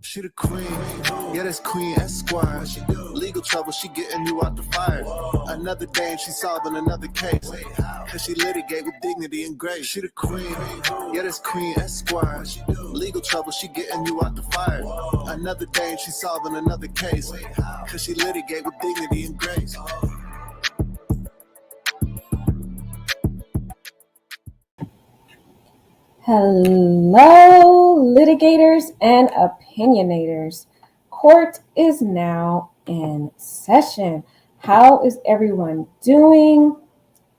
She the queen, yeah, that's Queen Esquire. Legal trouble, she getting you out the fire. Another dame, she solving another case. Cause she litigate with dignity and grace. She the queen, yeah, that's Queen Esquire. Legal trouble, she getting you out the fire. Another dame, she solving another case. Cause she litigate with dignity and grace. Hello, litigators and opinionators. Court is now in session. How is everyone doing?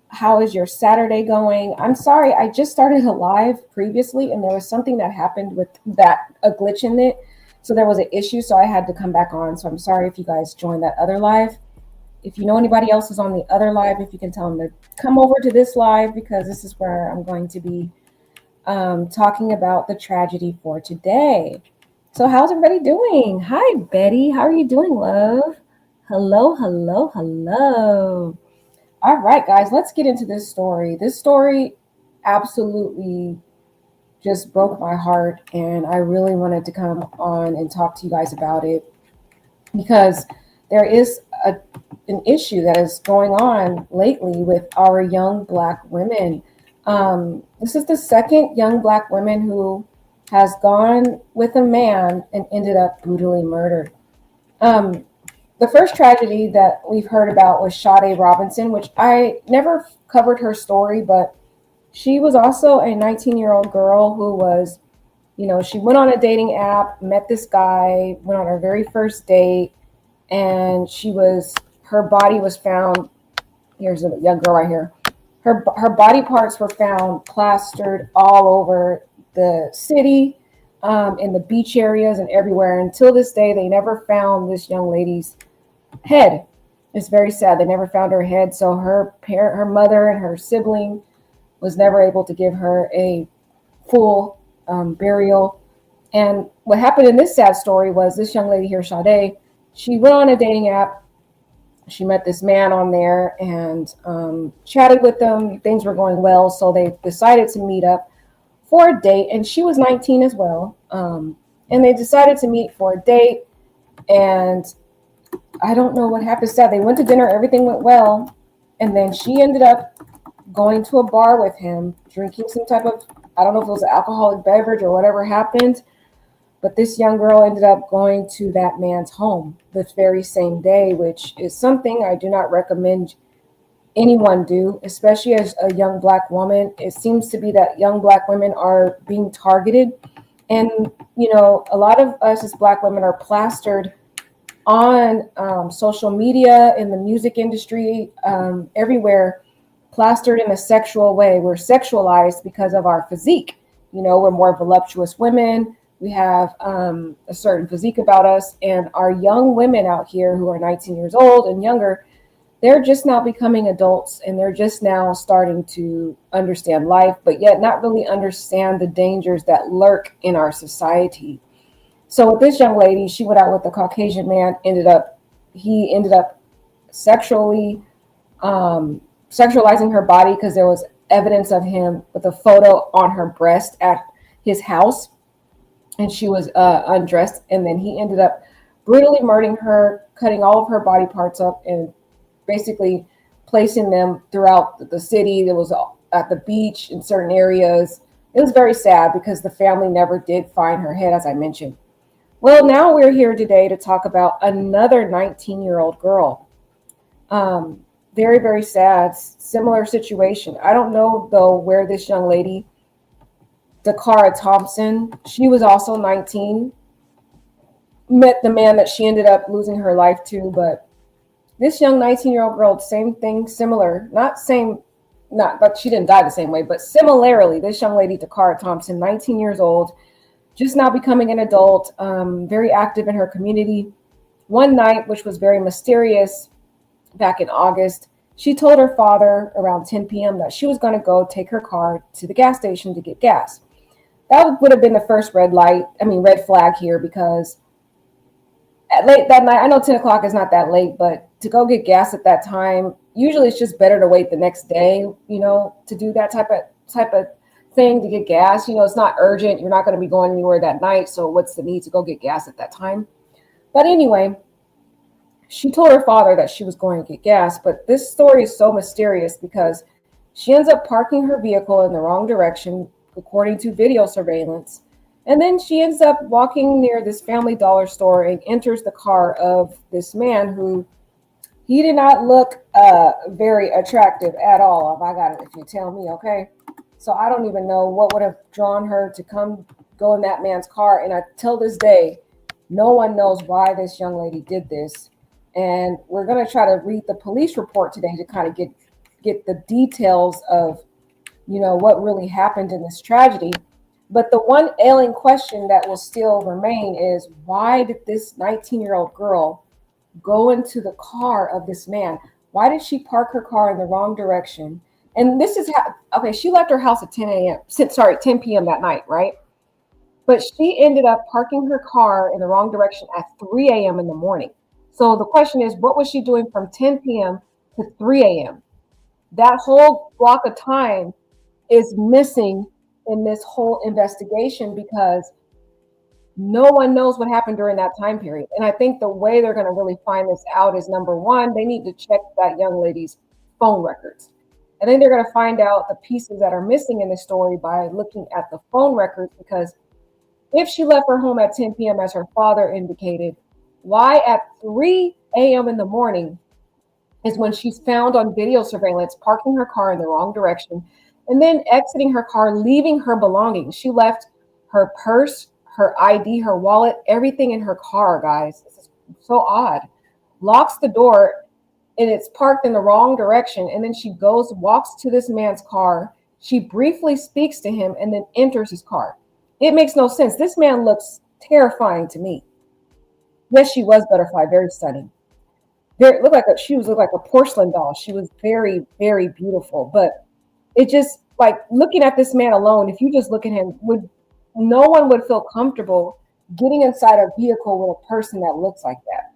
How is your Saturday going? I'm sorry, I just started a live previously and there was something that happened with that, a glitch in it. So there was an issue, so I had to come back on. So I'm sorry if you guys joined that other live. If you know anybody else is on the other live, if you can tell them to come over to this live, because this is where I'm going to be talking about the tragedy for today. So how's everybody doing? Hi, Betty. How are you doing, love? Hello, hello, hello. All right, guys, let's get into this story. This story absolutely just broke my heart, and I really wanted to come on and talk to you guys about it because there is an issue that is going on lately with our young Black women. This is the second young Black woman who has gone with a man and ended up brutally murdered. The first tragedy that we've heard about was Sade Robinson, which I never covered her story, but she was also a 19-year-old girl who was, she went on a dating app, met this guy, went on her very first date, and her body was found. Here's a young girl right here. Her body parts were found plastered all over the city, in the beach areas and everywhere. Until this day, they never found this young lady's head. It's very sad. They never found her head. So her mother and her sibling was never able to give her a full burial. And what happened in this sad story was this young lady here, Sade, she went on a dating app. She met this man on there and chatted with them. Things were going well, so they decided to meet up for a date. And she was 19 as well. And they decided to meet for a date. And I don't know what happened. Sad. They went to dinner. Everything went well. And then she ended up going to a bar with him, drinking some type of, I don't know if it was an alcoholic beverage or whatever happened. But this young girl ended up going to that man's home this very same day, which is something I do not recommend anyone do, especially as a young Black woman. It seems to be that young Black women are being targeted. And, a lot of us as Black women are plastered on social media, in the music industry, everywhere, plastered in a sexual way. We're sexualized because of our physique. We're more voluptuous women. We have a certain physique about us, and our young women out here who are 19 years old and younger, they're just now becoming adults and they're just now starting to understand life, but yet not really understand the dangers that lurk in our society. So with this young lady, she went out with a Caucasian man, he ended up sexually sexualizing her body because there was evidence of him with a photo on her breast at his house, and she was undressed. And then he ended up brutally murdering her, cutting all of her body parts up, and basically placing them throughout the city. There was at the beach in certain areas. It was very sad because the family never did find her head, as I mentioned. Well, now we're here today to talk about another 19-year-old girl. Very, very sad, similar situation. I don't know, though, where this young lady, Dacara Thompson, she was also 19, met the man that she ended up losing her life to. But this young 19-year-old girl, same thing, similar, but she didn't die the same way, but similarly, this young lady, Dacara Thompson, 19 years old, just now becoming an adult, very active in her community. One night, which was very mysterious, back in August, she told her father around 10 p.m. that she was going to go take her car to the gas station to get gas. That would have been the first red flag here, because at late that night, I know 10 o'clock is not that late, but to go get gas at that time, usually it's just better to wait the next day, to do that type of thing, to get gas. It's not urgent. You're not going to be going anywhere that night. So what's the need to go get gas at that time? But anyway, she told her father that she was going to get gas, but this story is so mysterious because she ends up parking her vehicle in the wrong direction, according to video surveillance. And then she ends up walking near this Family Dollar store and enters the car of this man who, he did not look very attractive at all. If you tell me, okay? So I don't even know what would have drawn her to go in that man's car. And till this day, no one knows why this young lady did this. And we're going to try to read the police report today to kind of get the details of, what really happened in this tragedy. But the one ailing question that will still remain is, why did this 19-year-old girl go into the car of this man? Why did she park her car in the wrong direction? And this is she left her house at 10 p.m. that night, right? But she ended up parking her car in the wrong direction at 3 a.m. in the morning. So the question is, what was she doing from 10 p.m. to 3 a.m.? That whole block of time is missing in this whole investigation because no one knows what happened during that time period. And I think the way they're going to really find this out is, number one, they need to check that young lady's phone records. And then they're going to find out the pieces that are missing in the story by looking at the phone records, because if she left her home at 10 p.m. as her father indicated, why at 3 a.m. in the morning is when she's found on video surveillance parking her car in the wrong direction and then exiting her car, leaving her belongings. She left her purse, her ID, her wallet, everything in her car, guys. This is so odd. Locks the door and it's parked in the wrong direction. And then she walks to this man's car. She briefly speaks to him and then enters his car. It makes no sense. This man looks terrifying to me. Yes, she was butterfly, very stunning. She looked like a porcelain doll. She was very, very beautiful. But it just, like, looking at this man alone, if you just look at him, no one would feel comfortable getting inside a vehicle with a person that looks like that.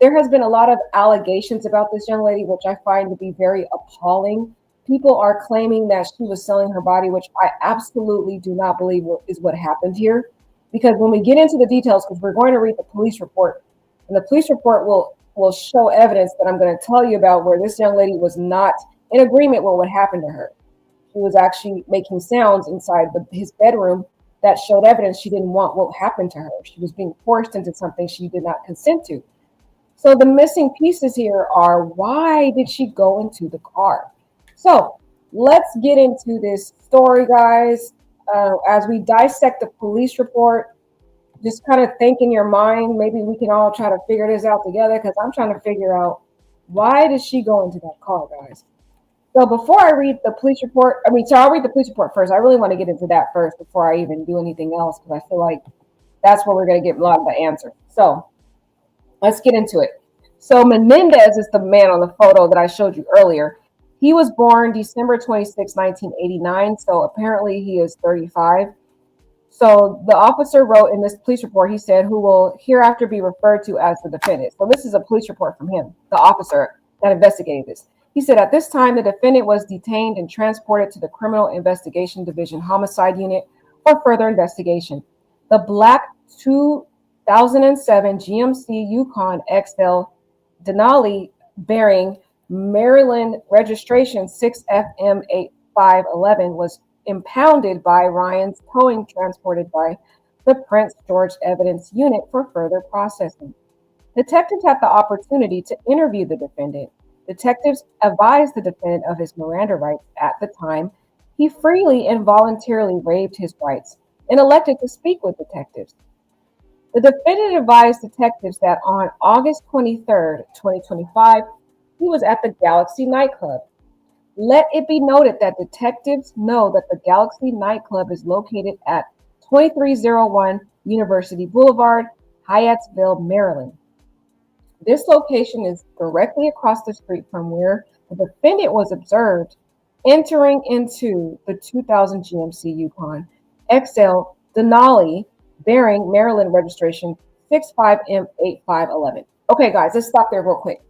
There has been a lot of allegations about this young lady, which I find to be very appalling. People are claiming that she was selling her body, which I absolutely do not believe is what happened here. Because when we get into the details, because we're going to read the police report, and the police report will show evidence that I'm going to tell you about where this young lady was not in agreement with what happened to her. She was actually making sounds inside his bedroom that showed evidence she didn't want what happened to her. She was being forced into something she did not consent to. So the missing pieces here are, why did she go into the car? So let's get into this story, guys. As we dissect the police report, just kind of think in your mind, maybe we can all try to figure this out together, because I'm trying to figure out, why did she go into that car, guys? So before I read the police report, I'll read the police report first. I really want to get into that first before I even do anything else, because I feel like that's where we're going to get a lot of the answers. So let's get into it. So Menendez is the man on the photo that I showed you earlier. He was born December 26, 1989. So apparently he is 35. So the officer wrote in this police report, he said, who will hereafter be referred to as the defendant. So this is a police report from him, the officer that investigated this. He said, at this time, the defendant was detained and transported to the Criminal Investigation Division Homicide Unit for further investigation. The black 2007 GMC Yukon XL Denali bearing Maryland registration 6FM8511 was impounded by Ryan's towing, transported by the Prince George Evidence Unit for further processing. Detectives had the opportunity to interview the defendant. Detectives advised the defendant of his Miranda rights at the time. He freely and voluntarily waived his rights and elected to speak with detectives. The defendant advised detectives that on August 23rd, 2025, he was at the Galaxy nightclub. Let it be noted that detectives know that the Galaxy nightclub is located at 2301 University Boulevard, Hyattsville, Maryland. This location is directly across the street from where the defendant was observed entering into the 2000 GMC Yukon XL Denali bearing Maryland registration 65M8511. Okay, guys, let's stop there real quick.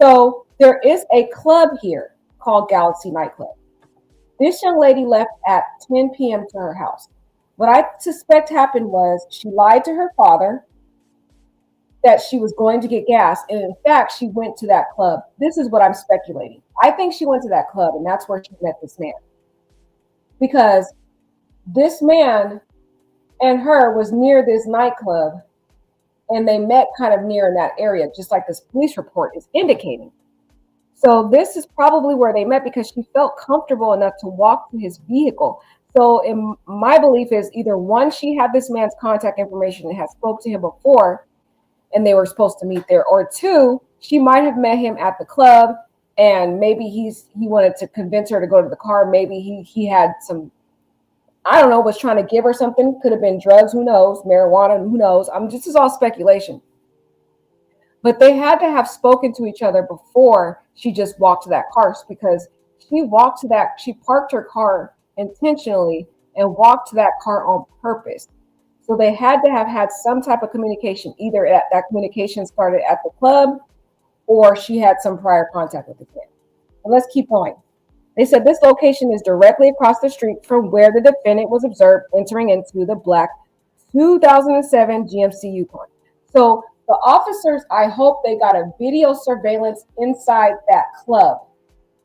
So there is a club here called Galaxy Nightclub. This young lady left at 10 p.m. to her house. What I suspect happened was she lied to her father that she was going to get gas, and in fact, she went to that club. This is what I'm speculating. I think she went to that club, and that's where she met this man. Because this man and her was near this nightclub, and they met kind of near in that area, just like this police report is indicating. So this is probably where they met because she felt comfortable enough to walk to his vehicle. So in my belief is either one, she had this man's contact information and had spoke to him before and they were supposed to meet there, or two, she might have met him at the club and maybe he wanted to convince her to go to the car. Maybe he had some, I don't know, was trying to give her something. Could have been drugs, who knows, marijuana, who knows. This is all speculation. But they had to have spoken to each other before she just walked to that car, because she parked her car intentionally and walked to that car on purpose. So they had to have had some type of communication. Either that communication started at the club or she had some prior contact with the kid. And let's keep going. They said this location is directly across the street from where the defendant was observed entering into the black 2007 GMC Yukon. So the officers, I hope they got a video surveillance inside that club,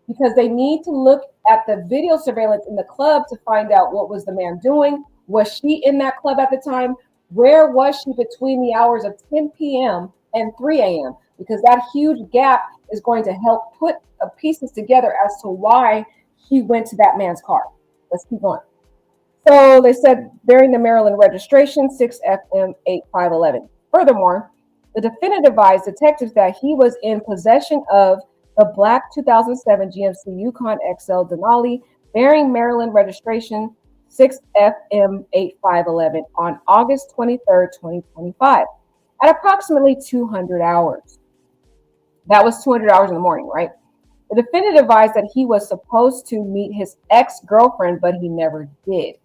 because they need to look at the video surveillance in the club to find out what was the man doing. Was she in that club at the time? Where was she between the hours of 10 p.m. and 3 a.m.? Because that huge gap is going to help put pieces together as to why she went to that man's car. Let's keep going. So they said bearing the Maryland registration 6FM8511. Furthermore, the defendant advised detectives that he was in possession of the black 2007 GMC Yukon XL Denali bearing Maryland registration 6FM8511 on August 23rd, 2025 at approximately 200 hours. That was 200 hours in the morning, right? The defendant advised that he was supposed to meet his ex-girlfriend, but he never did.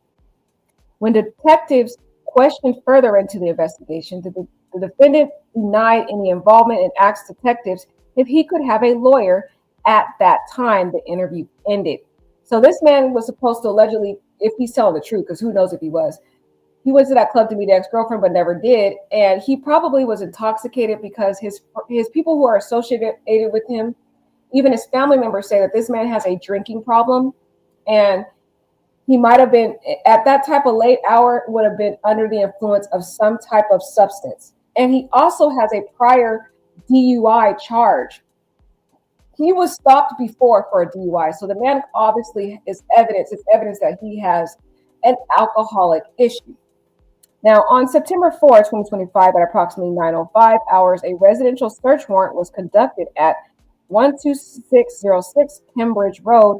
When detectives questioned further into the investigation, the defendant denied any involvement and asked detectives if he could have a lawyer at that time the interview ended. So this man was supposed to allegedly, if he's telling the truth, because who knows if he was, he went to that club to meet his ex-girlfriend but never did. And he probably was intoxicated because his people who are associated with him, even his family members, say that this man has a drinking problem. And he might have been, at that type of late hour, would have been under the influence of some type of substance. And he also has a prior DUI charge. He was stopped before for a DUI. So the man obviously is evidence. It's evidence that he has an alcoholic issue. Now, on September 4, 2025, at approximately 9:05 hours, a residential search warrant was conducted at 12606 Cambridge Road,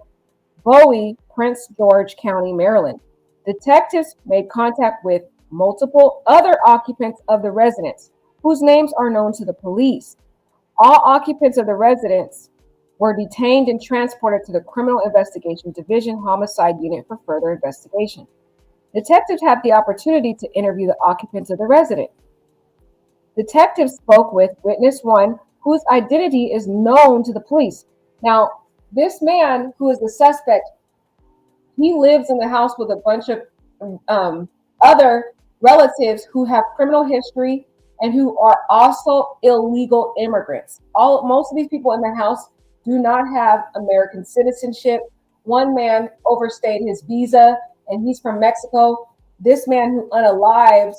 Bowie, Prince George County, Maryland. Detectives made contact with multiple other occupants of the residence, whose names are known to the police. All occupants of the residence were detained and transported to the Criminal Investigation Division Homicide Unit for further investigation. Detectives had the opportunity to interview the occupants of the residence. Detectives spoke with witness 1, whose identity is known to the police. Now, this man who is the suspect, he lives in the house with a bunch of other relatives who have criminal history and who are also illegal immigrants. Most of these people in the house do not have American citizenship. One man overstayed his visa and he's from Mexico. This man who unalives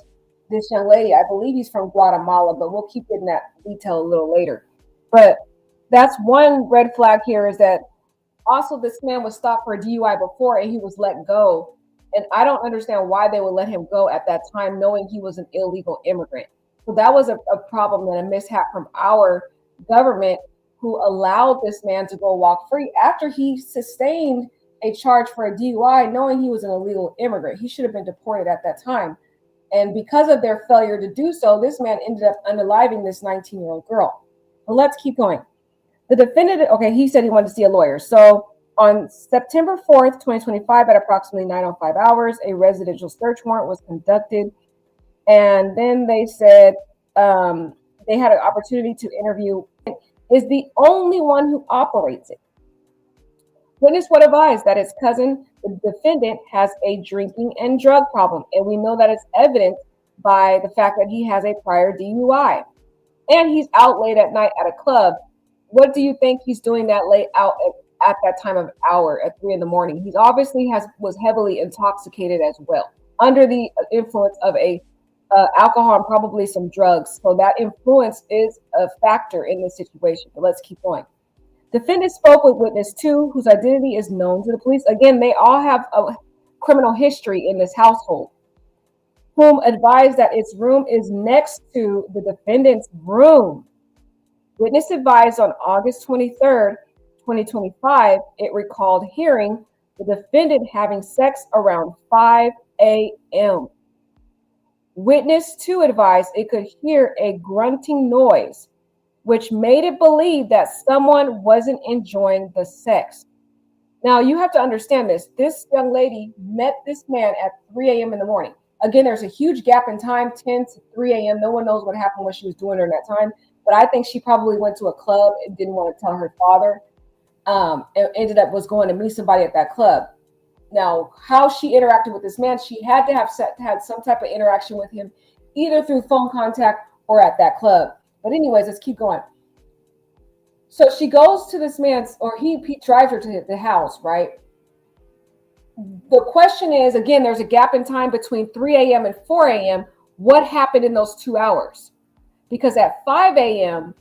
this young lady, I believe he's from Guatemala, but we'll keep getting that detail a little later. But that's one red flag here, is that also this man was stopped for a DUI before and he was let go. And I don't understand why they would let him go at that time, knowing he was an illegal immigrant. So that was a problem and a mishap from our government, who allowed this man to go walk free after he sustained a charge for a DUI, knowing he was an illegal immigrant. He should have been deported at that time. And because of their failure to do so, this man ended up unaliving this 19-year-old girl. But let's keep going. The defendant, okay, he said he wanted to see a lawyer. So on September 4th, 2025, at approximately 9:05 hours, a residential search warrant was conducted. And then they said they had an opportunity to interview, is the only one who operates it. Witness would advise that his cousin, the defendant, has a drinking and drug problem. And we know that it's evident by the fact that he has a prior DUI. And he's out late at night at a club. What do you think he's doing that late out at that time of hour at 3 a.m? He obviously was heavily intoxicated as well, under the influence of alcohol and probably some drugs. So that influence is a factor in this situation. But let's keep going. Defendant spoke with witness 2, whose identity is known to the police. Again, they all have a criminal history in this household, whom advised that its room is next to the defendant's room. Witness advised on August 23rd, 2025, it recalled hearing the defendant having sex around 5 a.m. Witness 2 advised it could hear a grunting noise, which made it believe that someone wasn't enjoying the sex. Now, you have to understand this. This young lady met this man at 3 a.m. in the morning. Again, there's a huge gap in time, 10 to 3 a.m. No one knows what happened, what she was doing during that time. But I think she probably went to a club and didn't want to tell her father. And ended up was going to meet somebody at that club. Now, how she interacted with this man, she had to have had some type of interaction with him, either through phone contact or at that club. But anyways, let's keep going. So she goes to this man's, or he drives her to the house, right? The question is, again, there's a gap in time between 3 a.m. and 4 a.m. What happened in those 2 hours? Because at 5 a.m.,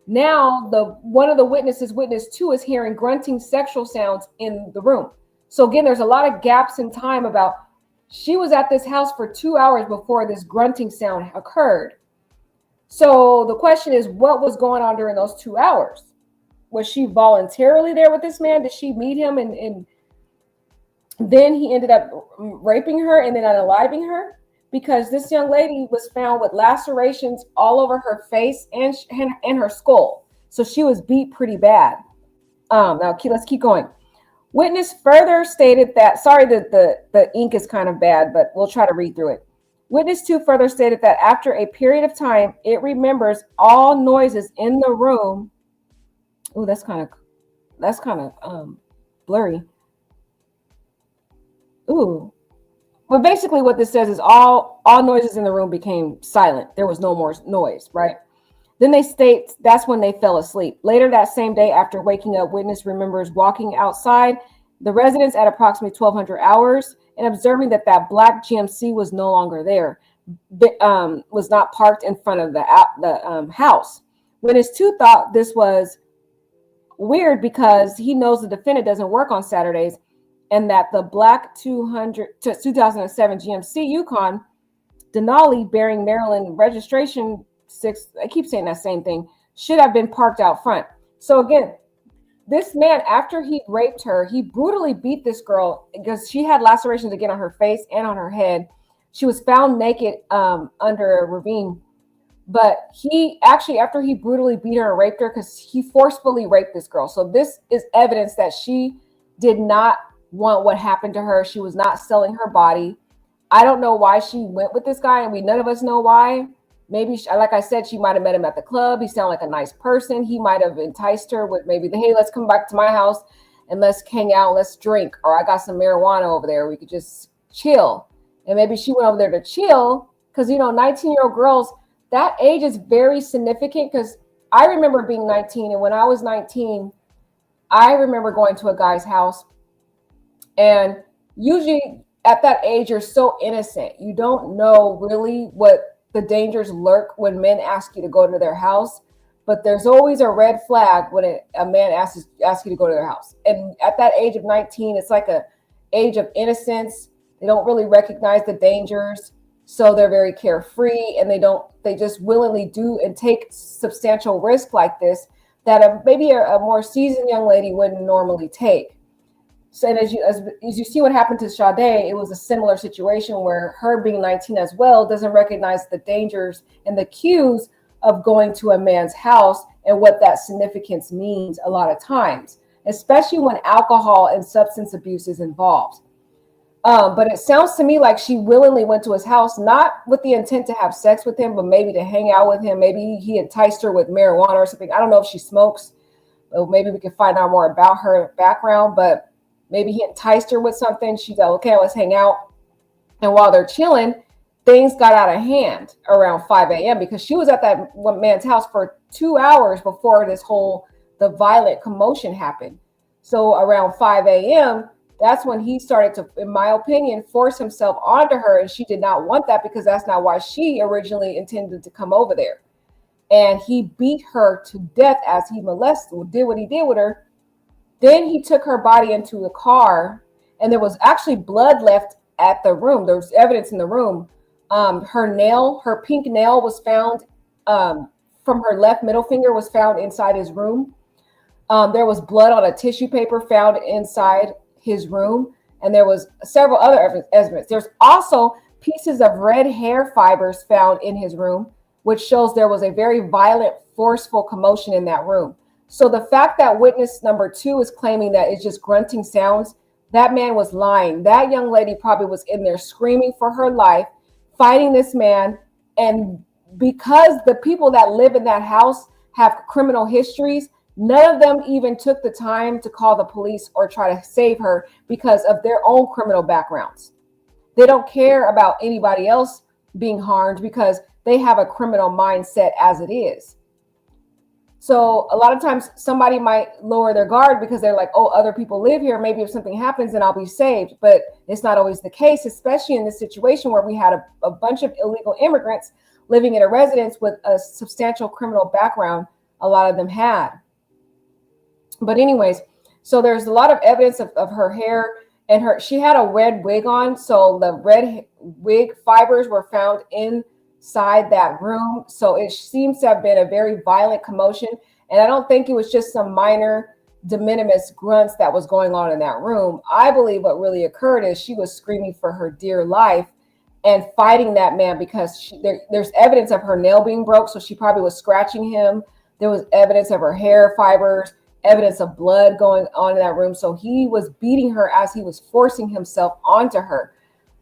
now one of the witnesses, witness 2, is hearing grunting sexual sounds in the room. So again, there's a lot of gaps in time about she was at this house for 2 hours before this grunting sound occurred. So the question is, what was going on during those 2 hours? Was she voluntarily there with this man? Did she meet him and then he ended up raping her and then unaliving her? Because this young lady was found with lacerations all over her face and her skull. So she was beat pretty bad. Now, let's keep going. Witness further stated that, sorry that the ink is kind of bad, but we'll try to read through it. Witness 2 further stated that after a period of time, it remembers all noises in the room. Oh, that's kind of blurry. Ooh. But basically what this says is all noises in the room became silent. There was no more noise, right? Then they state that's when they fell asleep. Later that same day, after waking up, witness remembers walking outside the residence at approximately 1200 hours and observing that black GMC was no longer there, was not parked in front of the house. Witness 2 thought this was weird because he knows the defendant doesn't work on Saturdays, and that the black 2007 GMC Yukon Denali bearing Maryland registration 6, I keep saying that same thing, should have been parked out front. So again, this man, after he raped her, he brutally beat this girl because she had lacerations again on her face and on her head. She was found naked under a ravine. But he actually, after he brutally beat her and raped her, because he forcefully raped this girl. So this is evidence that she did not want what happened to her. She was not selling her body. I don't know why she went with this guy, and none of us know why. Maybe, like I said, she might have met him at the club. He sounded like a nice person. He might have enticed her with maybe hey, let's come back to my house and let's hang out, let's drink, or I got some marijuana over there. We could just chill. And maybe she went over there to chill because, 19-year-old girls, that age is very significant because I remember being 19. And when I was 19, I remember going to a guy's house. And usually at that age, you're so innocent. You don't know really what the dangers lurk when men ask you to go to their house. But there's always a red flag when a man asks you to go to their house. And at that age of 19, it's like a age of innocence. They don't really recognize the dangers. So they're very carefree, and they just willingly do and take substantial risk like this that maybe a more seasoned young lady wouldn't normally take. So, and as you see what happened to Sade, it was a similar situation where her being 19 as well doesn't recognize the dangers and the cues of going to a man's house and what that significance means a lot of times, especially when alcohol and substance abuse is involved. But it sounds to me like she willingly went to his house, not with the intent to have sex with him, but maybe to hang out with him. Maybe he enticed her with marijuana or something. I don't know if she smokes. Or maybe we can find out more about her background, but maybe he enticed her with something. She's like, okay, let's hang out. And while they're chilling, things got out of hand around 5 a.m. because she was at that one man's house for 2 hours before the violent commotion happened. So around 5 a.m., that's when he started to, in my opinion, force himself onto her. And she did not want that because that's not why she originally intended to come over there. And he beat her to death as he did what he did with her. Then he took her body into the car, and there was actually blood left at the room. There was evidence in the room. Her pink nail was found from her left middle finger was found inside his room. There was blood on a tissue paper found inside his room, and there was several other evidence. There's also pieces of red hair fibers found in his room, which shows there was a very violent, forceful commotion in that room. So the fact that witness number 2 is claiming that it's just grunting sounds, that man was lying. That young lady probably was in there screaming for her life, fighting this man. And because the people that live in that house have criminal histories, none of them even took the time to call the police or try to save her because of their own criminal backgrounds. They don't care about anybody else being harmed because they have a criminal mindset as it is. So a lot of times somebody might lower their guard because they're like, oh, other people live here. Maybe if something happens, then I'll be saved. But it's not always the case, especially in this situation where we had a bunch of illegal immigrants living in a residence with a substantial criminal background. A lot of them had. But anyways, so there's a lot of evidence of her hair, and she had a red wig on. So the red wig fibers were found inside that room. So it seems to have been a very violent commotion. And I don't think it was just some minor de minimis grunts that was going on in that room. I believe what really occurred is she was screaming for her dear life and fighting that man because there's evidence of her nail being broke. So she probably was scratching him. There was evidence of her hair fibers, evidence of blood going on in that room. So he was beating her as he was forcing himself onto her.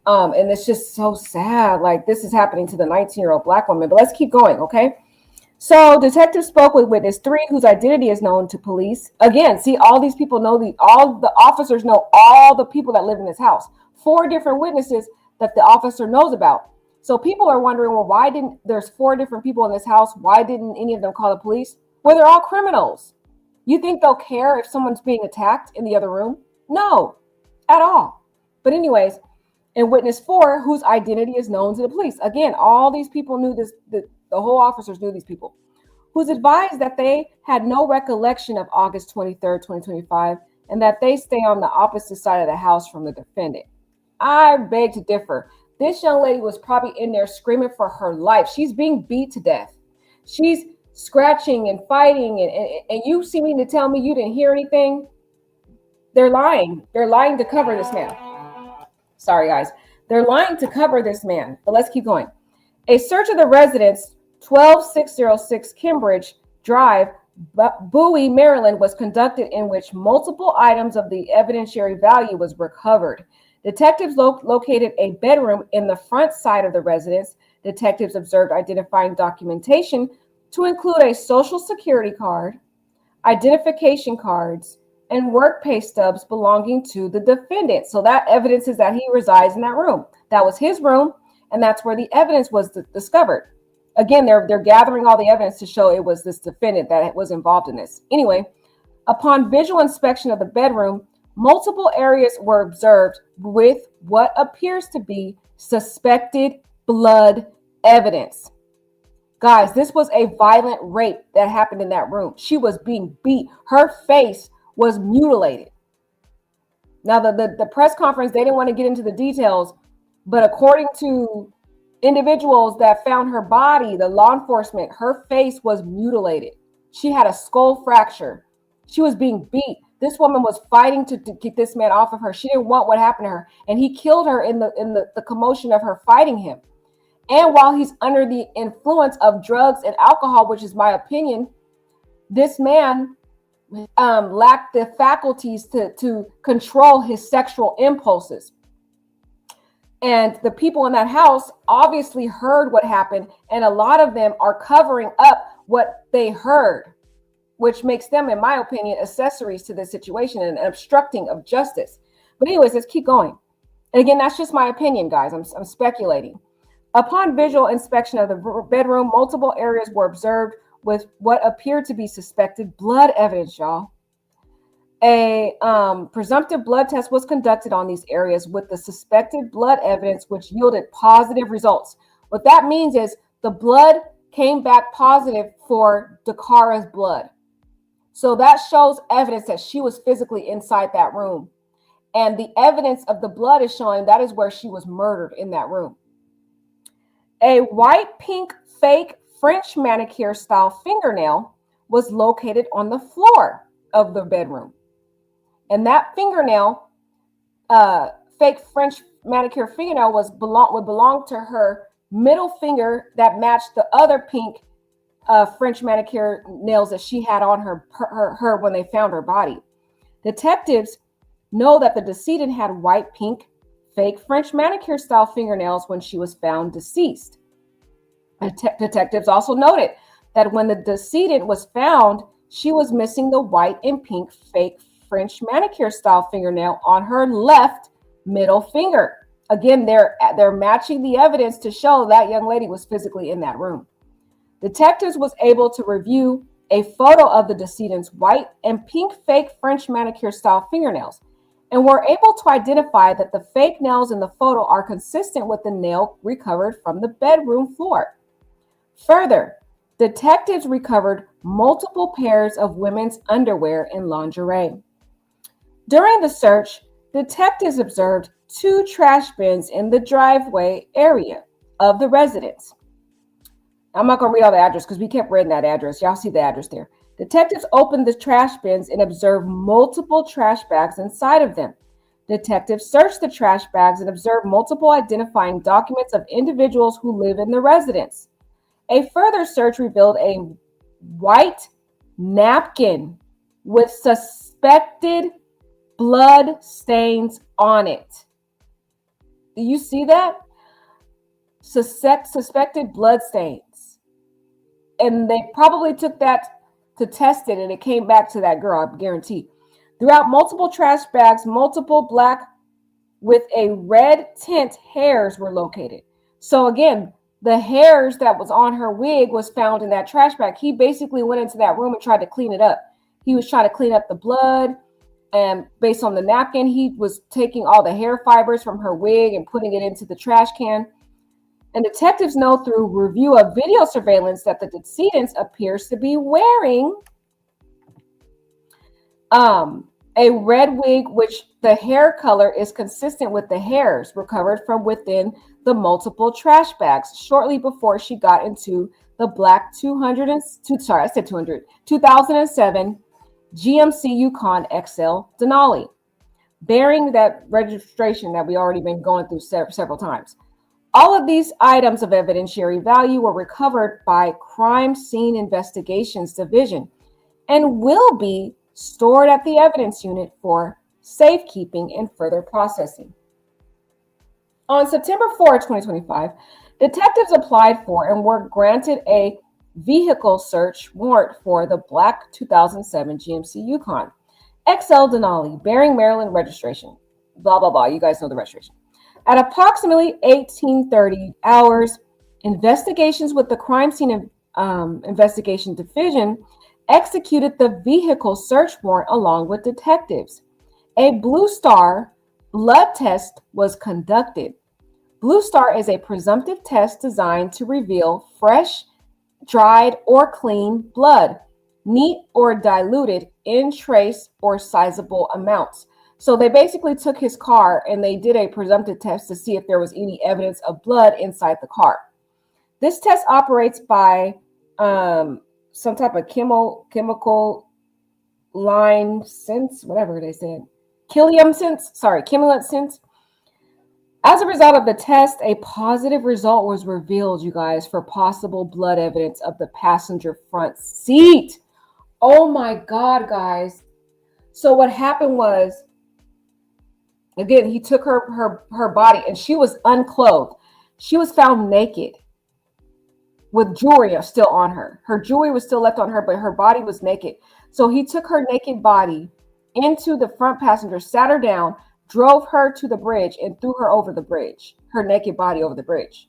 And it's just so sad. Like this is happening to the 19-year-old Black woman. But let's keep going, okay? So detectives spoke with witness 3, whose identity is known to police. Again, see, all these people know all the officers know all the people that live in this house. 4 different witnesses that the officer knows about. So people are wondering, well, there's 4 different people in this house. Why didn't any of them call the police? Well, they're all criminals. You think they'll care if someone's being attacked in the other room? No, at all. But anyways, and witness 4, whose identity is known to the police. Again, all these people knew this, the whole officers knew these people, who's advised that they had no recollection of August 23rd, 2025, and that they stay on the opposite side of the house from the defendant. I beg to differ. This young lady was probably in there screaming for her life. She's being beat to death. She's scratching and fighting, and you seem to tell me you didn't hear anything? They're lying. They're lying to cover this man. Sorry, guys. They're lying to cover this man. But let's keep going. A search of the residence 12606 Cambridge Drive, Bowie, Maryland, was conducted in which multiple items of the evidentiary value was recovered. Detectives located a bedroom in the front side of the residence. Detectives observed identifying documentation to include a social security card, identification cards, and work pay stubs belonging to the defendant. So that evidence is that he resides in that room. That was his room, and that's where the evidence was discovered. Again, they're gathering all the evidence to show it was this defendant that was involved in this. Anyway, upon visual inspection of the bedroom, multiple areas were observed with what appears to be suspected blood evidence. Guys, this was a violent rape that happened in that room. She was being beat. Her face was mutilated. Now, the press conference, they didn't want to get into the details, but according to individuals that found her body, the law enforcement, her face was mutilated. She had a skull fracture. She was being beat. This woman was fighting to get this man off of her. She didn't want what happened to her, and he killed her in the commotion of her fighting him. And while he's under the influence of drugs and alcohol, which is my opinion, this man lacked the faculties to control his sexual impulses. And the people in that house obviously heard what happened, and a lot of them are covering up what they heard, which makes them, in my opinion, accessories to this situation and obstructing of justice. But anyways, let's keep going. And again, that's just my opinion, guys. I'm speculating. Upon visual inspection of the bedroom, multiple areas were observed with what appeared to be suspected blood evidence, y'all. A presumptive blood test was conducted on these areas with the suspected blood evidence, which yielded positive results. What that means is the blood came back positive for Dacara's blood. So that shows evidence that she was physically inside that room. And the evidence of the blood is showing that is where she was murdered, in that room. A white pink fake French manicure style fingernail was located on the floor of the bedroom. And that fingernail, fake French manicure fingernail, would belong to her middle finger that matched the other pink French manicure nails that she had on her when they found her body. Detectives know that the decedent had white pink fake French manicure style fingernails when she was found deceased. Detectives also noted that when the decedent was found, she was missing the white and pink fake French manicure style fingernail on her left middle finger. Again, they're matching the evidence to show that young lady was physically in that room. Detectives was able to review a photo of the decedent's white and pink fake French manicure style fingernails, and were able to identify that the fake nails in the photo are consistent with the nail recovered from the bedroom floor. Further, detectives recovered multiple pairs of women's underwear and lingerie. During the search, detectives observed 2 trash bins in the driveway area of the residence. I'm not going to read all the address because we kept reading that address. Y'all see the address there. Detectives opened the trash bins and observed multiple trash bags inside of them. Detectives searched the trash bags and observed multiple identifying documents of individuals who live in the residence. A further search revealed a white napkin with suspected blood stains on it. Do you see that? Suspected blood stains. And they probably took that to test it, and it came back to that girl, I guarantee. Throughout multiple trash bags, multiple black with a red tint hairs were located. So again, the hairs that was on her wig was found in that trash bag. He basically went into that room and tried to clean it up. He was trying to clean up the blood, and based on the napkin, he was taking all the hair fibers from her wig and putting it into the trash can. And detectives know through review of video surveillance that the decedent appears to be wearing a red wig, which the hair color is consistent with the hairs recovered from within the multiple trash bags shortly before she got into the black 2007 GMC Yukon XL Denali, bearing that registration that we already been going through several times. All of these items of evidentiary value were recovered by Crime Scene Investigations Division and will be stored at the evidence unit for safekeeping and further processing. On September 4, 2025, detectives applied for and were granted a vehicle search warrant for the black 2007 GMC Yukon XL Denali, bearing Maryland registration. Blah, blah, blah. You guys know the registration. At approximately 18:30 hours, investigations with the Crime Scene Investigation Division executed the vehicle search warrant along with detectives. A Blue Star blood test was conducted. Blue Star is a presumptive test designed to reveal fresh, dried, or clean blood, neat or diluted in trace or sizable amounts. So they basically took his car and they did a presumptive test to see if there was any evidence of blood inside the car. This test operates by some type of chemical line sense, whatever they said, chemiluminescence sense. As a result of the test, a positive result was revealed, you guys, for possible blood evidence of the passenger front seat. Oh my God, guys. So what happened was, again, he took her body and she was unclothed. She was found naked with jewelry still on her. Her jewelry was still left on her, but her body was naked. So he took her naked body into the front passenger, sat her down, drove her to the bridge and threw her over the bridge, her naked body over the bridge.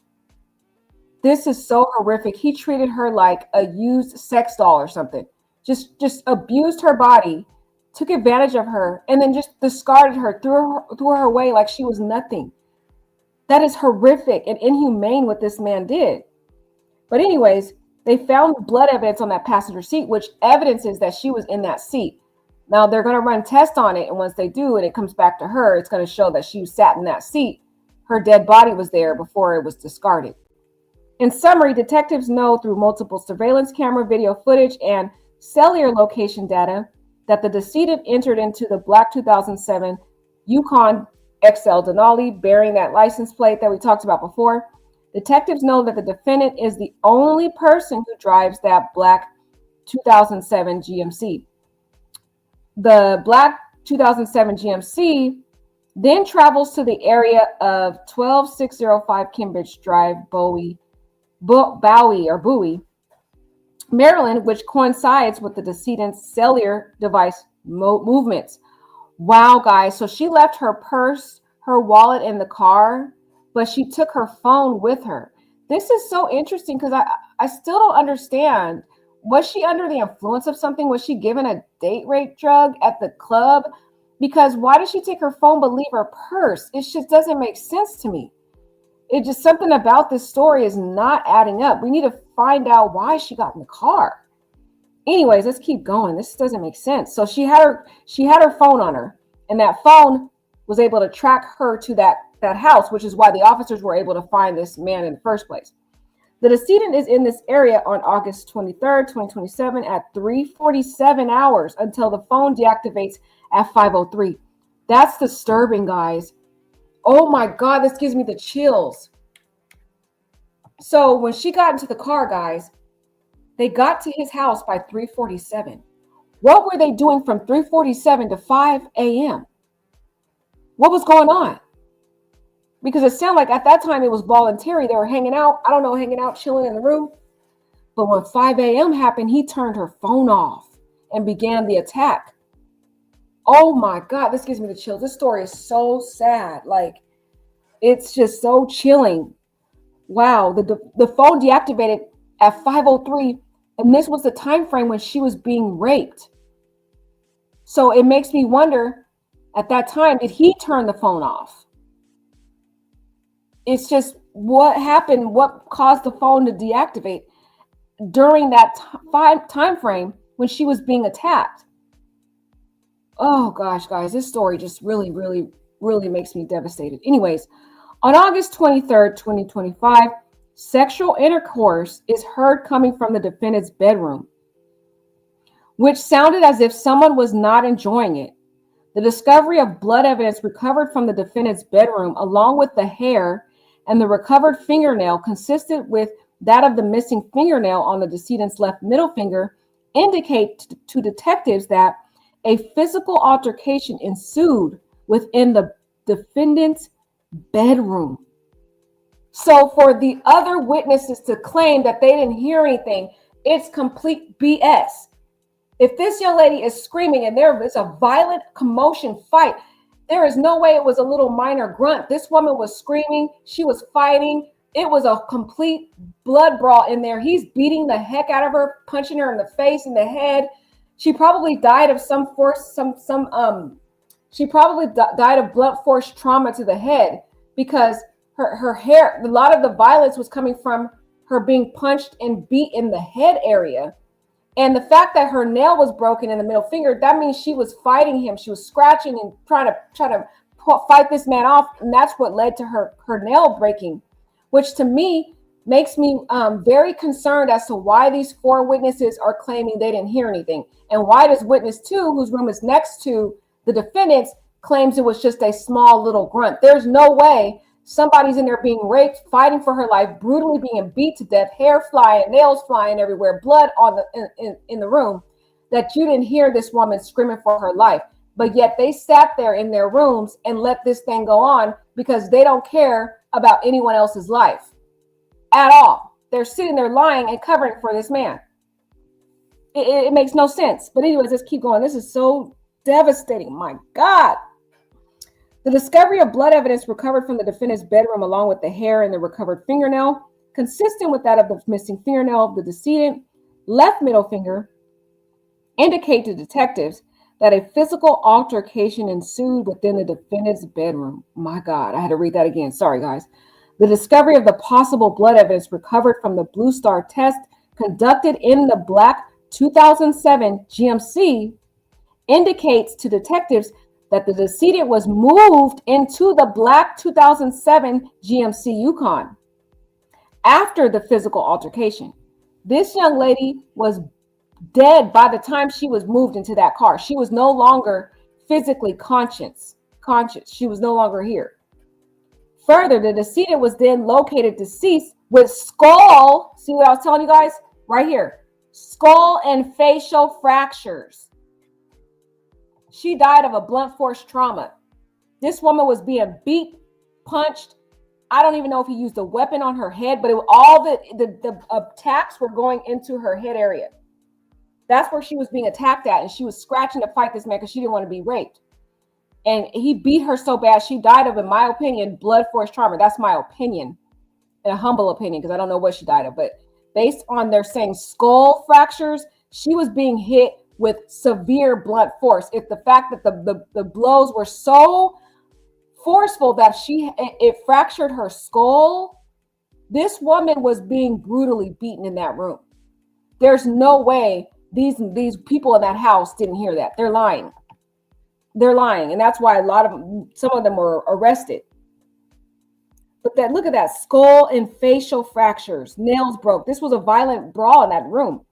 This is so horrific. He treated her like a used sex doll or something. Just abused her body, took advantage of her, and then just discarded her, threw her away like she was nothing. That is horrific and inhumane what this man did. But anyways, they found blood evidence on that passenger seat, which evidences that she was in that seat. Now they're going to run tests on it, and once they do and it comes back to her, it's going to show that she sat in that seat. Her dead body was there before it was discarded. In summary, detectives know through multiple surveillance camera video footage and cellular location data that the decedent entered into the black 2007 Yukon XL Denali bearing that license plate that we talked about before. Detectives know that the defendant is the only person who drives that black 2007 GMC. The black 2007 GMC then travels to the area of 12605 Cambridge Drive, Bowie, Maryland, which coincides with the decedent's cellular device movements. Wow, guys. So she left her purse, her wallet in the car, but she took her phone with her. This is so interesting because I still don't understand. Was she under the influence of something? Was she given a date rape drug at the club? Because why did she take her phone but leave her purse? It just doesn't make sense to me. It just something about this story is not adding up. We need to find out why she got in the car. Anyways, let's keep going. This doesn't make sense. So she had her phone on her, and that phone was able to track her to that house, which is why the officers were able to find this man in the first place. The decedent is in this area on August 23rd, 2027 at 3:47 hours until the phone deactivates at 5:03. That's disturbing, guys. Oh my God, this gives me the chills. So when she got into the car, guys, they got to his house by 3:47. What were they doing from 3:47 to 5 a.m.? What was going on? Because it sounded like at that time it was voluntary. They were hanging out, chilling in the room. But when 5 a.m. happened, he turned her phone off and began the attack. Oh my God, this gives me the chills. This story is so sad. Like, it's just so chilling. Wow, the phone deactivated at 5:03, and this was the time frame when she was being raped. So it makes me wonder, at that time, did he turn the phone off? It's just what happened, what caused the phone to deactivate during that time frame when she was being attacked. Oh gosh, guys, this story just really, really, really makes me devastated. Anyways, on August 23rd, 2025, sexual intercourse is heard coming from the defendant's bedroom, which sounded as if someone was not enjoying it. The discovery of blood evidence recovered from the defendant's bedroom, along with the hair, and the recovered fingernail consistent with that of the missing fingernail on the decedent's left middle finger indicate to detectives that a physical altercation ensued within the defendant's bedroom. So for the other witnesses to claim that they didn't hear anything, it's complete BS. If this young lady is screaming and there is a violent commotion fight, there is no way it was a little minor grunt. This woman was screaming. She was fighting. It was a complete blood brawl in there. He's beating the heck out of her, punching her in the face, in the head. She probably died of she probably died of blunt force trauma to the head, because her hair, a lot of the violence was coming from her being punched and beat in the head area. And the fact that her nail was broken in the middle finger, that means she was fighting him. She was scratching and trying to fight this man off. And that's what led to her nail breaking, which to me makes me very concerned as to why these 4 witnesses are claiming they didn't hear anything. And why does witness 2, whose room is next to the defendant's, claims it was just a small little grunt? There's no way somebody's in there being raped, fighting for her life, brutally being beat to death, hair flying, nails flying everywhere, blood on in the room, that you didn't hear this woman screaming for her life. But yet they sat there in their rooms and let this thing go on because they don't care about anyone else's life at all. They're sitting there lying and covering for this man. It makes no sense. But anyways, let's keep going. This is so devastating. My God. The discovery of blood evidence recovered from the defendant's bedroom, along with the hair and the recovered fingernail, consistent with that of the missing fingernail of the decedent left middle finger, indicate to detectives that a physical altercation ensued within the defendant's bedroom. My God, I had to read that again. Sorry, guys. The discovery of the possible blood evidence recovered from the Blue Star test conducted in the black 2007 GMC indicates to detectives that the decedent was moved into the black 2007 GMC Yukon after the physical altercation. This young lady was dead by the time she was moved into that car. She was no longer physically conscious. She was no longer here. Further, the decedent was then located deceased with skull. See what I was telling you guys? Right here. Skull and facial fractures. She died of a blunt force trauma. This woman was being beat, punched. I don't even know if he used a weapon on her head, but all the attacks were going into her head area. That's where she was being attacked at, and she was scratching to fight this man because she didn't want to be raped. And he beat her so bad, she died of, in my opinion, blood force trauma. That's my opinion, a humble opinion, because I don't know what she died of. But based on their saying skull fractures, she was being hit with severe blunt force. If the fact that the blows were so forceful that it fractured her skull, this woman was being brutally beaten in that room. There's no way these people in that house didn't hear that. They're lying. They're lying, and that's why some of them were arrested. But look at that, skull and facial fractures, nails broke. This was a violent brawl in that room.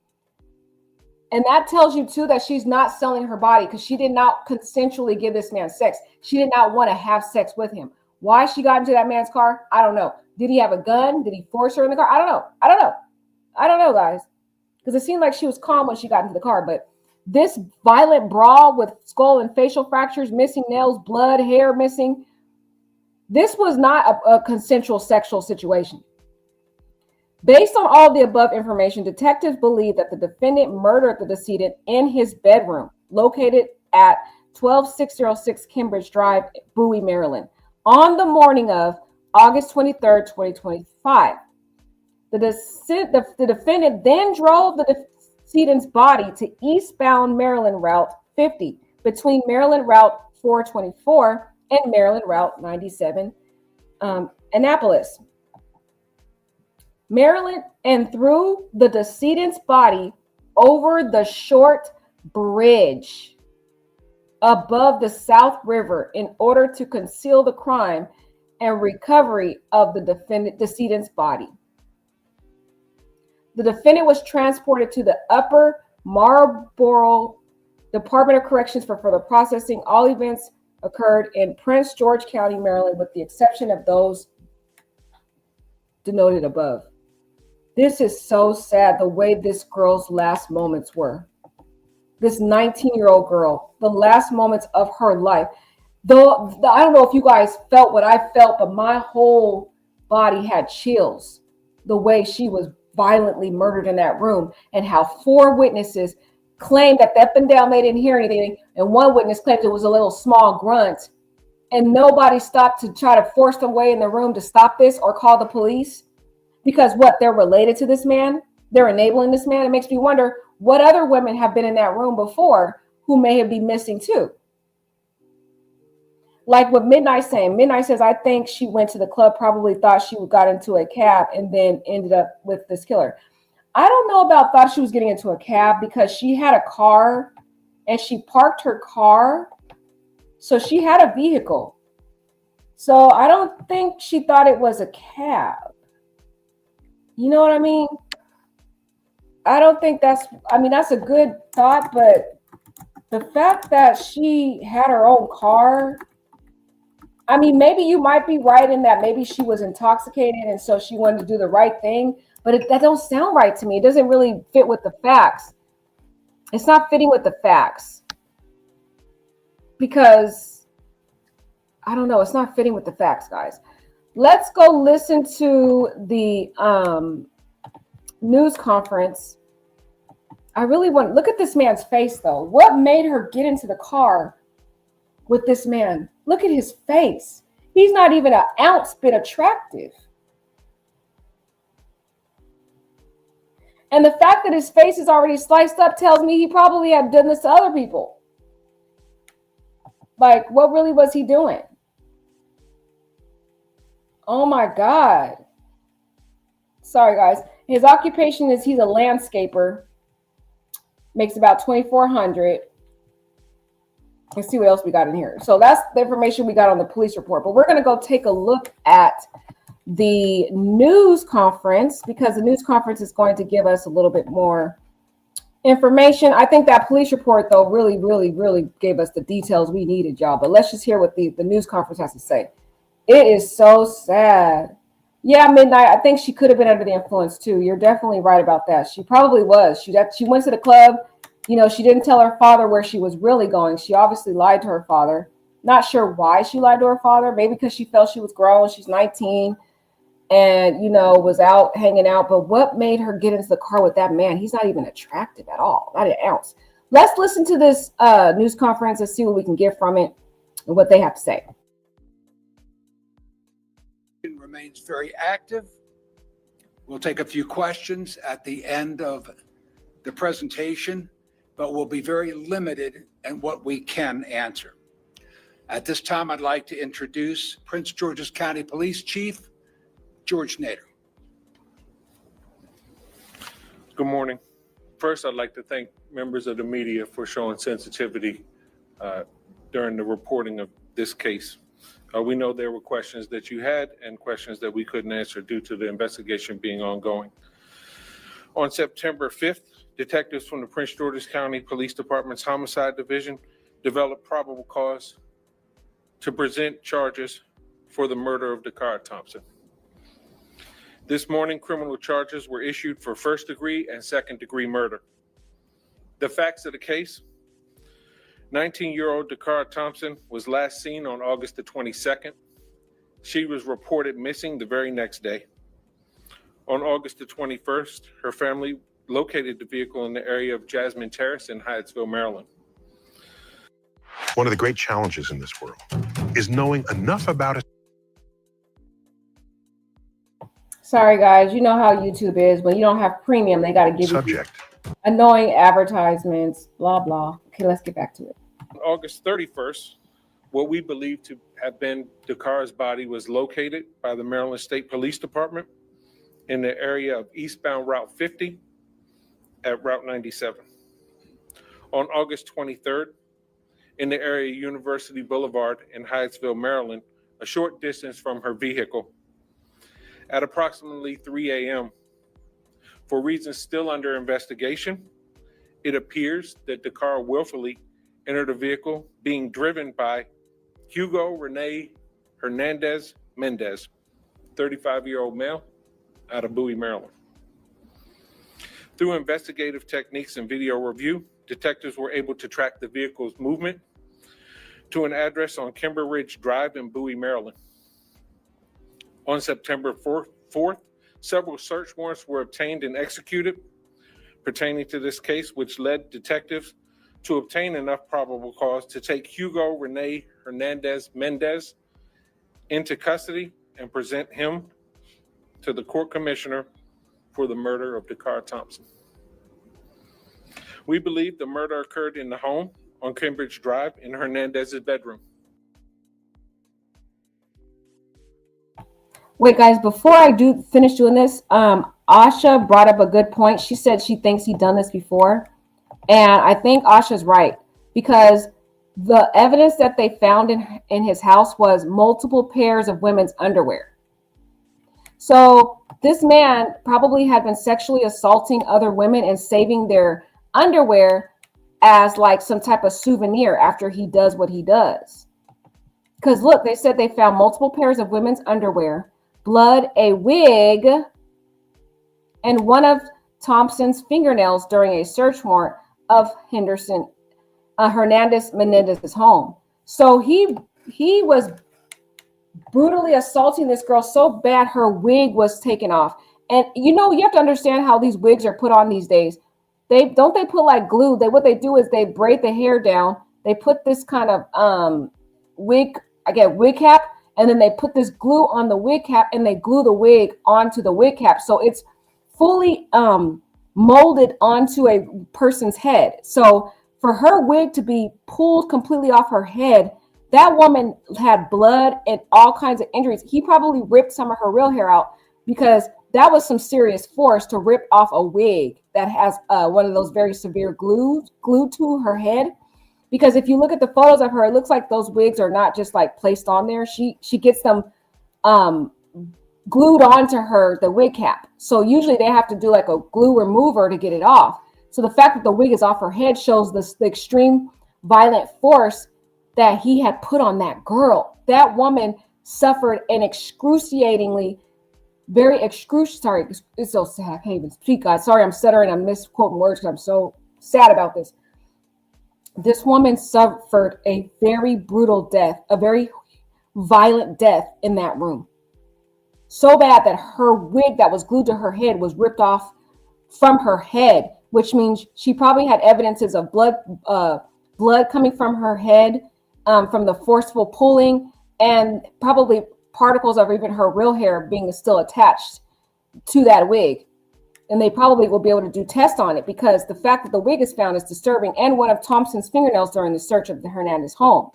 And that tells you too that she's not selling her body, because she did not consensually give this man sex. She did not want to have sex with him. Why she got into that man's car, I don't know. Did he have a gun? Did he force her in the car? I don't know, guys. Because it seemed like she was calm when she got into the car. But this violent brawl with skull and facial fractures, missing nails, blood, hair missing, this was not a consensual sexual situation. Based on all the above information, detectives believe that the defendant murdered the decedent in his bedroom, located at 12606 Cambridge Drive, Bowie, Maryland, on the morning of August 23rd, 2025. The defendant then drove the decedent's body to eastbound Maryland Route 50 between Maryland Route 424 and Maryland Route 97, Annapolis, Maryland, and threw the decedent's body over the short bridge above the South River in order to conceal the crime and recovery of the decedent's body. The defendant was transported to the Upper Marlboro Department of Corrections for further processing. All events occurred in Prince George County, Maryland, with the exception of those denoted above. This is so sad, the way this girl's last moments were. This 19-year-old girl, the last moments of her life. Though I don't know if you guys felt what I felt, but my whole body had chills the way she was violently murdered in that room, and how 4 witnesses claimed that up and down they didn't hear anything, and one witness claimed it was a little small grunt, and nobody stopped to try to force their way in the room to stop this or call the police, because what, they're related to this man, they're enabling this man. It makes me wonder what other women have been in that room before who may have been missing too. Like what Midnight saying. Midnight says, I think she went to the club, probably thought she got into a cab and then ended up with this killer. I don't know about thought she was getting into a cab, because she had a car and she parked her car. So she had a vehicle. So I don't think she thought it was a cab. You know what I mean? I don't think that's a good thought, but the fact that she had her own car, I mean, maybe you might be right in that maybe she was intoxicated and so she wanted to do the right thing, but that don't sound right to me. It doesn't really fit with the facts. It's not fitting with the facts, because I don't know. It's not fitting with the facts, guys. Let's go listen to the news conference. I really want, look at this man's face though. What made her get into the car with this man? Look at his face. He's not even an ounce bit attractive. And the fact that his face is already sliced up tells me he probably had done this to other people. Like, what really was he doing? Oh my God. Sorry, guys. His occupation is he's a landscaper. Makes about $2,400. Let's see what else we got in here. So that's the information we got on the police report. But we're going to go take a look at the news conference, because the news conference is going to give us a little bit more information. I think that police report, though, really, really, really gave us the details we needed, y'all. But let's just hear what the news conference has to say. It is so sad. Yeah, Midnight, I think she could have been under the influence, too. You're definitely right about that. She probably was. She went to the club. You know, she didn't tell her father where she was really going. She obviously lied to her father. Not sure why she lied to her father. Maybe because she felt she was grown. She's 19 and, you know, was out hanging out. But what made her get into the car with that man? He's not even attractive at all. Not an ounce. Let's listen to this news conference and see what we can get from it and what they have to say. Remains very active. We'll take a few questions at the end of the presentation, but we'll be very limited in what we can answer. At this time, I'd like to introduce Prince George's County Police Chief, George Nader. Good morning. First, I'd like to thank members of the media for showing sensitivity during the reporting of this case. We know there were questions that you had and questions that we couldn't answer due to the investigation being ongoing. On September 5th, detectives from the Prince George's County Police Department's Homicide Division developed probable cause to present charges for the murder of Dacara Thompson. This morning, criminal charges were issued for first-degree and second-degree murder. The facts of the case: 19-year-old Dacara Thompson was last seen on August the 22nd. She was reported missing the very next day. On August the 21st, her family located the vehicle in the area of Jasmine Terrace in Hyattsville, Maryland. One of the great challenges in this world is knowing enough about it. Sorry, guys. You know how YouTube is. When you don't have premium, they got to give Subject. you annoying advertisements, blah, blah. Okay, let's get back to it. On August 31st, what we believe to have been Dakara's body was located by the Maryland State Police Department in the area of eastbound Route 50 at Route 97. On August 23rd, in the area of University Boulevard in Hyattsville, Maryland, a short distance from her vehicle, at approximately 3 a.m. For reasons still under investigation, it appears that Dacara willfully entered a vehicle being driven by Hugo Rene Hernandez Mendez, 35-year-old male, out of Bowie, Maryland. Through investigative techniques and video review, detectives were able to track the vehicle's movement to an address on Kimber Ridge Drive in Bowie, Maryland. On September 4th, several search warrants were obtained and executed pertaining to this case, which led detectives to obtain enough probable cause to take Hugo Rene Hernandez Mendez into custody and present him to the court commissioner for the murder of Dacara Thompson. We believe the murder occurred in the home on Cambridge Drive in Hernandez's bedroom. Wait, guys, before I finish doing this, Asha brought up a good point. She said she thinks he'd done this before. And I think Asha's right, because the evidence that they found in his house was multiple pairs of women's underwear. So this man probably had been sexually assaulting other women and saving their underwear as like some type of souvenir after he does what he does. Because look, they said they found multiple pairs of women's underwear, blood, a wig, and one of Thompson's fingernails during a search warrant of Hernandez Menendez's home. So he was brutally assaulting this girl so bad her wig was taken off. And you have to understand how these wigs are put on these days. They put like glue. What they do is they braid the hair down. They put this kind of wig cap, and then they put this glue on the wig cap and they glue the wig onto the wig cap. So it's fully molded onto a person's head. So for her wig to be pulled completely off her head, that woman had blood and all kinds of injuries. He probably ripped some of her real hair out, because that was some serious force to rip off a wig that has one of those very severe glued to her head. Because if you look at the photos of her, it looks like those wigs are not just like placed on there. She gets them glued onto her, the wig cap. So usually they have to do like a glue remover to get it off. So the fact that the wig is off her head shows the extreme violent force that he had put on that girl. That woman suffered an excruciatingly, sorry, it's so sad. I can't even speak, God. Sorry, I'm stuttering. I'm misquoting words because I'm so sad about this. This woman suffered a very brutal death, a very violent death in that room. So bad that her wig that was glued to her head was ripped off from her head, which means she probably had evidences of blood coming from her head, from the forceful pulling, and probably particles of even her real hair being still attached to that wig. And they probably will be able to do tests on it, because the fact that the wig is found is disturbing, and one of Thompson's fingernails during the search of the Hernandez home.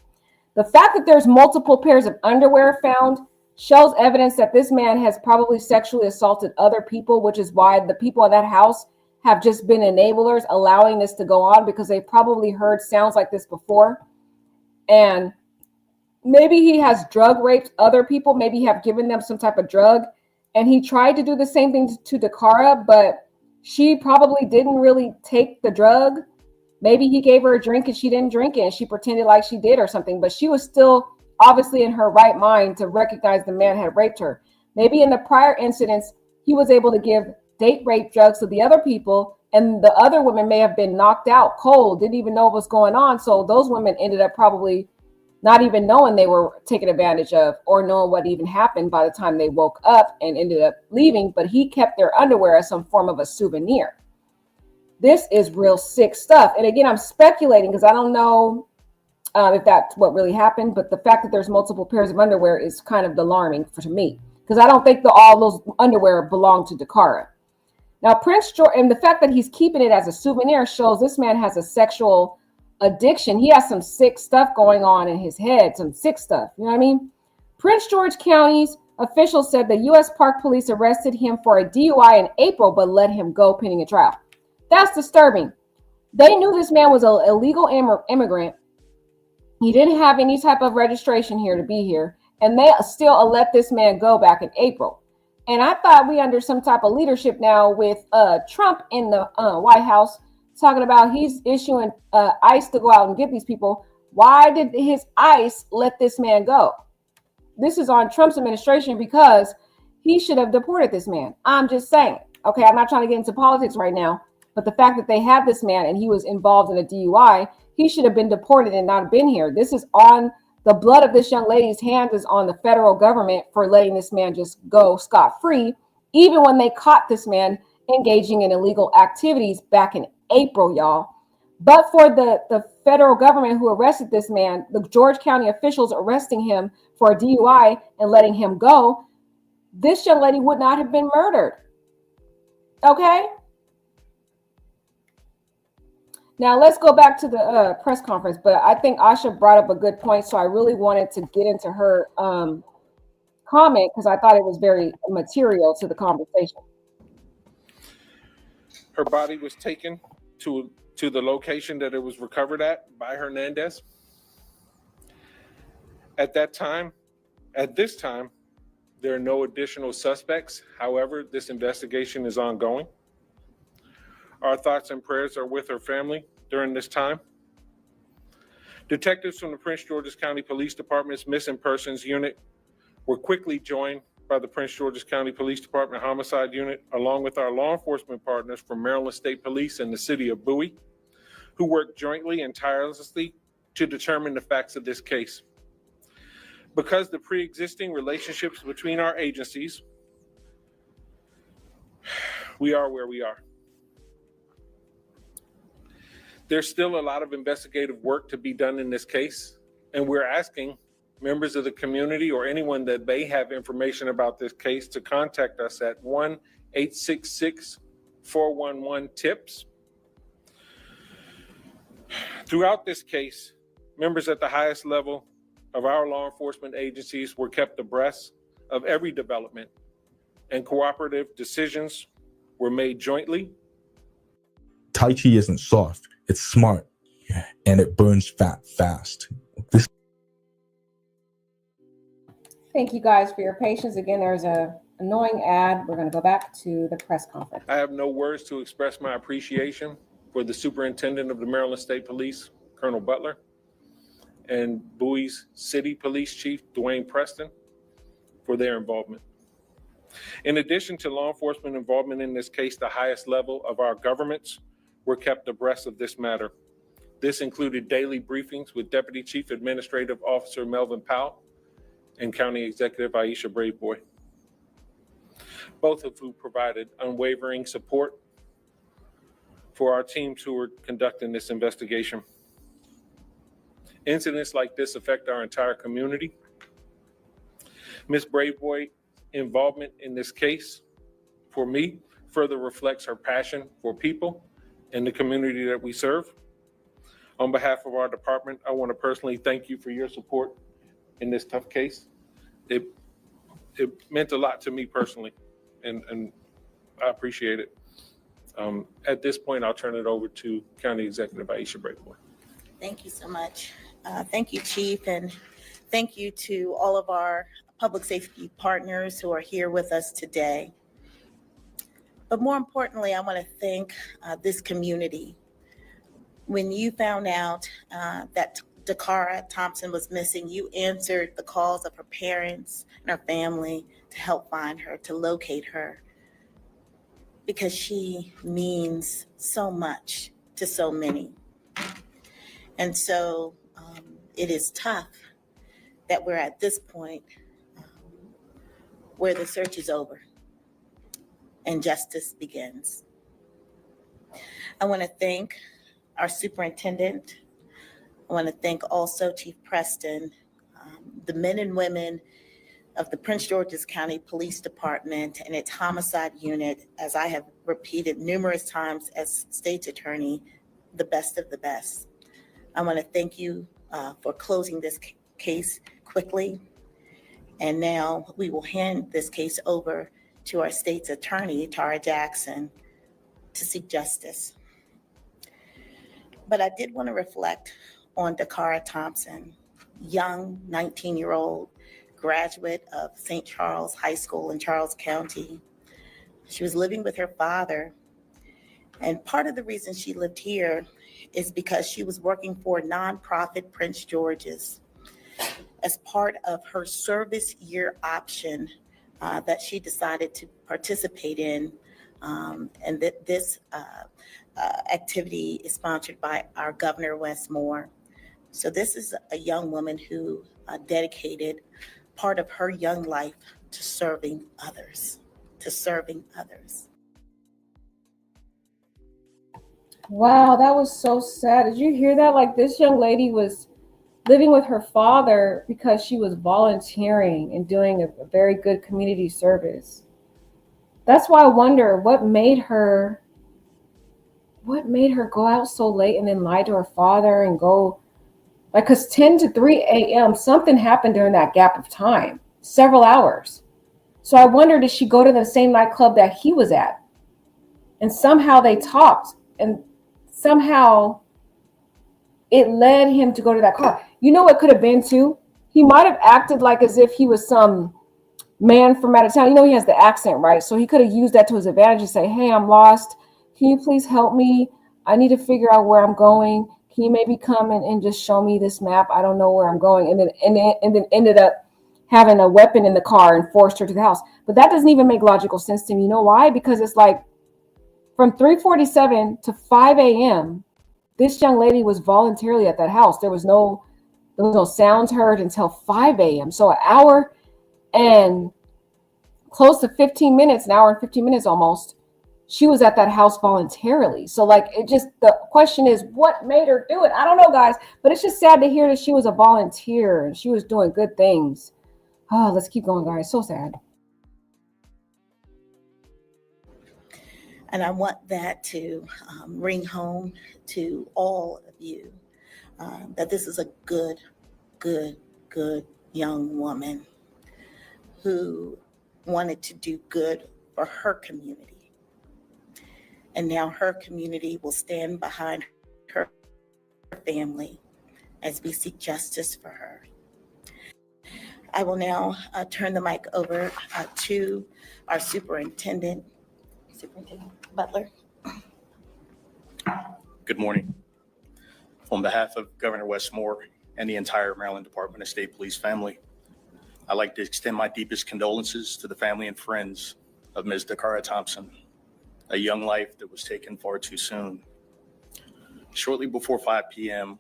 The fact that there's multiple pairs of underwear found shows evidence that this man has probably sexually assaulted other people, which is why the people in that house have just been enablers, allowing this to go on, because they probably heard sounds like this before. And maybe he has drug raped other people, maybe have given them some type of drug. And he tried to do the same thing to Dacara, but she probably didn't really take the drug. Maybe he gave her a drink and she didn't drink it and she pretended like she did or something, but she was still obviously in her right mind to recognize the man had raped her. Maybe in the prior incidents, he was able to give date rape drugs to the other people, and the other women may have been knocked out cold, didn't even know what was going on. So those women ended up probably not even knowing they were taken advantage of, or knowing what even happened by the time they woke up and ended up leaving. But he kept their underwear as some form of a souvenir. This is real sick stuff. And again, I'm speculating because I don't know if that's what really happened, but the fact that there's multiple pairs of underwear is kind of alarming to me, because I don't think all those underwear belong to Dacara. Now, Prince George, and the fact that he's keeping it as a souvenir shows this man has a sexual addiction. He has some sick stuff going on in his head, some sick stuff. You know what I mean? Prince George County's officials said the U.S. Park Police arrested him for a DUI in April, but let him go pending a trial. That's disturbing. They knew this man was an illegal immigrant. He didn't have any type of registration here to be here, and they still let this man go back in April. And I thought we under some type of leadership now with Trump in the White House, talking about he's issuing ICE to go out and get these people. Why did his ICE let this man go? This is on Trump's administration, because he should have deported this man. I'm just saying. Okay, I'm not trying to get into politics right now, but the fact that they have this man and he was involved in a DUI, he should have been deported and not been here. This is on the blood of this young lady's hands, is on the federal government for letting this man just go scot-free, even when they caught this man engaging in illegal activities back in April, y'all. But for the federal government who arrested this man, the George County officials arresting him for a DUI and letting him go, this young lady would not have been murdered. Okay? Now let's go back to the press conference, but I think Asha brought up a good point, so I really wanted to get into her comment because I thought it was very material to the conversation. Her body was taken to the location that it was recovered at by Hernandez. At this time, there are no additional suspects. However, this investigation is ongoing. Our thoughts and prayers are with her family during this time. Detectives from the Prince George's County Police Department's Missing Persons Unit were quickly joined by the Prince George's County Police Department Homicide Unit, along with our law enforcement partners from Maryland State Police and the City of Bowie, who worked jointly and tirelessly to determine the facts of this case. Because the pre-existing relationships between our agencies, we are where we are. There's still a lot of investigative work to be done in this case, and we're asking members of the community or anyone that may have information about this case to contact us at 1-866-411-TIPS. Throughout this case, members at the highest level of our law enforcement agencies were kept abreast of every development, and cooperative decisions were made jointly. Tai Chi isn't soft, it's smart, and it burns fat fast. Thank you guys for your patience. Again, there's a annoying ad. We're going to go back to the press conference. I have no words to express my appreciation for the Superintendent of the Maryland State Police, Colonel Butler, and Bowie's City Police Chief, Dwayne Preston, for their involvement. In addition to law enforcement involvement in this case, the highest level of our governments were kept abreast of this matter. This included daily briefings with Deputy Chief Administrative Officer Melvin Powell and County Executive Aisha Braveboy, both of whom provided unwavering support for our teams who were conducting this investigation. Incidents like this affect our entire community. Ms. Braveboy's involvement in this case, for me, further reflects her passion for people and the community that we serve. On behalf of our department, I want to personally thank you for your support in this tough case. It meant a lot to me personally, and I appreciate it. At this point, I'll turn it over to County Executive Aisha Braveboy. Thank you so much. Thank you, Chief, and thank you to all of our public safety partners who are here with us today. But more importantly, I want to thank this community. When you found out that Dacara Thompson was missing, you answered the calls of her parents and her family to help find her, to locate her, because she means so much to so many. And so it is tough that we're at this point where the search is over and justice begins. I want to thank our superintendent. I want to thank also Chief Preston, the men and women of the Prince George's County Police Department and its homicide unit, as I have repeated numerous times as state's attorney, the best of the best. I want to thank you for closing this case quickly. And now we will hand this case over to our state's attorney, Tara Jackson, to seek justice. But I did want to reflect on Dacara Thompson, young 19-year-old graduate of St. Charles High School in Charles County. She was living with her father. And part of the reason she lived here is because she was working for nonprofit Prince George's as part of her service year option that she decided to participate in. And that this activity is sponsored by our Governor Wes Moore. So this is a young woman who dedicated part of her young life to serving others, Wow, that was so sad. Did you hear that? Like, this young lady was living with her father because she was volunteering and doing a very good community service. That's why I wonder what made her go out so late and then lie to her father and go, like, because 10 to 3 a.m., something happened during that gap of time, several hours. So I wonder, did she go to the same nightclub that he was at? And somehow they talked, and somehow it led him to go to that car. You know what could have been too? He might have acted like as if he was some man from out of town. You know, he has the accent, right? So he could have used that to his advantage and say, hey, I'm lost. Can you please help me? I need to figure out where I'm going. Can you maybe come and just show me this map? I don't know where I'm going. And then ended up having a weapon in the car and forced her to the house. But that doesn't even make logical sense to me. You know why? Because it's like from 3:47 to 5 a.m., this young lady was voluntarily at that house. There was no sounds heard until 5 a.m. So an hour and close to 15 minutes, an hour and 15 minutes almost, she was at that house voluntarily. So like, the question is, what made her do it? I don't know, guys, but it's just sad to hear that she was a volunteer and she was doing good things. Oh, let's keep going, guys. So sad. And I want that to ring home to all of you that this is a good young woman who wanted to do good for her community. And now her community will stand behind her family as we seek justice for her. I will now turn the mic over to our Superintendent Butler. Good morning. On behalf of Governor Wes Moore and the entire Maryland Department of State Police family, I'd like to extend my deepest condolences to the family and friends of Ms. Dacara Thompson, a young life that was taken far too soon. Shortly before 5 p.m.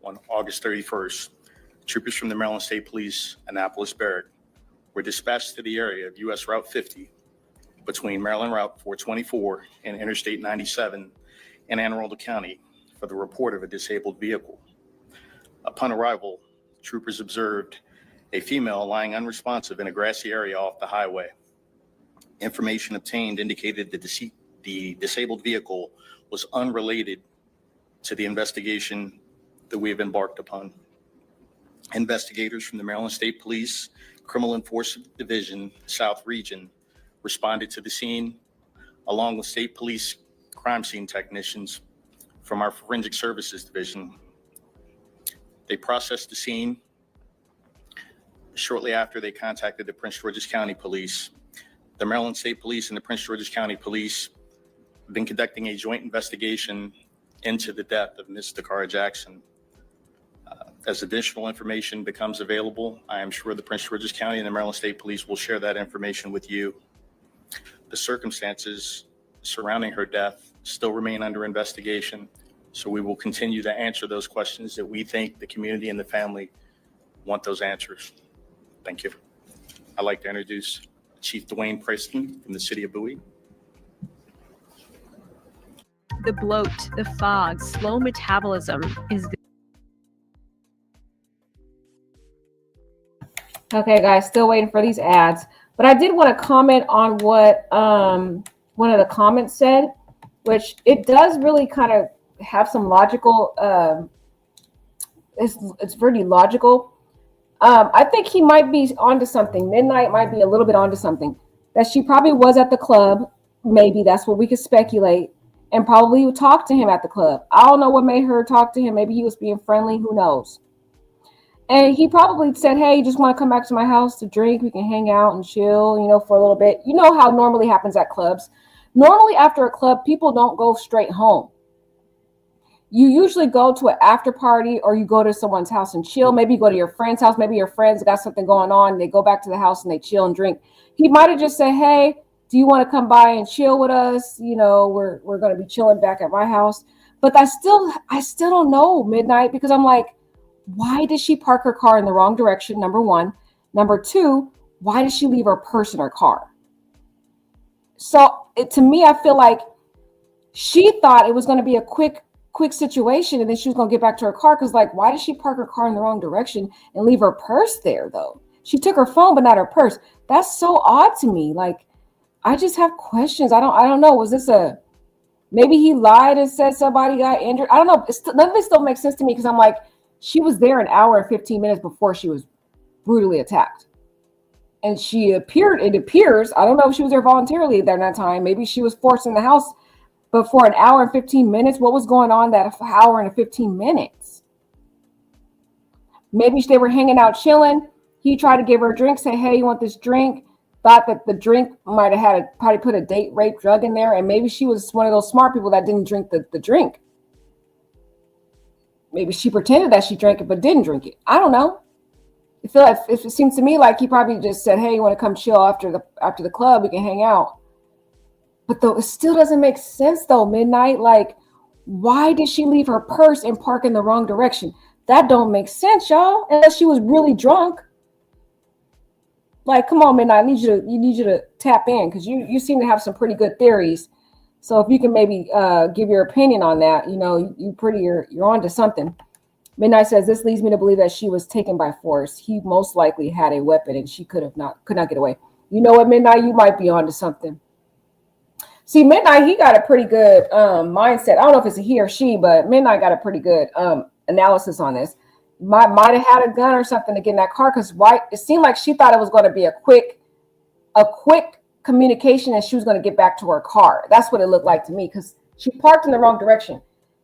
on August 31st, troopers from the Maryland State Police Annapolis Barrack were dispatched to the area of U.S. Route 50 between Maryland Route 424 and Interstate 97 in Anne Arundel County for the report of a disabled vehicle. Upon arrival, troopers observed a female lying unresponsive in a grassy area off the highway. Information obtained indicated that the disabled vehicle was unrelated to the investigation that we have embarked upon. Investigators from the Maryland State Police Criminal Enforcement Division South Region responded to the scene, along with State Police crime scene technicians from our Forensic Services Division. They processed the scene. Shortly after, they contacted the Prince George's County Police. The Maryland State Police and the Prince George's County Police have been conducting a joint investigation into the death of Ms. Dacara Jackson. As additional information becomes available, I am sure the Prince George's County and the Maryland State Police will share that information with you. The circumstances surrounding her death still remain under investigation, so we will continue to answer those questions that we think the community and the family want those answers. Thank you. I'd like to introduce Chief Dwayne Preston from the City of Bowie. The bloat, the fog, slow metabolism is the Okay, guys, still waiting for these ads. But I did want to comment on what one of the comments said, which it does really kind of have some logical, it's pretty logical. I think he might be onto something. Midnight might be a little bit onto something. That she probably was at the club. Maybe that's what we could speculate. And probably talked to him at the club. I don't know what made her talk to him. Maybe he was being friendly. Who knows? And he probably said, hey, you just want to come back to my house to drink? We can hang out and chill, for a little bit. You know how normally happens at clubs. Normally after a club, people don't go straight home. you usually go to an after party or you go to someone's house and chill. Maybe you go to your friend's house. Maybe your friends got something going on. They go back to the house and they chill and drink. He might have just said, hey, do you want to come by and chill with us? You know, we're going to be chilling back at my house. But I still don't know, Midnight, because I'm like, why did she park her car in the wrong direction? Number one. Number two, why did she leave her purse in her car? So to me, I feel like she thought it was going to be a quick situation, and then she was going to get back to her car. Because, like, why did she park her car in the wrong direction and leave her purse there, though? She took her phone, but not her purse. That's so odd to me. Like, I just have questions. I don't know. Was this maybe he lied and said somebody got injured? I don't know. None of it still makes sense to me, because I'm like, she was there an hour and 15 minutes before she was brutally attacked. And it appears, I don't know if she was there voluntarily during that time. Maybe she was forced in the house. But for an hour and 15 minutes, what was going on that hour and 15 minutes? Maybe they were hanging out chilling. He tried to give her a drink, say, hey, you want this drink? Thought that the drink might have probably put a date rape drug in there. And maybe she was one of those smart people that didn't drink the drink. Maybe she pretended that she drank it, but didn't drink it. I don't know. I feel like it seems to me like he probably just said, hey, you want to come chill after the club? We can hang out. But though it still doesn't make sense, though, Midnight. Like, why did she leave her purse and park in the wrong direction? That don't make sense, y'all. Unless she was really drunk. Like, come on, Midnight. I need you to tap in, because you seem to have some pretty good theories. So if you can maybe give your opinion on that, you know, you're onto something. Midnight says, this leads me to believe that she was taken by force. He most likely had a weapon and she could not get away. You know what, Midnight? You might be onto something. See, Midnight, he got a pretty good mindset. I don't know if it's a he or she, but Midnight got a pretty good analysis on this. Might have had a gun or something to get in that car, because it seemed like she thought it was going to be a quick communication and she was going to get back to her car. That's what it looked like to me, because she parked in the wrong direction.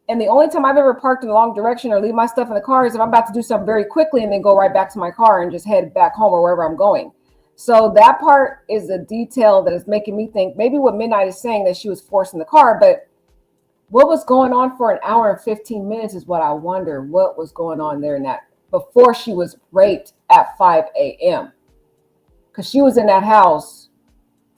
And the only time I've ever parked in the wrong direction or leave my stuff in the car is if I'm about to do something very quickly and then go right back to my car and just head back home or wherever I'm going. So that part is a detail that is making me think maybe what Midnight is saying, that she was forced in the car, but what was going on for an hour and 15 minutes is what I wonder. What was going on there in that before she was raped at 5 a.m. Because she was in that house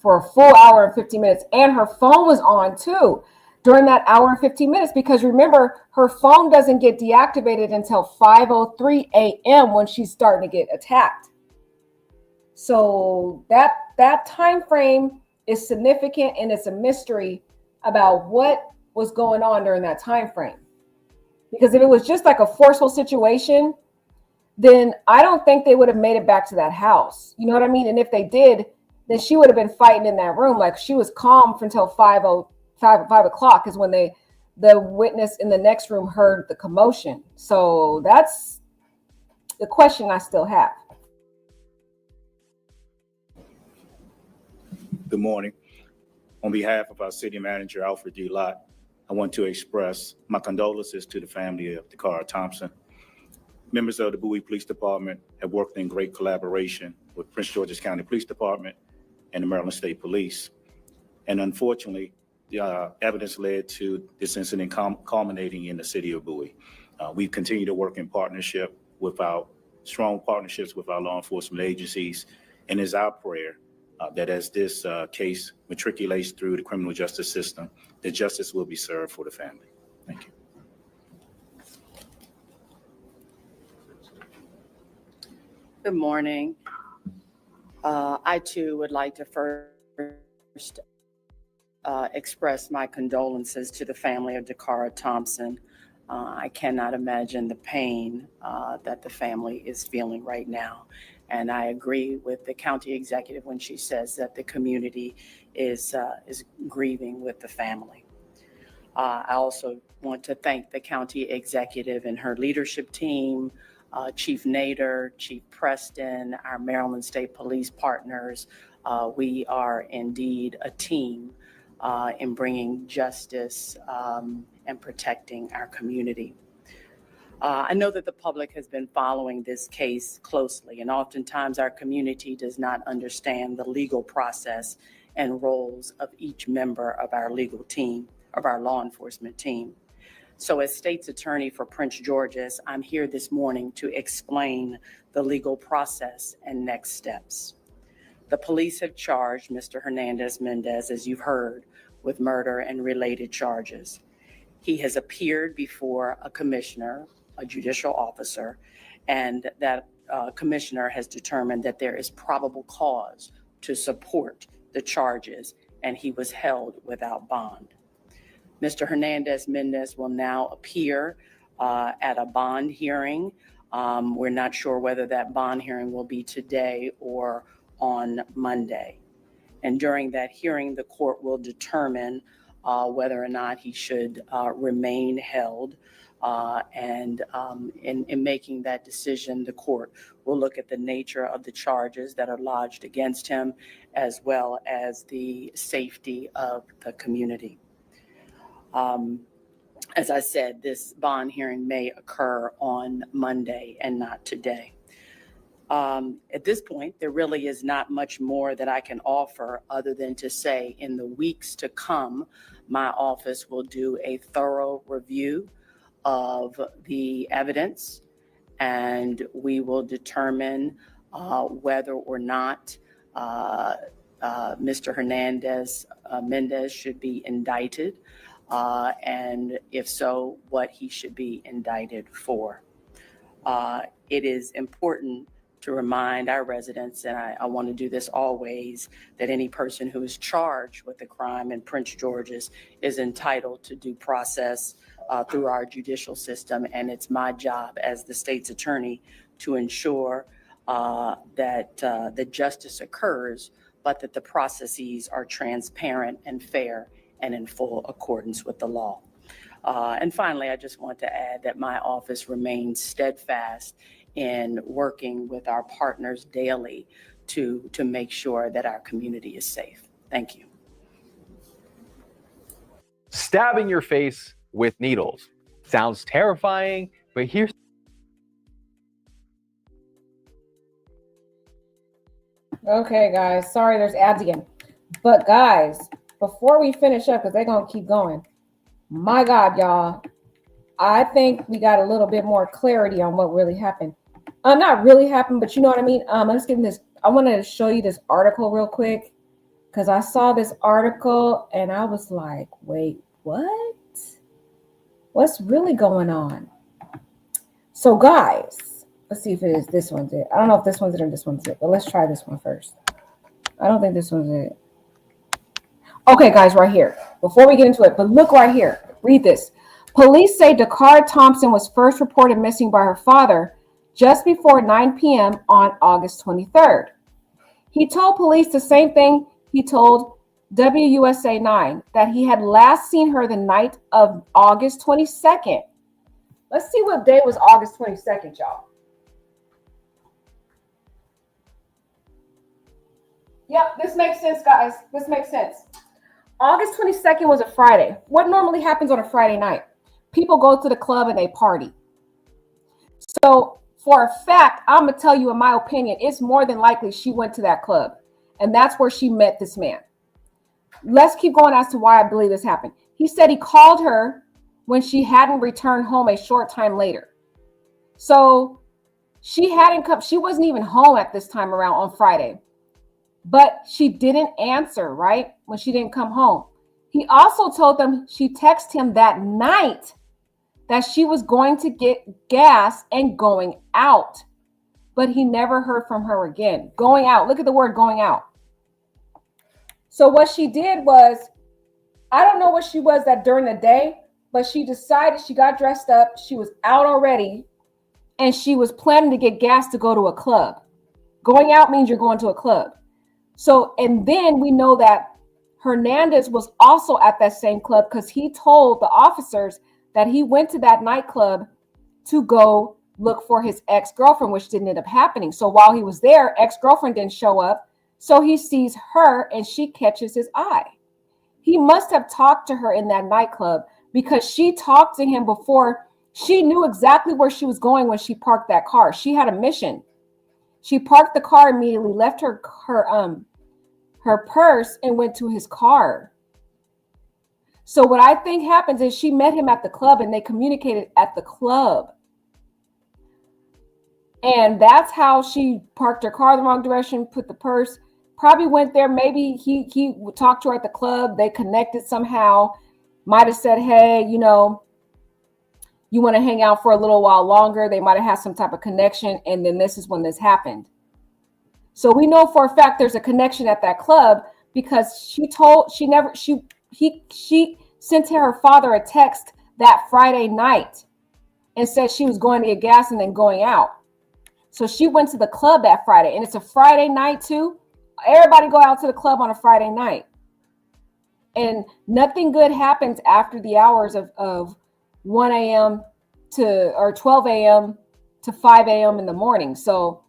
for a full hour and 15 minutes, and her phone was on too during that hour and 15 minutes, because remember, her phone doesn't get deactivated until 5:03 a.m. when she's starting to get attacked. So that time frame is significant, and it's a mystery about what was going on during that time frame. Because if it was just like a forceful situation, then I don't think they would have made it back to that house. You know what I mean? And if they did, then she would have been fighting in that room. Like, she was calm until 5 o'clock is when the witness in the next room heard the commotion. So that's the question I still have. Good morning. On behalf of our city manager, Alfred D. Lott, I want to express my condolences to the family of Dacara Thompson. Members of the Bowie Police Department have worked in great collaboration with Prince George's County Police Department and the Maryland State Police. And unfortunately, the evidence led to this incident culminating in the city of Bowie. We've continued to work in partnership with our strong partnerships with our law enforcement agencies, and it's our prayer that as this case matriculates through the criminal justice system, that justice will be served for the family. Thank you. Good morning. I too would like to first express my condolences to the family of Dacara Thompson. I cannot imagine the pain that the family is feeling right now. And I agree with the county executive when she says that the community is grieving with the family. I also want to thank the county executive and her leadership team, Chief Nader, Chief Preston, our Maryland State Police partners. We are indeed a team in bringing justice and protecting our community. I know that the public has been following this case closely, and oftentimes our community does not understand the legal process and roles of each member of our legal team, of our law enforcement team. So as state's attorney for Prince George's, I'm here this morning to explain the legal process and next steps. The police have charged Mr. Hernandez-Mendez, as you've heard, with murder and related charges. He has appeared before a commissioner, a judicial officer, and that commissioner has determined that there is probable cause to support the charges, and he was held without bond. Mr. Hernandez-Mendez will now appear at a bond hearing. We're not sure whether that bond hearing will be today or on Monday. And during that hearing, the court will determine whether or not he should remain held. And in making that decision, the court will look at the nature of the charges that are lodged against him, as well as the safety of the community. As I said, this bond hearing may occur on Monday and not today. At this point, there really is not much more that I can offer other than to say in the weeks to come, my office will do a thorough review of the evidence, and we will determine whether or not Mr. Hernandez-Mendez should be indicted, and if so, what he should be indicted for. It is important to remind our residents, and I want to do this always, that any person who is charged with a crime in Prince George's is entitled to due process through our judicial system. And it's my job as the state's attorney to ensure that the justice occurs, but that the processes are transparent and fair and in full accordance with the law. And finally, I just want to add that my office remains steadfast in working with our partners daily to make sure that our community is safe. Thank you. Stabbing your face with needles. Sounds terrifying, but here's Okay, guys. Sorry, there's ads again. But guys, before we finish up, because they're going to keep going, my God, y'all, I think we got a little bit more clarity on what really happened. Not really happened, but you know what I mean? Let's get this. I wanted to show you this article real quick, because I saw this article and I was like, wait, what? What's really going on? So guys, let's see if it is this one's it. I don't know if this one's it or this one's it, but let's try this one first. I don't think this one's it. Okay, guys, right here. Before we get into it, but look right here. Read this. Police say Dacara Thompson was first reported missing by her father just before 9 p.m. on August 23rd. He told police the same thing he told WUSA 9, that he had last seen her the night of August 22nd. Let's see what day was August 22nd, y'all. Yep, this makes sense, guys. This makes sense. August 22nd was a Friday. What normally happens on a Friday night? People go to the club and they party. So for a fact, I'm going to tell you, in my opinion, it's more than likely she went to that club. And that's where she met this man. Let's keep going as to why I believe this happened. He said he called her when she hadn't returned home a short time later. So she hadn't come. She wasn't even home at this time around on Friday. But she didn't answer, right? When she didn't come home. He also told them she texted him that night that she was going to get gas and going out. But he never heard from her again. Going out. Look at the word going out. So what she did was, I don't know what she was that during the day, but she decided, she got dressed up. She was out already. And she was planning to get gas to go to a club. Going out means you're going to a club. So, and then we know that Hernandez was also at that same club because he told the officers that he went to that nightclub to go look for his ex-girlfriend, which didn't end up happening. So while he was there, ex-girlfriend didn't show up. So he sees her and she catches his eye. He must have talked to her in that nightclub because she talked to him before. She knew exactly where she was going when she parked that car. She had a mission. She parked the car immediately, left her purse and went to his car. So what I think happens is she met him at the club and they communicated at the club. And that's how she parked her car the wrong direction, put the purse, probably went there. Maybe he talked to her at the club. They connected somehow, might have said, hey, you know, you want to hang out for a little while longer. They might have had some type of connection. And then this is when this happened. So we know for a fact there's a connection at that club because she sent her father a text that Friday night and said she was going to get gas and then going out. So she went to the club that Friday, and it's a Friday night too. Everybody go out to the club on a Friday night. And nothing good happens after the hours of 1 a.m. or 12 a.m. to 5 a.m. in the morning. So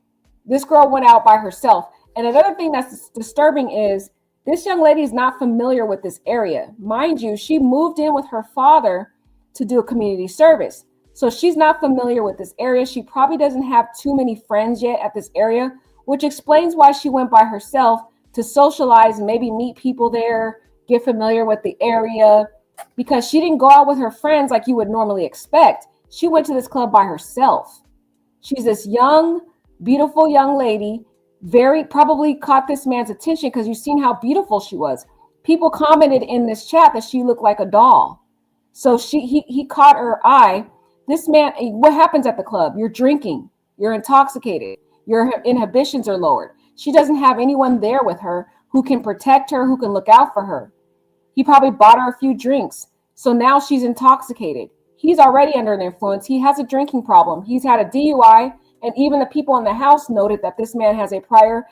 this girl went out by herself. And another thing that's disturbing is this young lady is not familiar with this area. Mind you, she moved in with her father to do a community service. So she's not familiar with this area. She probably doesn't have too many friends yet at this area, which explains why she went by herself to socialize, maybe meet people there, get familiar with the area, because she didn't go out with her friends like you would normally expect. She went to this club by herself. She's this young, beautiful young lady, very probably caught this man's attention because you've seen how beautiful she was. People commented in this chat that she looked like a doll. So he caught her eye. This man, what happens at the club? You're drinking, you're intoxicated, your inhibitions are lowered. She doesn't have anyone there with her who can protect her, who can look out for her. He probably bought her a few drinks. So now she's intoxicated. He's already under an influence. He has a drinking problem. He's had a DUI, and even the people in the house noted that this man has a prior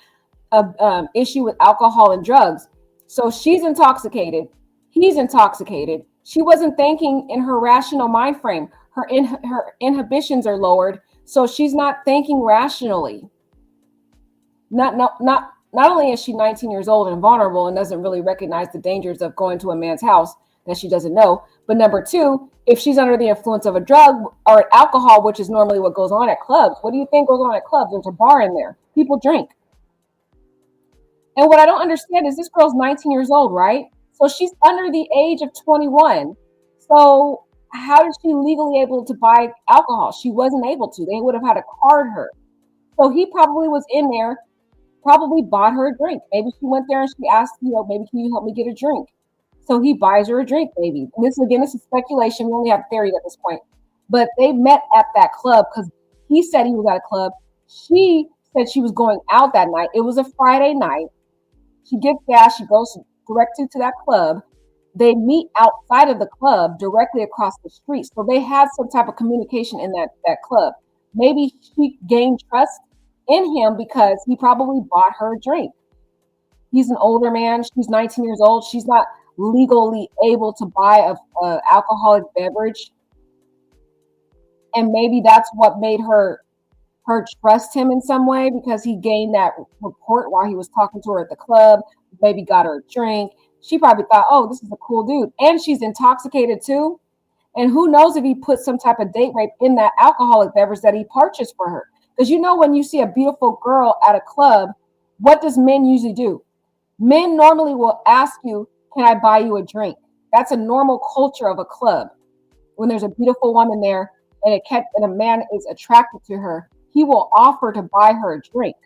issue with alcohol and drugs. So she's intoxicated. He's intoxicated. She wasn't thinking in her rational mind frame. Her inhibitions are lowered, so she's not thinking rationally. Not only is she 19 years old and vulnerable and doesn't really recognize the dangers of going to a man's house that she doesn't know, but number two, if she's under the influence of a drug or alcohol, which is normally what goes on at clubs, what do you think goes on at clubs? There's a bar in there. People drink. And what I don't understand is this girl's 19 years old, right? So she's under the age of 21. So how is she legally able to buy alcohol? She wasn't able to. They would have had to card her. So he probably was in there, probably bought her a drink. Maybe she went there and she asked, you know, maybe can you help me get a drink? So he buys her a drink, maybe. And this is speculation. We only have theories at this point. But they met at that club because he said he was at a club. She said she was going out that night. It was a Friday night. She gets gas. She goes directly to that club. They meet outside of the club directly across the street. So they had some type of communication in that club. Maybe she gained trust in him because he probably bought her a drink. He's an older man. She's 19 years old. She's not legally able to buy a alcoholic beverage. And maybe that's what made her trust him in some way, because he gained that report while he was talking to her at the club, maybe got her a drink. She probably thought, oh, this is a cool dude. And she's intoxicated too. And who knows if he put some type of date rape in that alcoholic beverage that he purchased for her. Because you know, when you see a beautiful girl at a club, what does men usually do? Men normally will ask you, can I buy you a drink? That's a normal culture of a club. When there's a beautiful woman there and a man is attracted to her, he will offer to buy her a drink.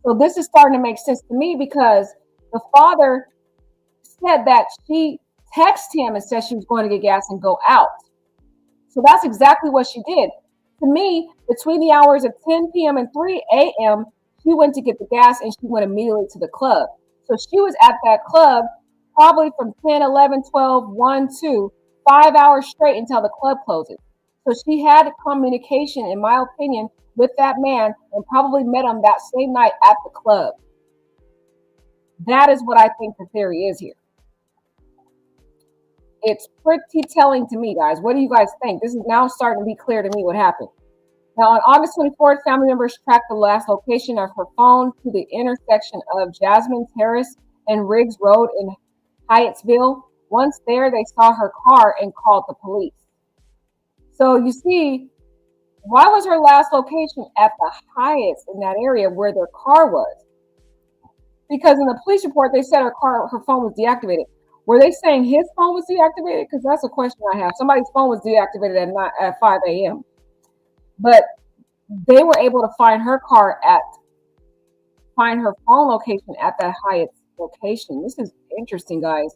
So this is starting to make sense to me, because the father said that she texted him and said she was going to get gas and go out. So that's exactly what she did. To me, between the hours of 10 p.m. and 3 a.m., she went to get the gas and she went immediately to the club. So she was at that club probably from 10, 11, 12, 1, 2, 5 hours straight until the club closes. So she had a communication, in my opinion, with that man and probably met him that same night at the club. That is what I think the theory is here. It's pretty telling to me, guys. What do you guys think? This is now starting to be clear to me what happened. Now, on August 24th, family members tracked the last location of her phone to the intersection of Jasmine Terrace and Riggs Road in Hyattsville. Once there, they saw her car and called the police. So you see, why was her last location at the Hyatts in that area where their car was? Because in the police report, they said her phone was deactivated. Were they saying his phone was deactivated? Because that's a question I have. Somebody's phone was deactivated at 5 a.m. But they were able to find her phone location at that Hyatt's location. This is interesting, guys.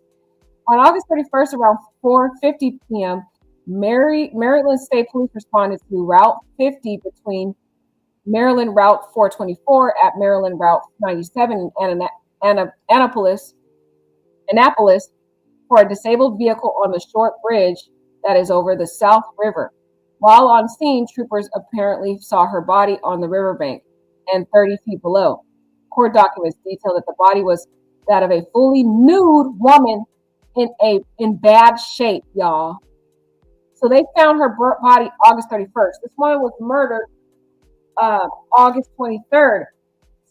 On August 31st, around 4:50 p.m., Maryland State Police responded to Route 50 between Maryland Route 424 at Maryland Route 97 in Annapolis for a disabled vehicle on the short bridge that is over the South River. While on scene, troopers apparently saw her body on the riverbank and 30 feet below. Court documents detail that the body was that of a fully nude woman in bad shape, y'all. So they found her body August 31st. This woman was murdered August 23rd.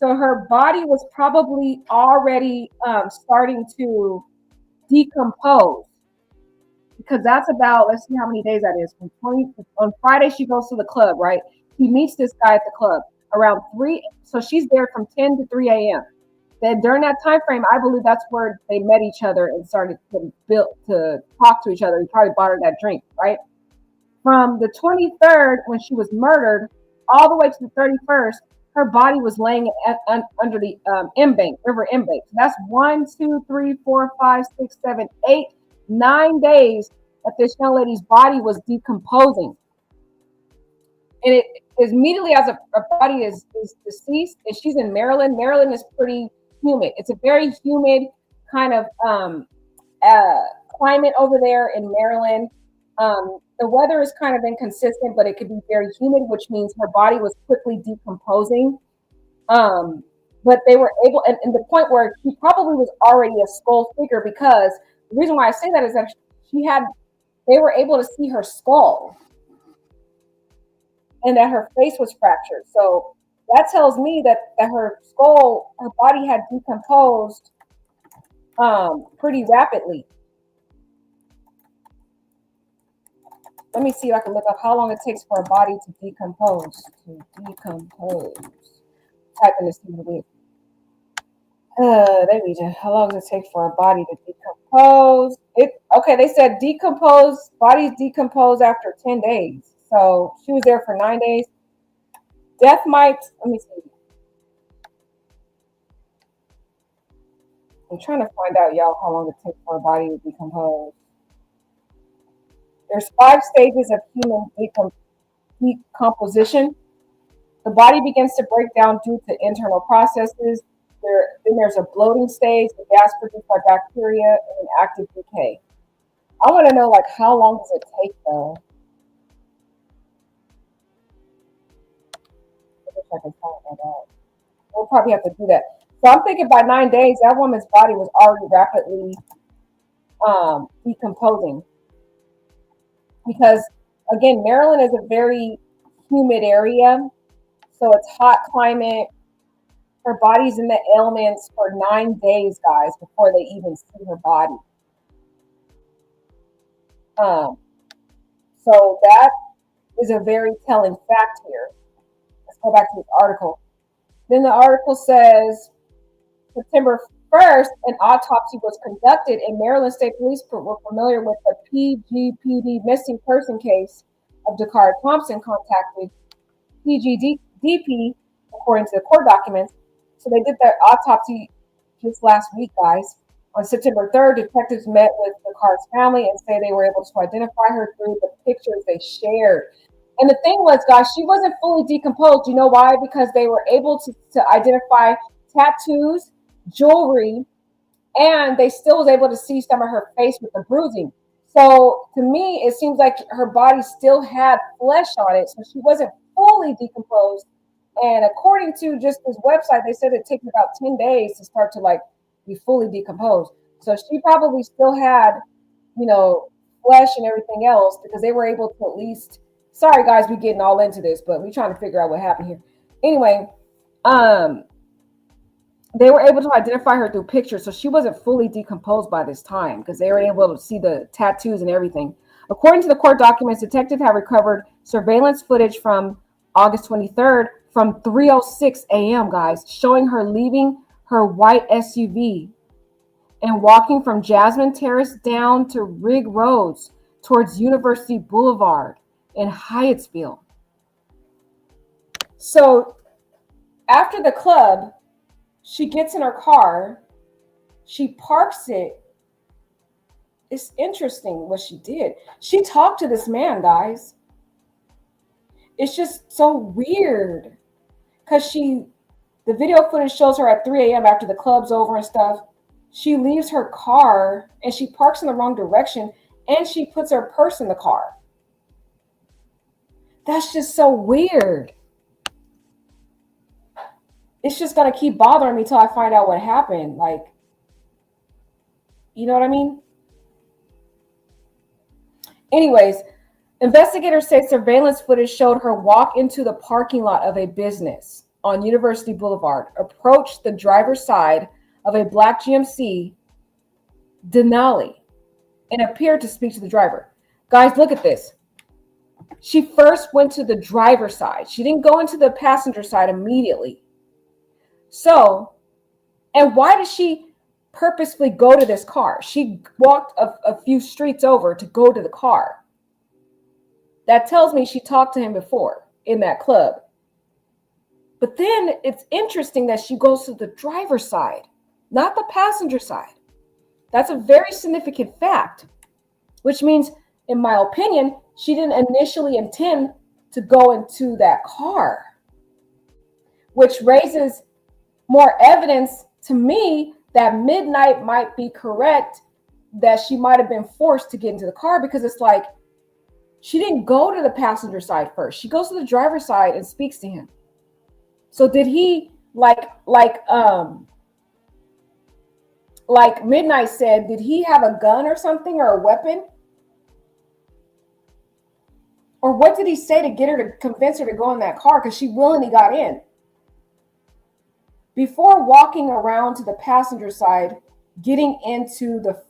So her body was probably already starting to decompose, because that's about, let's see how many days that is. On Friday, she goes to the club, right? He meets this guy at the club around 3. So she's there from 10 to 3 a.m. Then during that time frame, I believe that's where they met each other and started to talk to each other. He probably bought her that drink, right? From the 23rd, when she was murdered, all the way to the 31st, her body was laying under the river embank. So that's 1, 2, 3, 4, 5, 6, 7, 8, 9 days that this young lady's body was decomposing. And it is immediately as her body is deceased, and she's in Maryland. Maryland is pretty humid. It's a very humid kind of climate over there in Maryland. The weather is kind of inconsistent, but it could be very humid, which means her body was quickly decomposing. But they were able, and the point where she probably was already a skull figure, because the reason why I say that is that they were able to see her skull and that her face was fractured. So that tells me that her skull, her body had decomposed pretty rapidly. Let me see if I can look up how long it takes for a body to decompose. Type in this thing. There we go. How long does it take for a body to decompose? Okay, they said bodies decompose after 10 days. So she was there for 9 days. Death might, let me see. I'm trying to find out, y'all, how long it takes for a body to decompose. There's 5 stages of human decomposition. The body begins to break down due to internal processes. Then there's a bloating stage, the gas produced by bacteria, and an active decay. I want to know, like, how long does it take, though? I wish I could find that out. We'll probably have to do that. So I'm thinking by 9 days, that woman's body was already rapidly decomposing. Because, again, Maryland is a very humid area. So it's hot climate. Her body's in the elements for 9 days, guys, before they even see her body. So that is a very telling fact here. Let's go back to this article. Then the article says, September 1st, an autopsy was conducted, and Maryland State Police were familiar with the PGPD missing person case of Dacara Thompson, contacted PGDP, according to the court documents. So they did their autopsy just last week, guys. On September 3rd, detectives met with Dacara's family and say they were able to identify her through the pictures they shared. And the thing was, guys, she wasn't fully decomposed. You know why? Because they were able to identify tattoos, jewelry, and they still was able to see some of her face with the bruising. So to me, it seems like her body still had flesh on it. So she wasn't fully decomposed. And according to just this website, they said it takes about 10 days to start to like be fully decomposed. So she probably still had, flesh and everything else, because they were able to at least, sorry guys, we're getting all into this, but we're trying to figure out what happened here. Anyway, they were able to identify her through pictures. So she wasn't fully decomposed by this time because they were able to see the tattoos and everything. According to the court documents, detectives have recovered surveillance footage from August 23rd from 3:06 a.m., guys, showing her leaving her white SUV. and walking from Jasmine Terrace down to Rig Roads towards University Boulevard in Hyattsville. So after the club, she gets in her car, she parks it. It's interesting what she did. She talked to this man, guys. It's just so weird because the video footage shows her at 3 a.m. after the club's over and stuff. She leaves her car and she parks in the wrong direction and she puts her purse in the car. That's just so weird. It's just going to keep bothering me till I find out what happened. Like, you know what I mean? Anyways, investigators say surveillance footage showed her walk into the parking lot of a business on University Boulevard, approach the driver's side of a black GMC Denali, and appeared to speak to the driver. Guys, look at this. She first went to the driver's side. She didn't go into the passenger side immediately. So, and why did she purposefully go to this car? She walked a few streets over to go to the car. That tells me she talked to him before in that club. But then it's interesting that she goes to the driver's side, not the passenger side. That's a very significant fact, which means, in my opinion, she didn't initially intend to go into that car, which raises more evidence to me that midnight might be correct, that she might have been forced to get into the car, because it's like she didn't go to the passenger side first. She goes to the driver's side and speaks to him. So did he, like Midnight said, did he have a gun or something or a weapon? Or what did he say to get her to convince her to go in that car? Because she willingly got in. Before walking around to the passenger side, getting into the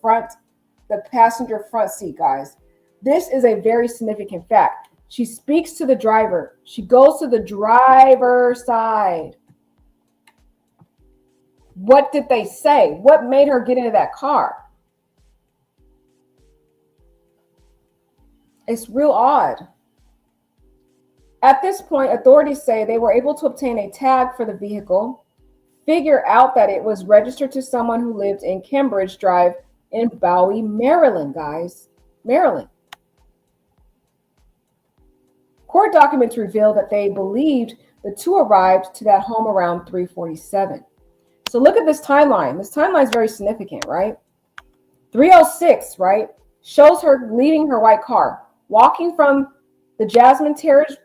passenger front seat, guys, this is a very significant fact. She speaks to the driver. She goes to the driver's side. What did they say? What made her get into that car? It's real odd. At this point, authorities say they were able to obtain a tag for the vehicle, figure out that it was registered to someone who lived in Cambridge Drive in Bowie, Maryland, guys. Maryland. Court documents reveal that they believed the two arrived to that home around 3:47. So look at this timeline. This timeline is very significant, right? 3:06, right? Shows her leaving her white car, walking from the Jasmine Terrace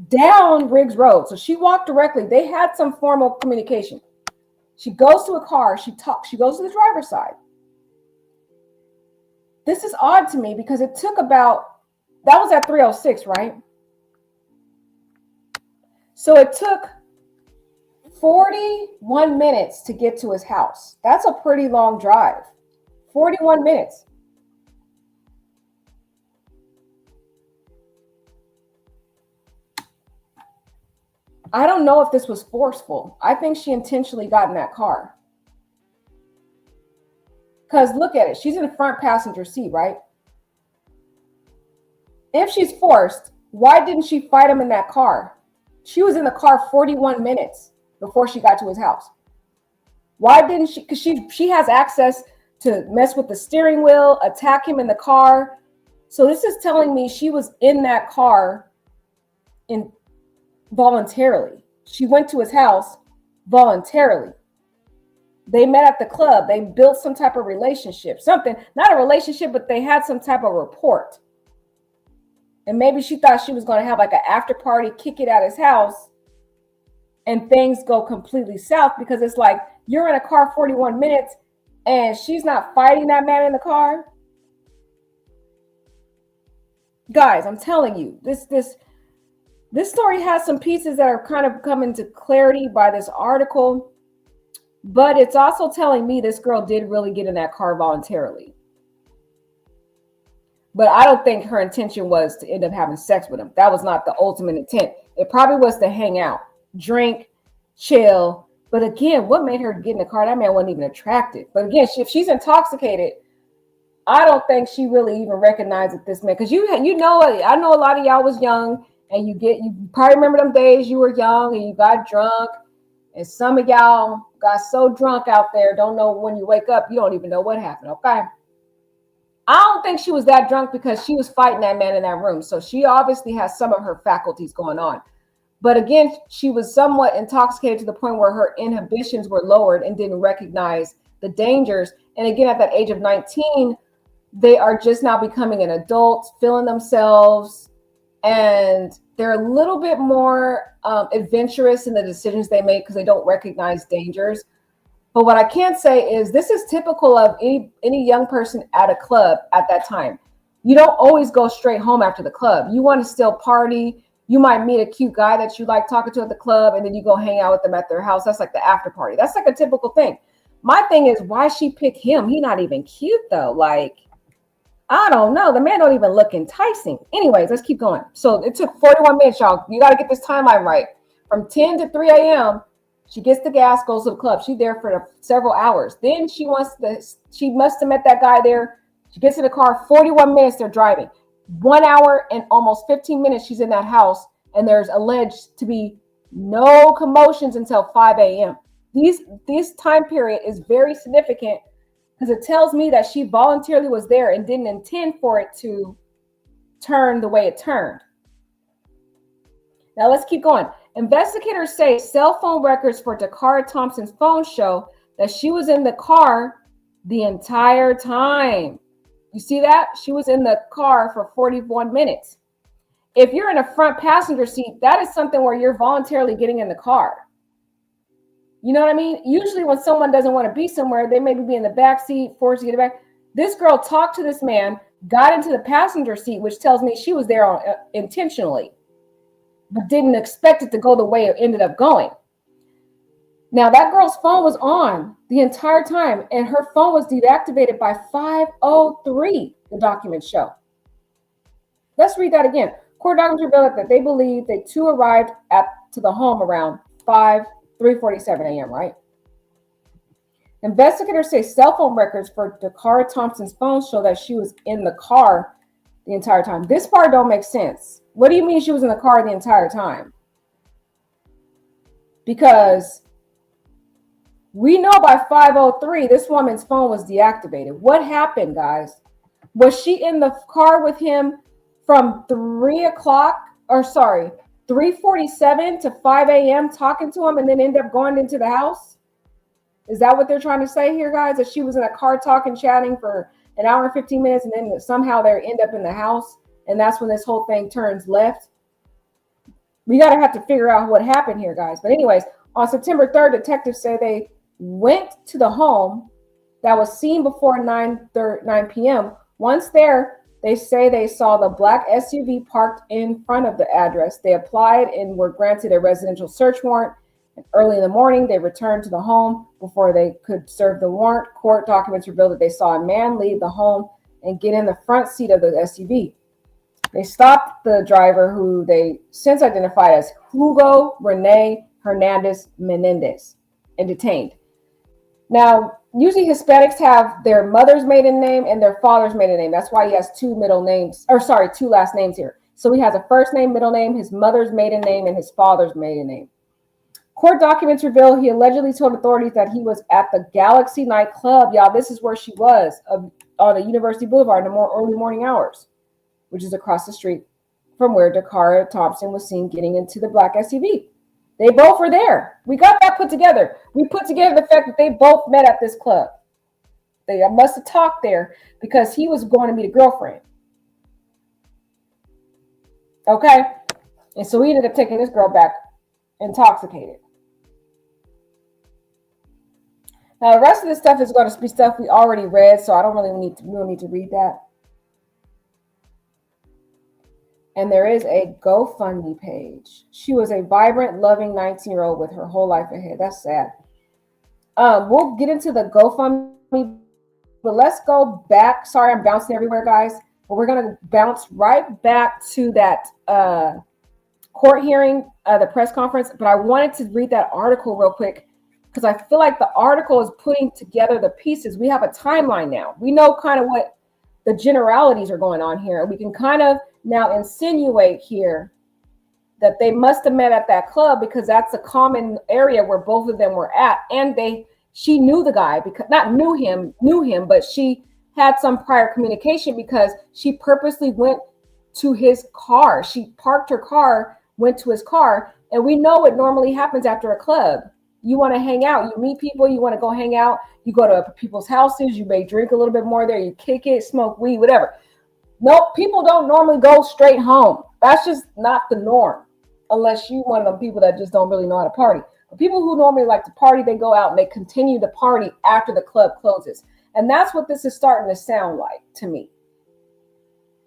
down Riggs Road. So she walked directly. They had some formal communication. She goes to a car. She talks. She goes to the driver's side. This is odd to me because it took about, that was at 3:06, right? So it took 41 minutes to get to his house. That's a pretty long drive. 41 minutes. I don't know if this was forceful. I think she intentionally got in that car. Because look at it. She's in the front passenger seat, right? If she's forced, why didn't she fight him in that car? She was in the car 41 minutes before she got to his house. Why didn't she? Because she has access to mess with the steering wheel, attack him in the car. So this is telling me she was in that car voluntarily. She went to his house voluntarily. They met at the club. They built some type of relationship, something, not a relationship, but they had some type of rapport. And maybe she thought she was going to have like an after party, kick it at his house, and things go completely south, because it's like you're in a car 41 minutes and she's not fighting that man in the car. Guys, I'm telling you, this story has some pieces that are kind of coming to clarity by this article, but it's also telling me this girl did really get in that car voluntarily. But I don't think her intention was to end up having sex with him. That was not the ultimate intent. It probably was to hang out, drink, chill. But again, what made her get in the car? That man wasn't even attractive. But again, if she's intoxicated, I don't think she really even recognized that this man. Because you know, I know a lot of y'all was young, and you probably remember them days you were young and you got drunk, and some of y'all got so drunk out there, don't know when you wake up, you don't even know what happened. Okay. I don't think she was that drunk because she was fighting that man in that room. So she obviously has some of her faculties going on. But again, she was somewhat intoxicated to the point where her inhibitions were lowered and didn't recognize the dangers. And again, at that age of 19, they are just now becoming an adult, feeling themselves, and they're a little bit more adventurous in the decisions they make because they don't recognize dangers. But what I can say is this is typical of any young person at a club at that time. You don't always go straight home after the club. You want to still party. You might meet a cute guy that you like talking to at the club, and then you go hang out with them at their house. That's like the after party. That's like a typical thing. My thing is, why she pick him? He not even cute though. Like, I don't know. The man don't even look enticing. Anyways, let's keep going. So it took 41 minutes, y'all. You got to get this timeline right. From 10 to 3 a.m., she gets the gas, goes to the club. She's there for several hours. Then she must have met that guy there. She gets in the car, 41 minutes they're driving. 1 hour and almost 15 minutes she's in that house, and there's alleged to be no commotions until 5 a.m. This time period is very significant because it tells me that she voluntarily was there and didn't intend for it to turn the way it turned. Now let's keep going. Investigators say cell phone records for Dacara Thompson's phone show that she was in the car the entire time. You see that? She was in the car for 41 minutes. If you're in a front passenger seat, that is something where you're voluntarily getting in the car. You know what I mean? Usually when someone doesn't want to be somewhere, they maybe be in the back seat, forced to get back. This girl talked to this man, got into the passenger seat, which tells me she was there intentionally, but didn't expect it to go the way it ended up going. Now, that girl's phone was on the entire time, and her phone was deactivated by 5:03, the documents show. Let's read that again. Court documents revealed that they believe they two arrived to the home around 3:47 a.m., right? Investigators say cell phone records for Dacara Thompson's phone show that she was in the car the entire time. This part don't make sense. What do you mean she was in the car the entire time? Because we know by 5:03, this woman's phone was deactivated. What happened, guys? Was she in the car with him from 3:47 to 5 a.m. talking to him and then end up going into the house? Is that what they're trying to say here, guys? That she was in a car talking, chatting for an hour and 15 minutes, and then somehow they end up in the house, and that's when this whole thing turns left? We got to have to figure out what happened here, guys. But anyways, on September 3rd, detectives say they went to the home that was seen before 9 p.m. Once there, they say they saw the black SUV parked in front of the address. They applied and were granted a residential search warrant. And early in the morning, they returned to the home before they could serve the warrant. Court documents revealed that they saw a man leave the home and get in the front seat of the SUV. They stopped the driver, who they since identified as Hugo Rene Hernandez Menendez, and detained. Now, usually Hispanics have their mother's maiden name and their father's maiden name. That's why he has two last names here. So he has a first name, middle name, his mother's maiden name, and his father's maiden name. Court documents reveal he allegedly told authorities that he was at the Galaxy nightclub. Y'all, this is where she was, on the University Boulevard in the early morning hours, which is across the street from where Dacara Thompson was seen getting into the black SUV. They both were there. We got that put together. We put together the fact that they both met at this club. They must have talked there because he was going to meet a girlfriend. Okay? And so he ended up taking this girl back intoxicated. Now, the rest of this stuff is going to be stuff we already read, so I don't really need to read that. And there is a GoFundMe page. She was a vibrant, loving 19-year-old with her whole life ahead. That's sad. We'll get into the GoFundMe, but let's go back. Sorry, I'm bouncing everywhere, guys. But we're going to bounce right back to that court hearing, the press conference. But I wanted to read that article real quick because I feel like the article is putting together the pieces. We have a timeline now. We know kind of what the generalities are going on here. We can kind of now insinuate here that they must have met at that club, because that's a common area where both of them were at. And she knew the guy, because not knew him, but she had some prior communication, because she purposely went to his car. She parked her car, went to his car. And we know what normally happens after a club. You want to hang out, you meet people, you want to go hang out, you go to people's houses, you may drink a little bit more there, you kick it, smoke weed, whatever. No, people don't normally go straight home. That's just not the norm, unless you one of them people that just don't really know how to party. But people who normally like to party, they go out and they continue to party after the club closes. And that's what this is starting to sound like to me.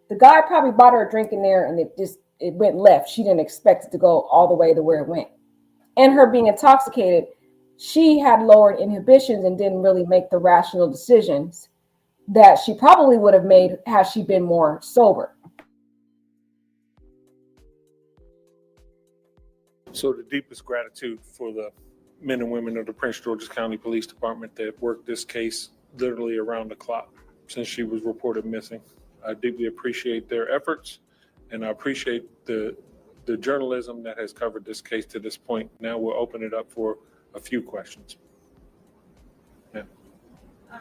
The guy probably bought her a drink in there and it went left. She didn't expect it to go all the way to where it went. And her being intoxicated, she had lowered inhibitions and didn't really make the rational decisions that she probably would have made had she been more sober. So the deepest gratitude for the men and women of the Prince George's County Police Department that worked this case literally around the clock since she was reported missing. I deeply appreciate their efforts, and I appreciate the journalism that has covered this case to this point. Now we'll open it up for a few questions. Yeah. Chief, I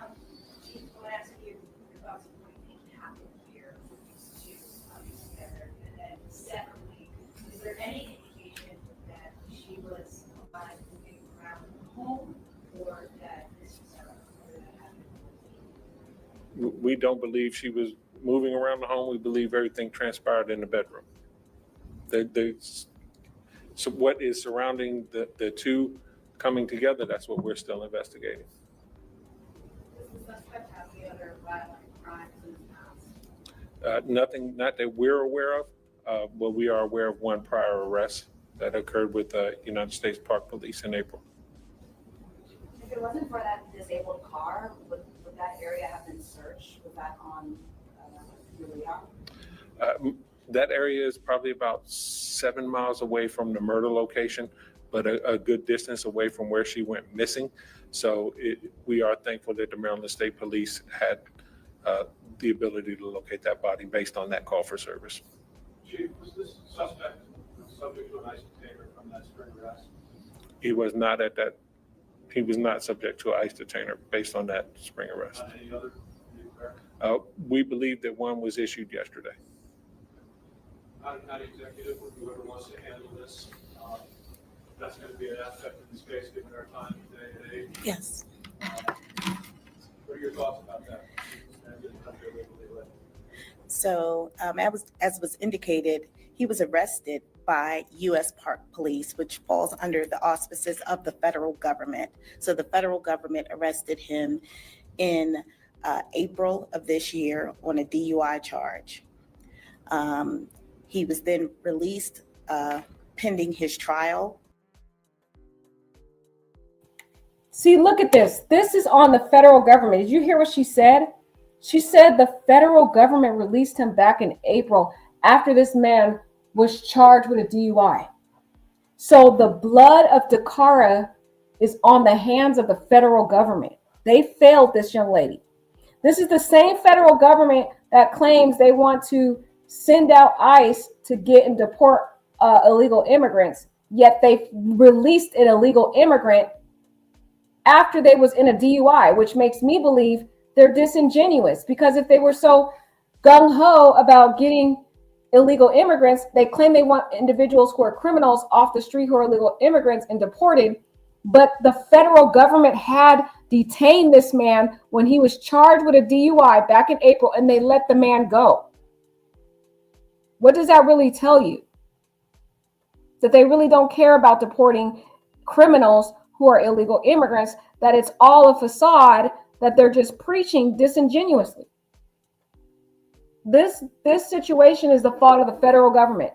want to ask you about what you think happened here for these two coming together, and then separately, is there any indication that she was alive moving around the home, or that this was something that happened? We don't believe she was moving around the home. We believe everything transpired in the bedroom. So what is surrounding the two coming together, that's what we're still investigating. Does the suspect have any other violent crimes in the past? Nothing, not that we're aware of, but we are aware of one prior arrest that occurred with United States Park Police in April. If it wasn't for that disabled car, would that area have been searched? Was that on your radar? That area is probably about 7 miles away from the murder location, but a good distance away from where she went missing. So we are thankful that the Maryland State Police had the ability to locate that body based on that call for service. Chief, was this suspect subject to an ICE detainer from that spring arrest? He was not at that. He was not subject to an ICE detainer based on that spring arrest. Any other? We believe that one was issued yesterday. County executive, or whoever wants to handle this, that's going to be an aspect in this case, given our time today and age. Yes. What are your thoughts about that? So as was indicated, he was arrested by U.S. Park Police, which falls under the auspices of the federal government. So the federal government arrested him in April of this year on a DUI charge. He was then released pending his trial. See, look at this. This is on the federal government. Did you hear what she said? She said the federal government released him back in April after this man was charged with a DUI. So the blood of Dacara is on the hands of the federal government. They failed this young lady. This is the same federal government that claims they want to send out ICE to get and deport illegal immigrants, yet they released an illegal immigrant after they was in a DUI, which makes me believe they're disingenuous, because if they were so gung-ho about getting illegal immigrants, they claim they want individuals who are criminals off the street who are illegal immigrants and deported, but the federal government had detained this man when he was charged with a DUI back in April, and they let the man go. What does that really tell you? That they really don't care about deporting criminals who are illegal immigrants, that it's all a facade, that they're just preaching disingenuously. This situation is the fault of the federal government,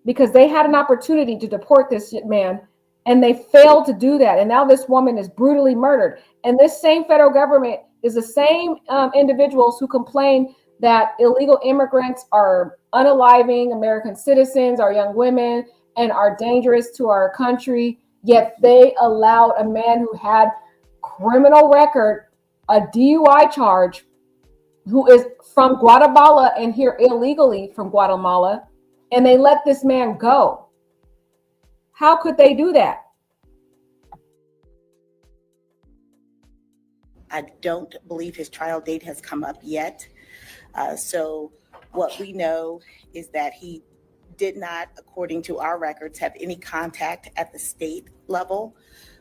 because they had an opportunity to deport this man and they failed to do that. And now this woman is brutally murdered. And this same federal government is the same individuals who complain that illegal immigrants are unaliving American citizens, our young women, and are dangerous to our country, Yet they allowed a man who had criminal record, a DUI charge, who is from Guatemala and here illegally from Guatemala, and they let this man go. How could they do that? I don't believe his trial date has come up yet. So what we know is that he did not, according to our records, have any contact at the state level,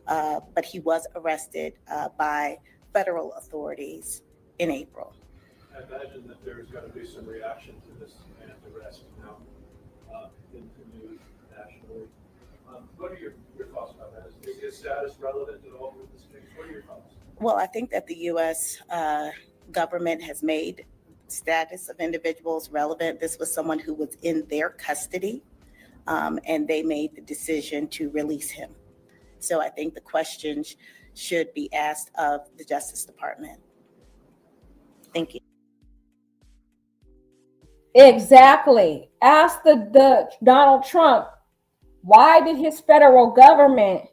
but he was arrested by federal authorities in April. I imagine that there's going to be some reaction to this man's arrest now in the news nationally. What are your thoughts about that? Is his status relevant at all with this case? What are your thoughts? Well, I think that the U.S. Government has made status of individuals relevant. This was someone who was in their custody, and they made the decision to release him. So I think the questions should be asked of the Justice Department. Thank you. Exactly. Ask the Donald Trump, why did his federal government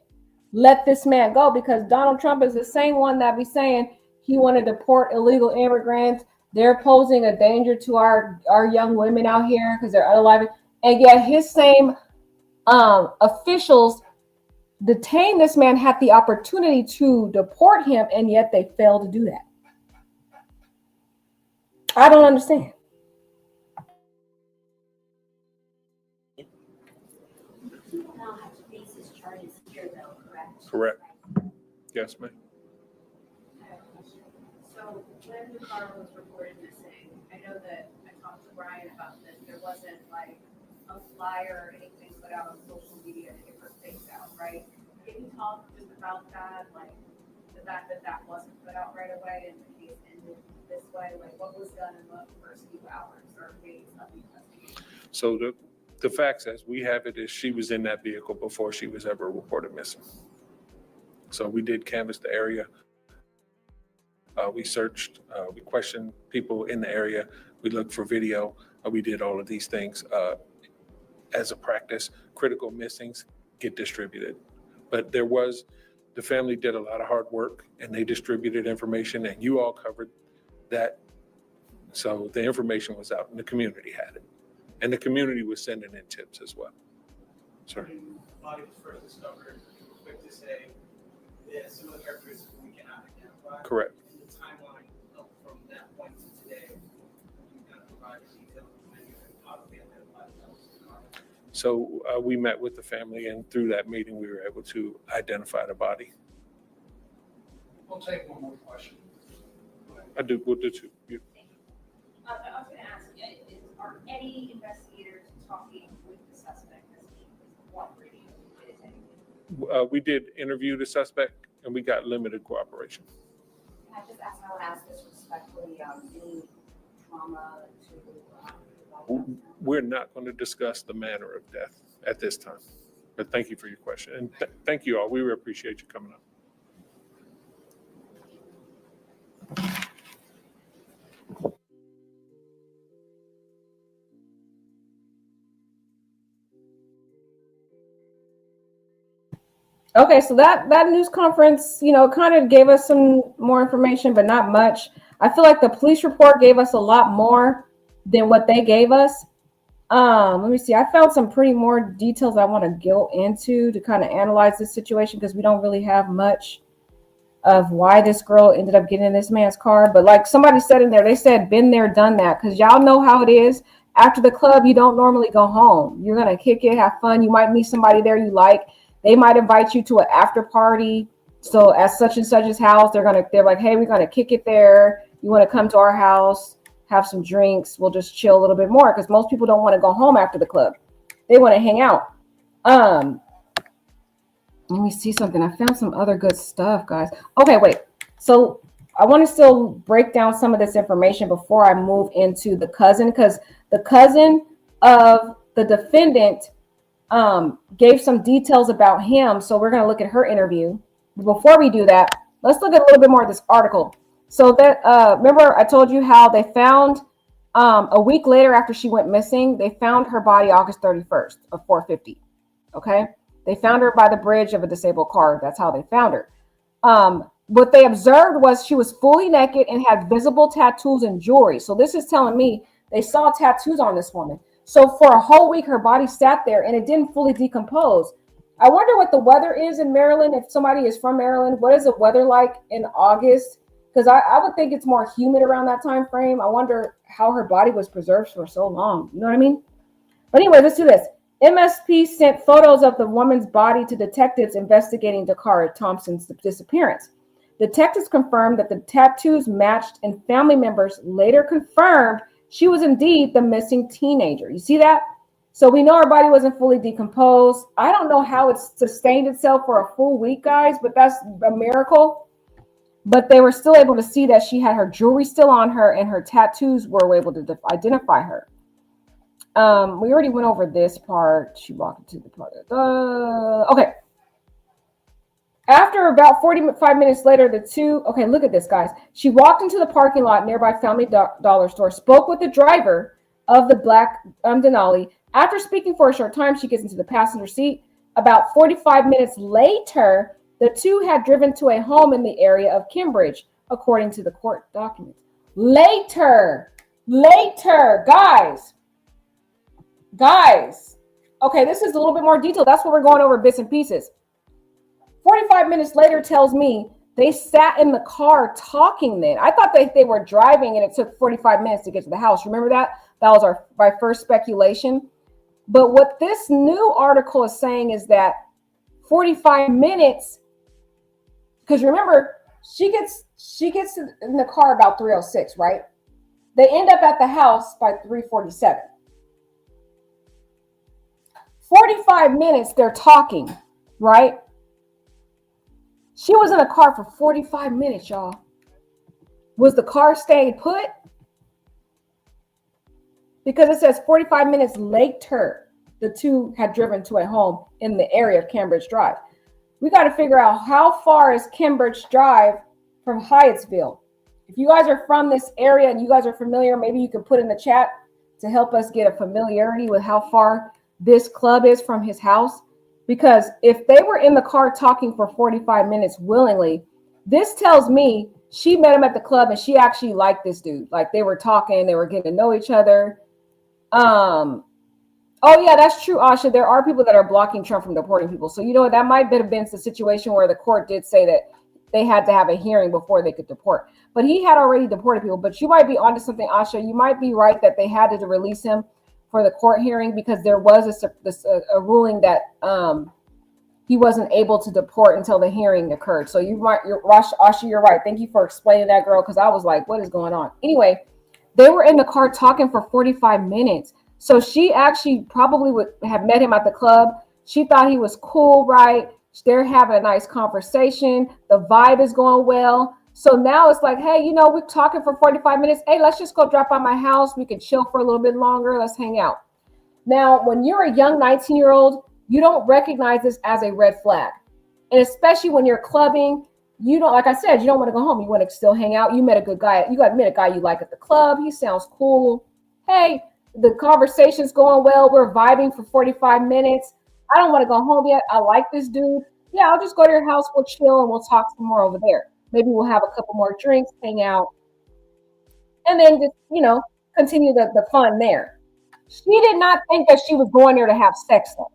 let this man go? Because Donald Trump is the same one that be saying he want to deport illegal immigrants. They're posing a danger to our young women out here because they're unalive. And yet his same officials detained this man, had the opportunity to deport him, and yet they failed to do that. I don't understand. Now have to face his charges here, though, correct? Correct. Yes, ma'am. I have a question. So when Dacara was reported missing, I know that I talked to Brian about this. There wasn't like a flyer or anything put out on social media to get her things out, right? Can you talk just about that, like the fact that that wasn't put out right away and the case ended this way? Like what was done in the first few hours or days of the investigation? So the facts as we have it is she was in that vehicle before she was ever reported missing. So we did canvass the area. We searched, we questioned people in the area. We looked for video. We did all of these things. As a practice, critical missings get distributed. But the family did a lot of hard work and they distributed information and you all covered that. So the information was out and the community had it. And the community was sending in tips as well. Sorry. Body was first discovered, you were quick to say, yeah, some of the characteristics we cannot identify. Correct. And the timeline up from that point to today, you kind of provided details of many of how to be identified. So we met with the family and through that meeting, we were able to identify the body. We'll take one more question. We'll do two. I was going to ask, are any investigators talking with the suspect as he was cooperating? We did interview the suspect and we got limited cooperation. Can I just ask this respectfully, any trauma to We're not going to discuss the manner of death at this time, but thank you for your question. And thank you all. We really appreciate you coming up. Okay, so that news conference, kind of gave us some more information, but not much. I feel like the police report gave us a lot more than what they gave us. Let me see. I found some pretty more details I want to go into to kind of analyze this situation because we don't really have much of why this girl ended up getting in this man's car. But like somebody said in there, they said, been there, done that. Because y'all know how it is. After the club, you don't normally go home. You're going to kick it, have fun. You might meet somebody there you like. They might invite you to an after party. So at such and such's house, they're like, hey, we're going to kick it there. You want to come to our house, have some drinks. We'll just chill a little bit more because most people don't want to go home after the club. They want to hang out. Let me see something. I found some other good stuff, guys. Okay, wait. So I want to still break down some of this information before I move into the cousin, because the cousin of the defendant gave some details about him. So we're going to look at her interview. Before we do that, let's look at a little bit more of this article. So that remember I told you how they found a week later after she went missing, they found her body August 31st of 4:50. Okay. They found her by the bridge of a disabled car. That's how they found her. What they observed was she was fully naked and had visible tattoos and jewelry. So this is telling me they saw tattoos on this woman. So for a whole week, her body sat there and it didn't fully decompose. I wonder what the weather is in Maryland. If somebody is from Maryland, what is the weather like in August? Because I would think it's more humid around that time frame. I wonder how her body was preserved for so long. You know what I mean? But anyway, let's do this. MSP sent photos of the woman's body to detectives investigating Dacara Thompson's disappearance. Detectives confirmed that the tattoos matched, and family members later confirmed she was indeed the missing teenager. You see that? So we know her body wasn't fully decomposed. I don't know how it sustained itself for a full week, guys, but that's a miracle. But they were still able to see that she had her jewelry still on her and her tattoos were able to identify her. We already went over this part. She walked into the part. Okay. After about 45 minutes later, okay, look at this, guys. She walked into the parking lot nearby Family Dollar store, spoke with the driver of the black Denali. After speaking for a short time, she gets into the passenger seat. About 45 minutes later, the two had driven to a home in the area of Cambridge, according to the court documents. Later, guys. Okay, this is a little bit more detailed. That's what we're going over, bits and pieces. 45 minutes later tells me they sat in the car talking then. I thought they were driving and it took 45 minutes to get to the house. Remember that? That was my first speculation. But what this new article is saying is that 45 minutes, because remember, she gets in the car about 3:06, right? They end up at the house by 3:47. 45 minutes they're talking, right? She was in a car for 45 minutes, y'all. Was the car staying put? Because it says 45 minutes later, the two had driven to a home in the area of Cambridge Drive. We got to figure out how far is Cambridge Drive from Hyattsville. If you guys are from this area and you guys are familiar, maybe you can put in the chat to help us get a familiarity with how far this club is from his house. Because if they were in the car talking for 45 minutes willingly, this tells me she met him at the club and she actually liked this dude. Like they were talking, they were getting to know each other. Oh yeah, that's true, Asha. There are people that are blocking Trump from deporting people. So you know what, that might have been the situation where the court did say that they had to have a hearing before they could deport. But he had already deported people. But you might be onto something, Asha. You might be right that they had to release him for the court hearing because there was a ruling that he wasn't able to deport until the hearing occurred. So Asha, you're right. Thank you for explaining that, girl, because I was like, what is going on? Anyway, they were in the car talking for 45 minutes. So she actually probably would have met him at the club. She thought he was cool, right? They're having a nice conversation. The vibe is going well. So now it's like, hey, we're talking for 45 minutes. Hey, let's just go drop by my house. We can chill for a little bit longer. Let's hang out. Now, when you're a young 19-year-old, you don't recognize this as a red flag. And especially when you're clubbing, you don't, like I said, you don't want to go home. You want to still hang out. You met a good guy. You met a guy you like at the club. He sounds cool. Hey, the conversation's going well. We're vibing for 45 minutes. I don't want to go home yet. I like this dude. Yeah, I'll just go to your house. We'll chill and we'll talk some more over there. Maybe we'll have a couple more drinks, hang out, and then just, continue the fun there. She did not think that she was going there to have sex, though.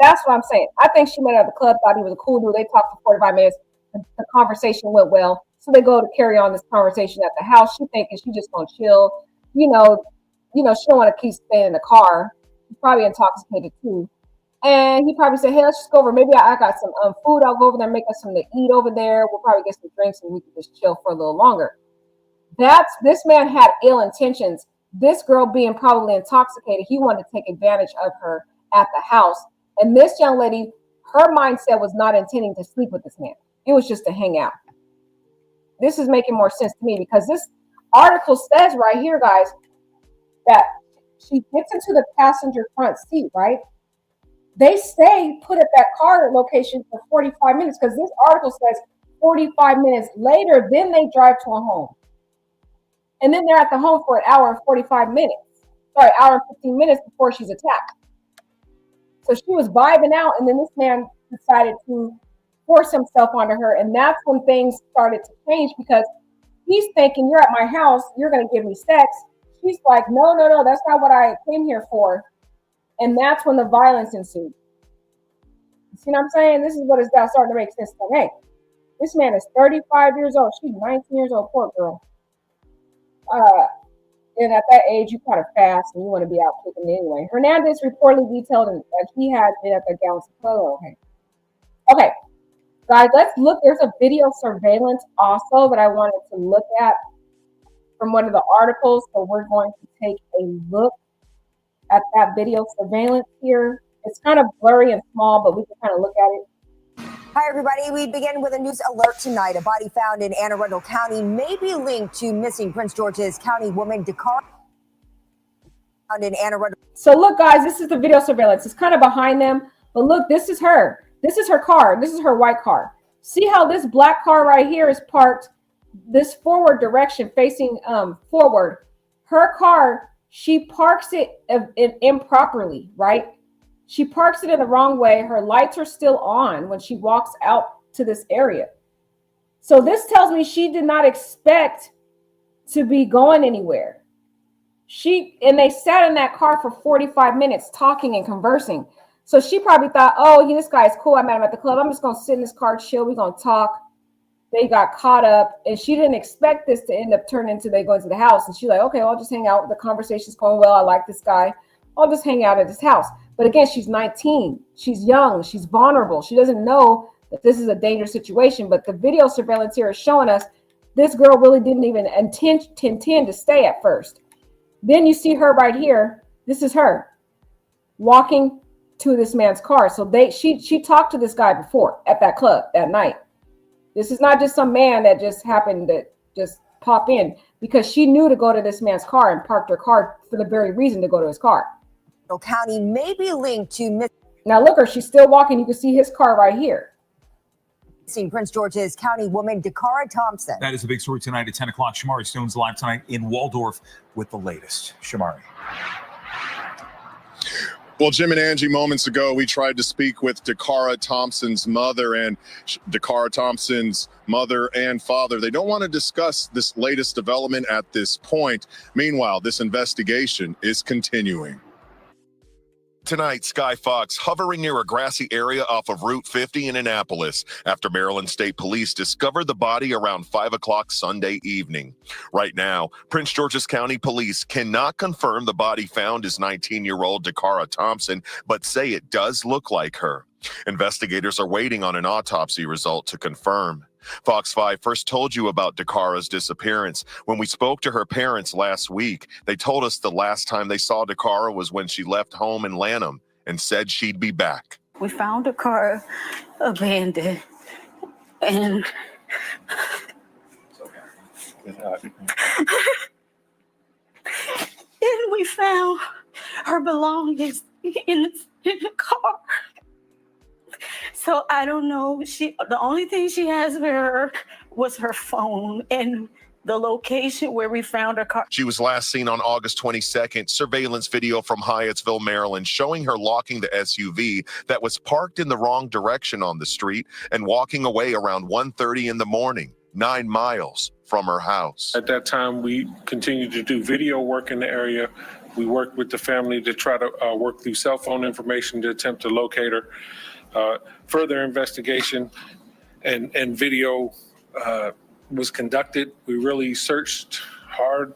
That's what I'm saying. I think she met at the club, thought he was a cool dude. They talked for 45 minutes. The conversation went well. So they go to carry on this conversation at the house. She thinking she's just going to chill. She don't want to keep staying in the car. She's probably intoxicated too. And he probably said, hey, let's just go over. Maybe I got some food. I'll go over there and make us something to eat over there. We'll probably get some drinks and we can just chill for a little longer. This man had ill intentions. This girl being probably intoxicated, he wanted to take advantage of her at the house. And this young lady, her mindset was not intending to sleep with this man. It was just to hang out. This is making more sense to me because this article says right here, guys, that she gets into the passenger front seat, right? They stay put at that car location for 45 minutes because this article says 45 minutes later, then they drive to a home. And then they're at the home for an hour and 45 minutes. Sorry, hour and 15 minutes before she's attacked. So she was vibing out, and then this man decided to force himself onto her, and that's when things started to change because he's thinking, you're at my house, you're going to give me sex. She's like, no, that's not what I came here for. And that's when the violence ensued. You see what I'm saying? This is what is now starting to make sense to me. Hey, this man is 35 years old. She's 19 years old, poor girl. And at that age, you kind of fast and you want to be out kicking anyway. Hernandez reportedly detailed that he had been at the Gallon Club. Okay, guys, let's look. There's a video surveillance also that I wanted to look at from one of the articles. So we're going to take a look at that video surveillance here. It's kind of blurry and small, but we can kind of look at it. Hi, everybody. We begin with a news alert tonight. A body found in Anne Arundel County may be linked to missing Prince George's County woman Dacara. Found in Anne Arundel. So look, guys, this is the video surveillance. It's kind of behind them, but look, this is her. This is her car. This is her white car. See how this black car right here is parked this forward direction, facing forward. Her car, she parks it improperly, right? She parks it in the wrong way. Her lights are still on when she walks out to this area. So this tells me she did not expect to be going anywhere. And they sat in that car for 45 minutes talking and conversing. So she probably thought, oh, this guy's cool. I met him at the club. I'm just going to sit in this car, chill. We're going to talk. They got caught up, and she didn't expect this to end up turning into they go into the house. And she's like, okay, well, I'll just hang out. The conversation's going well. I like this guy. I'll just hang out at his house. But again, she's 19. She's young. She's vulnerable. She doesn't know that this is a dangerous situation. But the video surveillance here is showing us this girl really didn't even intend to stay at first. Then you see her right here. This is her walking to this man's car. So she talked to this guy before at that club that night. This is not just some man that just happened to just pop in, because she knew to go to this man's car and parked her car for the very reason to go to his car. County may be linked to now look her, she's still walking. You can see his car right here. missing Prince George's County woman Dacara Thompson. That is a big story tonight at 10 o'clock. Shamari Stone's live tonight in Waldorf with the latest. Shamari. Well, Jim and Angie, moments ago, we tried to speak with Dacara Thompson's mother, and Dacara Thompson's mother and father. They don't want to discuss this latest development at this point. Meanwhile, this investigation is continuing. Tonight, Sky Fox hovering near a grassy area off of Route 50 in Annapolis after Maryland State Police discovered the body around 5 o'clock Sunday evening. Right now, Prince George's County Police cannot confirm the body found is 19-year-old Dacara Thompson, but say it does look like her. Investigators are waiting on an autopsy result to confirm. Fox 5 first told you about Dacara's disappearance. When we spoke to her parents last week, they told us the last time they saw Dacara was when she left home in Lanham and said she'd be back. We found Dacara abandoned, and then we found her belongings in the car. So I don't know. The only thing she has with her was her phone and the location where we found her car. She was last seen on August 22nd. Surveillance video from Hyattsville, Maryland, showing her locking the SUV that was parked in the wrong direction on the street and walking away around 1:30 in the morning, 9 miles from her house. At that time, we continued to do video work in the area. We worked with the family to try to work through cell phone information to attempt to locate her. Further investigation and video was conducted. We really searched hard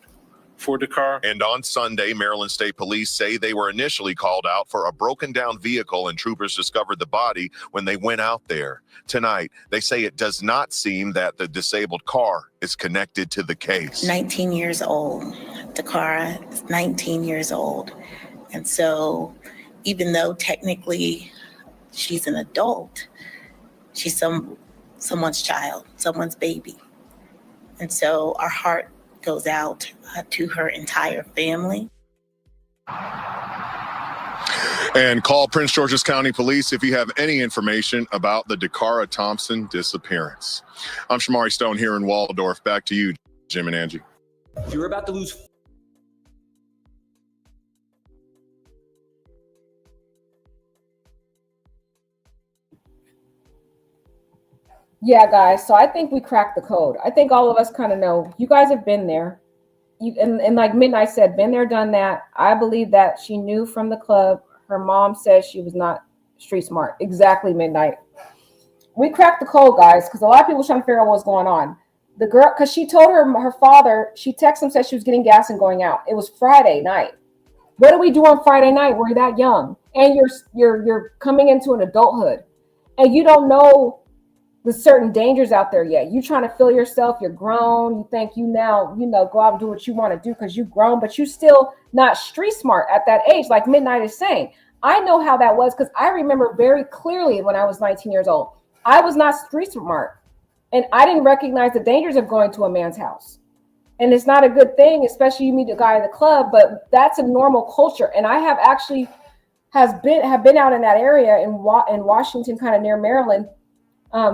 for Dacara. And on Sunday, Maryland State Police say they were initially called out for a broken down vehicle, and troopers discovered the body when they went out there. Tonight, they say it does not seem that the disabled car is connected to the case. 19 years old. Dacara is 19 years old. And so even though technically she's an adult, she's someone's child, someone's baby. And so our heart goes out to her entire family. And call Prince George's County Police if you have any information about the Dacara Thompson disappearance. I'm Shamari Stone here in Waldorf. Back to you, Jim and Angie. You're about to lose Yeah, guys. So I think we cracked the code. I think all of us kind of know. You guys have been there. And like Midnight said, been there, done that. I believe that she knew from the club. Her mom said she was not street smart. Exactly, Midnight. We cracked the code, guys, because a lot of people trying to figure out what's going on. The girl, because she told her father, she texted him, said she was getting gas and going out. It was Friday night. What do we do on Friday night? We're that young, and you're coming into an adulthood, and you don't know the certain dangers out there yet. You trying to feel yourself. You're grown. You think you now, go out and do what you want to do because you've grown, but you still not street smart at that age. Like Midnight is saying, I know how that was because I remember very clearly when I was 19 years old. I was not street smart, and I didn't recognize the dangers of going to a man's house. And it's not a good thing, especially you meet a guy at the club, but that's a normal culture. And I have actually have been out in that area in Washington, kind of near Maryland,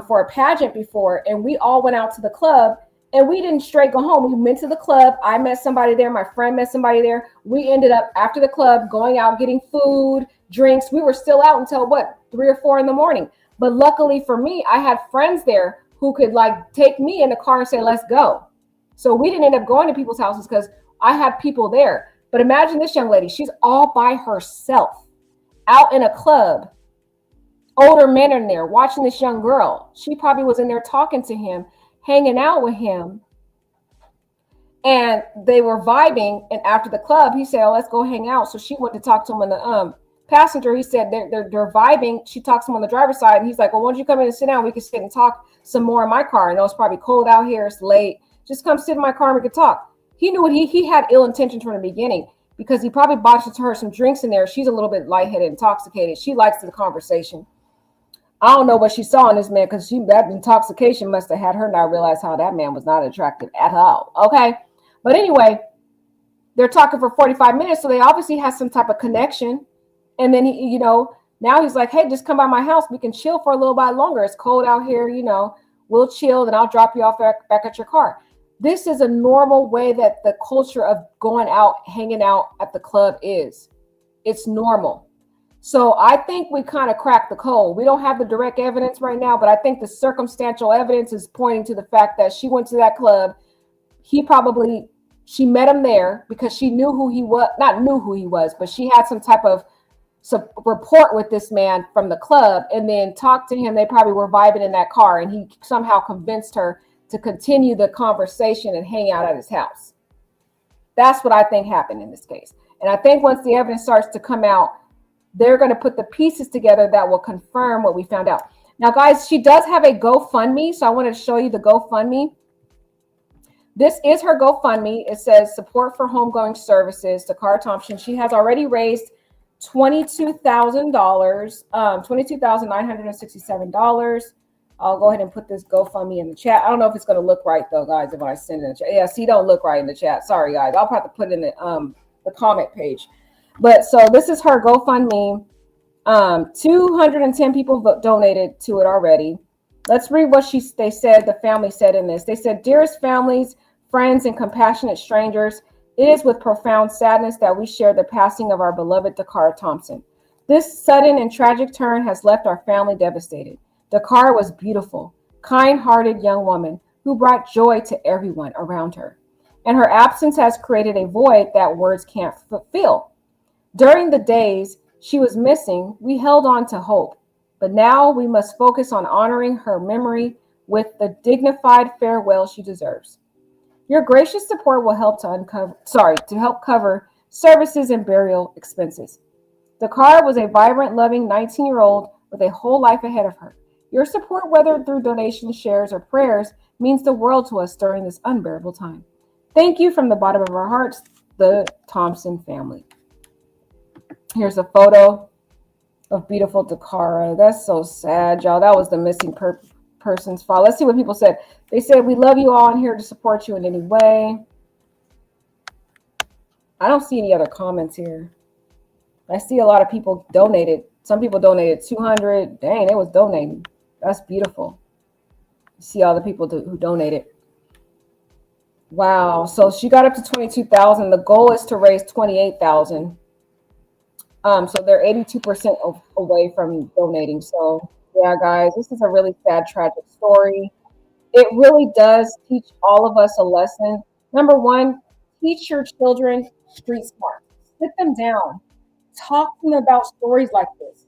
for a pageant before. And we all went out to the club, and we didn't straight go home. We went to the club. I met somebody there. My friend met somebody there. We ended up after the club going out, getting food, drinks. We were still out until 3 or 4 in the morning. But luckily for me, I had friends there who could take me in the car and say, let's go. So we didn't end up going to people's houses because I had people there. But imagine this young lady. She's all by herself out in a club. Older men are in there watching this young girl. She probably was in there talking to him, hanging out with him. And they were vibing. And after the club, he said, oh, let's go hang out. So she went to talk to him in the passenger. He said they're vibing. She talks to him on the driver's side. And he's like, well, why don't you come in and sit down? We can sit and talk some more in my car. I know it's probably cold out here. It's late. Just come sit in my car and we could talk. He knew what he had ill intentions from the beginning because he probably bought her some drinks in there. She's a little bit lightheaded, intoxicated. She likes the conversation. I don't know what she saw in this man because that intoxication must have had her not realize how that man was not attractive at all. Okay. But anyway, they're talking for 45 minutes. So they obviously have some type of connection. And then he, now he's like, hey, just come by my house. We can chill for a little while longer. It's cold out here. We'll chill. Then I'll drop you off back at your car. This is a normal way that the culture of going out, hanging out at the club is. It's normal. So I think we kind of cracked the code. We don't have the direct evidence right now, but I think the circumstantial evidence is pointing to the fact that she went to that club. She met him there because she knew who he was, not knew who he was, but she had some type of report with this man from the club and then talked to him. They probably were vibing in that car and he somehow convinced her to continue the conversation and hang out at his house. That's what I think happened in this case. And I think once the evidence starts to come out, they're going to put the pieces together that will confirm what we found out. Now, guys, she does have a GoFundMe. So I wanted to show you the GoFundMe. This is her GoFundMe. It says support for homegoing services, Dacara Thompson. She has already raised $22,000, $22,967. I'll go ahead and put this GoFundMe in the chat. I don't know if it's going to look right though, guys, if I send it in the chat. Yeah, see, don't look right in the chat. Sorry, guys. I'll have to put it in the comment page. But so this is her GoFundMe. 210 people donated to it already. Let's read what they said, the family said in this. They said, dearest families, friends, and compassionate strangers, it is with profound sadness that we share the passing of our beloved Dacara Thompson. This sudden and tragic turn has left our family devastated. Dacara was beautiful, kind-hearted young woman who brought joy to everyone around her. And her absence has created a void that words can't fulfill. During the days she was missing, we held on to hope. But now we must focus on honoring her memory with the dignified farewell she deserves. Your gracious support will help to help cover services and burial expenses. Dacara was a vibrant, loving 19-year-old with a whole life ahead of her. Your support, whether through donations, shares, or prayers, means the world to us during this unbearable time. Thank you from the bottom of our hearts, the Thompson family. Here's a photo of beautiful Dacara. That's so sad, y'all. That was the missing person's file. Let's see what people said. They said, we love you all and here to support you in any way. I don't see any other comments here. I see a lot of people donated. Some people donated 200. Dang, they was donating. That's beautiful. You see all the people who donated. Wow. So she got up to 22,000. The goal is to raise 28,000. So they're 82% away from donating. So Yeah, guys, this is a really sad, tragic story. It really does teach all of us a lesson. Number one, teach your children street smart. Sit them down. Talk to them about stories like this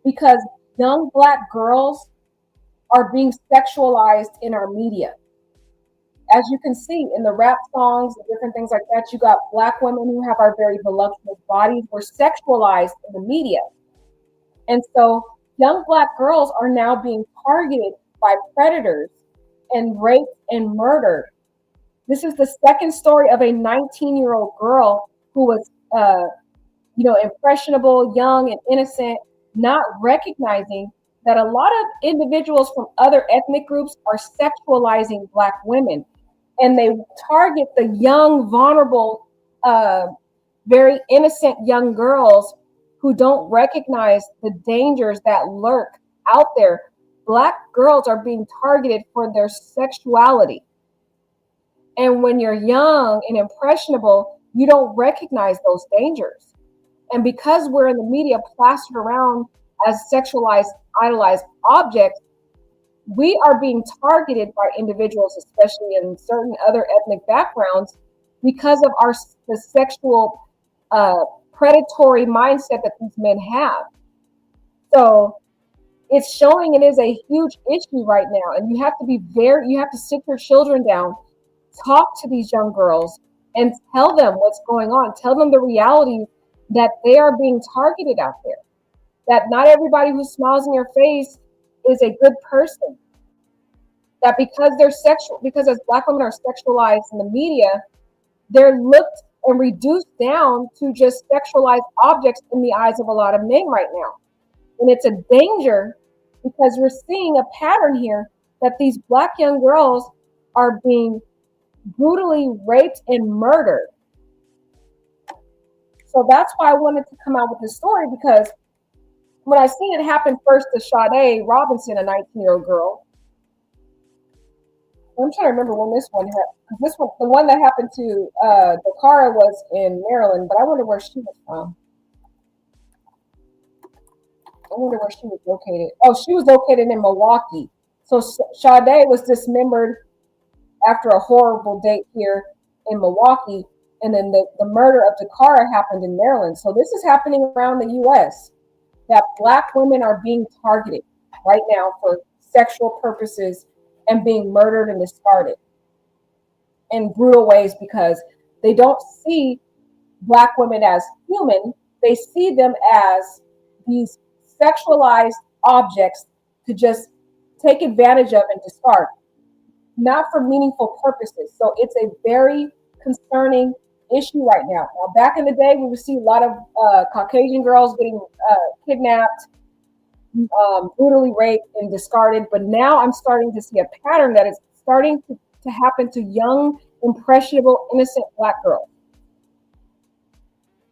because young Black girls are being sexualized in our media. As you can see in the rap songs and different things like that, you got Black women who have our very voluptuous bodies were sexualized in the media. And so young Black girls are now being targeted by predators and raped and murdered. This is the second story of a 19-year-old girl who was, impressionable, young, and innocent, not recognizing that a lot of individuals from other ethnic groups are sexualizing Black women. And they target the young, vulnerable, very innocent young girls who don't recognize the dangers that lurk out there. Black girls are being targeted for their sexuality. And when you're young and impressionable, you don't recognize those dangers. And because we're in the media plastered around as sexualized, idolized objects, we are being targeted by individuals, especially in certain other ethnic backgrounds, because of the sexual predatory mindset that these men have. So it's showing it is a huge issue right now. And you have to sit your children down, talk to these young girls and tell them what's going on. Tell them the reality that they are being targeted out there. That not everybody who smiles in your face is a good person. That because as Black women are sexualized in the media, they're looked and reduced down to just sexualized objects in the eyes of a lot of men right now. And it's a danger because we're seeing a pattern here that these Black young girls are being brutally raped and murdered. So that's why I wanted to come out with this story, because when I seen it happen first to Sade Robinson, a 19-year-old girl, I'm trying to remember when this one happened. Because this one, the one that happened to Dacara was in Maryland, but I wonder where she was from. I wonder where she was located. Oh, she was located in Milwaukee. So Sade was dismembered after a horrible date here in Milwaukee. And then the murder of Dacara happened in Maryland. So this is happening around the U.S. that Black women are being targeted right now for sexual purposes and being murdered and discarded in brutal ways because they don't see Black women as human. They see them as these sexualized objects to just take advantage of and discard, not for meaningful purposes. So it's a very concerning issue right now. Now, back in the day, we would see a lot of Caucasian girls getting kidnapped, brutally raped and discarded. But now I'm starting to see a pattern that is starting to happen to young, impressionable, innocent Black girls.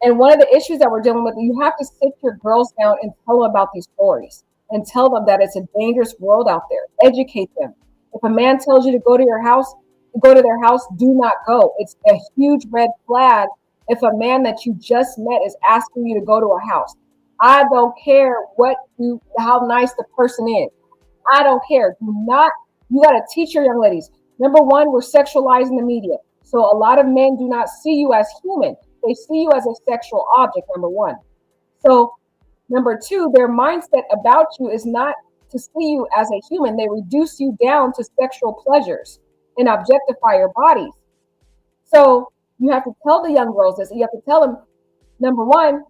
And one of the issues that we're dealing with, you have to sit your girls down and tell them about these stories and tell them that it's a dangerous world out there. Educate them. If a man tells you to go to their house, do not go. It's a huge red flag if a man that you just met is asking you to go to a house. I don't care how nice the person is. I don't care. You got to teach your young ladies. Number one, we're sexualizing the media. So a lot of men do not see you as human. They see you as a sexual object, number one. So number two, their mindset about you is not to see you as a human. They reduce you down to sexual pleasures and objectify your bodies. So you have to tell the young girls this. You have to tell them, number one,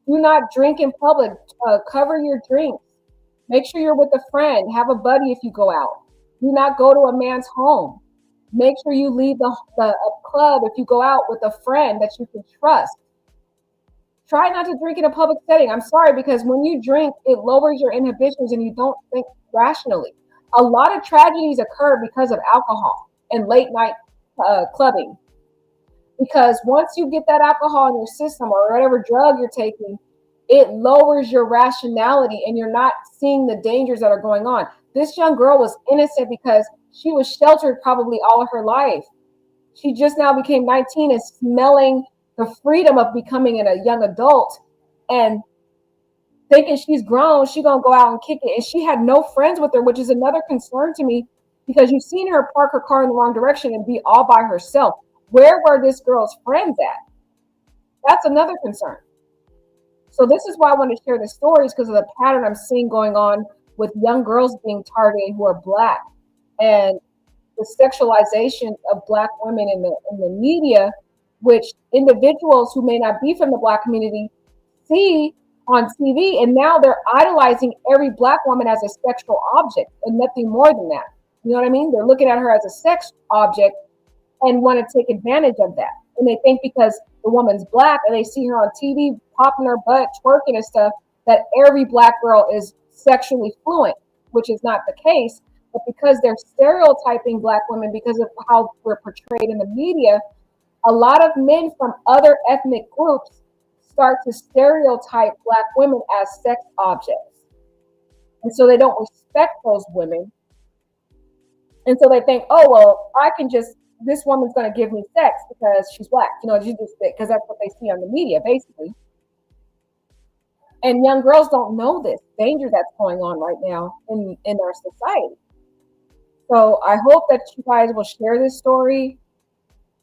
do not drink in public. Cover your drinks. Make sure you're with a friend. Have a buddy if you go out. Do not go to a man's home. Make sure you leave a club if you go out with a friend that you can trust. Try not to drink in a public setting. I'm sorry, because when you drink, it lowers your inhibitions and you don't think rationally. A lot of tragedies occur because of alcohol and late night clubbing. Because once you get that alcohol in your system or whatever drug you're taking, it lowers your rationality and you're not seeing the dangers that are going on. This young girl was innocent because she was sheltered probably all of her life. She just now became 19 and smelling the freedom of becoming a young adult. And thinking she's grown, she gonna go out and kick it. And she had no friends with her, which is another concern to me, because you've seen her park her car in the wrong direction and be all by herself. Where were this girl's friends at? That's another concern. So this is why I want to share the stories, because of the pattern I'm seeing going on with young girls being targeted who are Black, and the sexualization of Black women in the media, which individuals who may not be from the Black community see on TV, and now they're idolizing every Black woman as a sexual object and nothing more than that. You know what I mean? They're looking at her as a sex object and want to take advantage of that. And they think because the woman's Black and they see her on TV popping her butt, twerking and stuff, that every Black girl is sexually fluent, which is not the case. But because they're stereotyping Black women because of how we're portrayed in the media, a lot of men from other ethnic groups start to stereotype Black women as sex objects. And so they don't respect those women. And so they think, oh, well, this woman's going to give me sex because she's Black, because that's what they see on the media, basically. And young girls don't know this danger that's going on right now in our society. So I hope that you guys will share this story,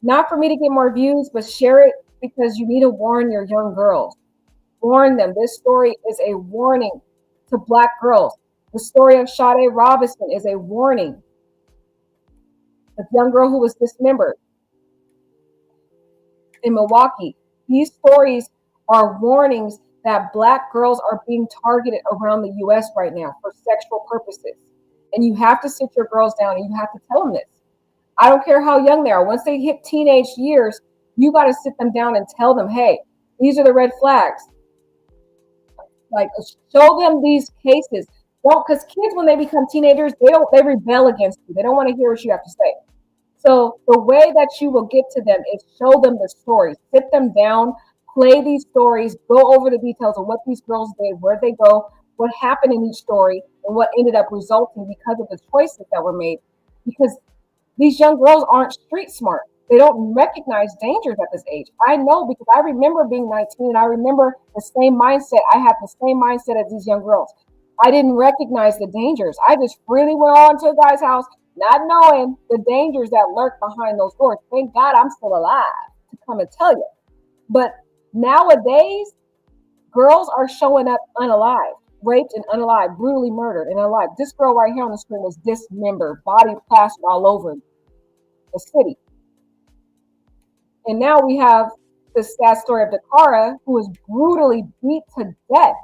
not for me to get more views, but share it because you need to warn your young girls. Warn them. This story is a warning to Black girls. The story of Sade Robinson is a warning. The young girl who was dismembered in Milwaukee. These stories are warnings that Black girls are being targeted around the U.S. right now for sexual purposes. And you have to sit your girls down and you have to tell them this. I don't care how young they are. Once they hit teenage years, you got to sit them down and tell them, hey, these are the red flags. Like, show them these cases. Don't, because kids, when they become teenagers, they rebel against you. They don't want to hear what you have to say. So the way that you will get to them is show them the stories. Sit them down, play these stories, go over the details of what these girls did, where they go, what happened in each story, and what ended up resulting because of the choices that were made. Because these young girls aren't street smart. They don't recognize dangers at this age. I know, because I remember being 19 and I remember the same mindset. I had the same mindset as these young girls. I didn't recognize the dangers. I just freely went on to a guy's house, not knowing the dangers that lurk behind those doors. Thank God I'm still alive to come and tell you. But nowadays, girls are showing up unalive, raped and unalive, brutally murdered and unalive. This girl right here on the screen was dismembered, body plastered all over the city. And now we have the sad story of Dacara, who was brutally beat to death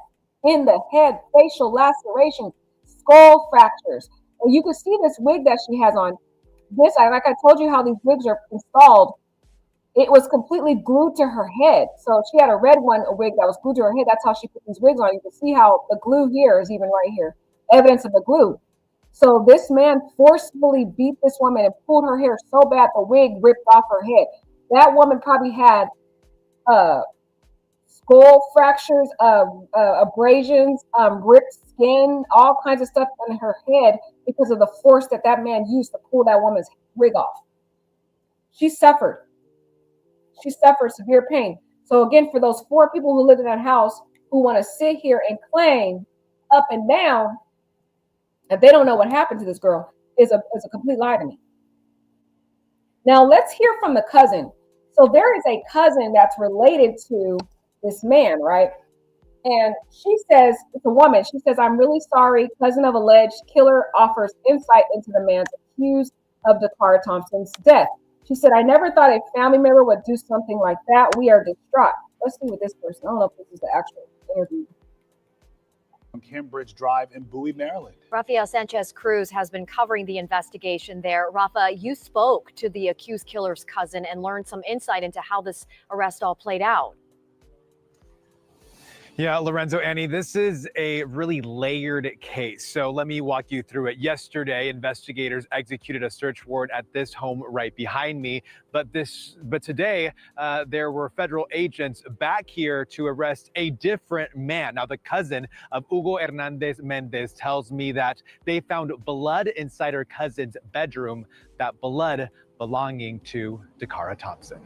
in the head, facial lacerations, skull fractures. And you can see this wig that she has on. Like I told you how these wigs are installed. It was completely glued to her head. So she had a red one, a wig that was glued to her head. That's how she put these wigs on. You can see how the glue here is even right here. Evidence of the glue. So this man forcefully beat this woman and pulled her hair so bad the wig ripped off her head. That woman probably had skull fractures, abrasions, ripped skin, all kinds of stuff on her head because of the force that man used to pull that woman's wig off. She suffered. She suffered severe pain. So again, for those 4 people who live in that house who want to sit here and claim up and down that they don't know what happened to this girl is a complete lie to me. Now let's hear from the cousin. So there is a cousin that's related to this man, right? And she says, it's a woman, she says, I'm really sorry. Cousin of alleged killer offers insight into the man's accused of Dacara Thompson's death. She said, I never thought a family member would do something like that. We are distraught. Let's see what this person, I don't know if this is the actual interview. On Cambridge Drive in Bowie, Maryland. Rafael Sanchez Cruz has been covering the investigation there. Rafa, you spoke to the accused killer's cousin and learned some insight into how this arrest all played out. Yeah, Lorenzo, Annie, this is a really layered case. So let me walk you through it. Yesterday, investigators executed a search warrant at this home right behind me. But today, there were federal agents back here to arrest a different man. Now, the cousin of Hugo Hernandez Mendez tells me that they found blood inside her cousin's bedroom, that blood belonging to Dacara Thompson.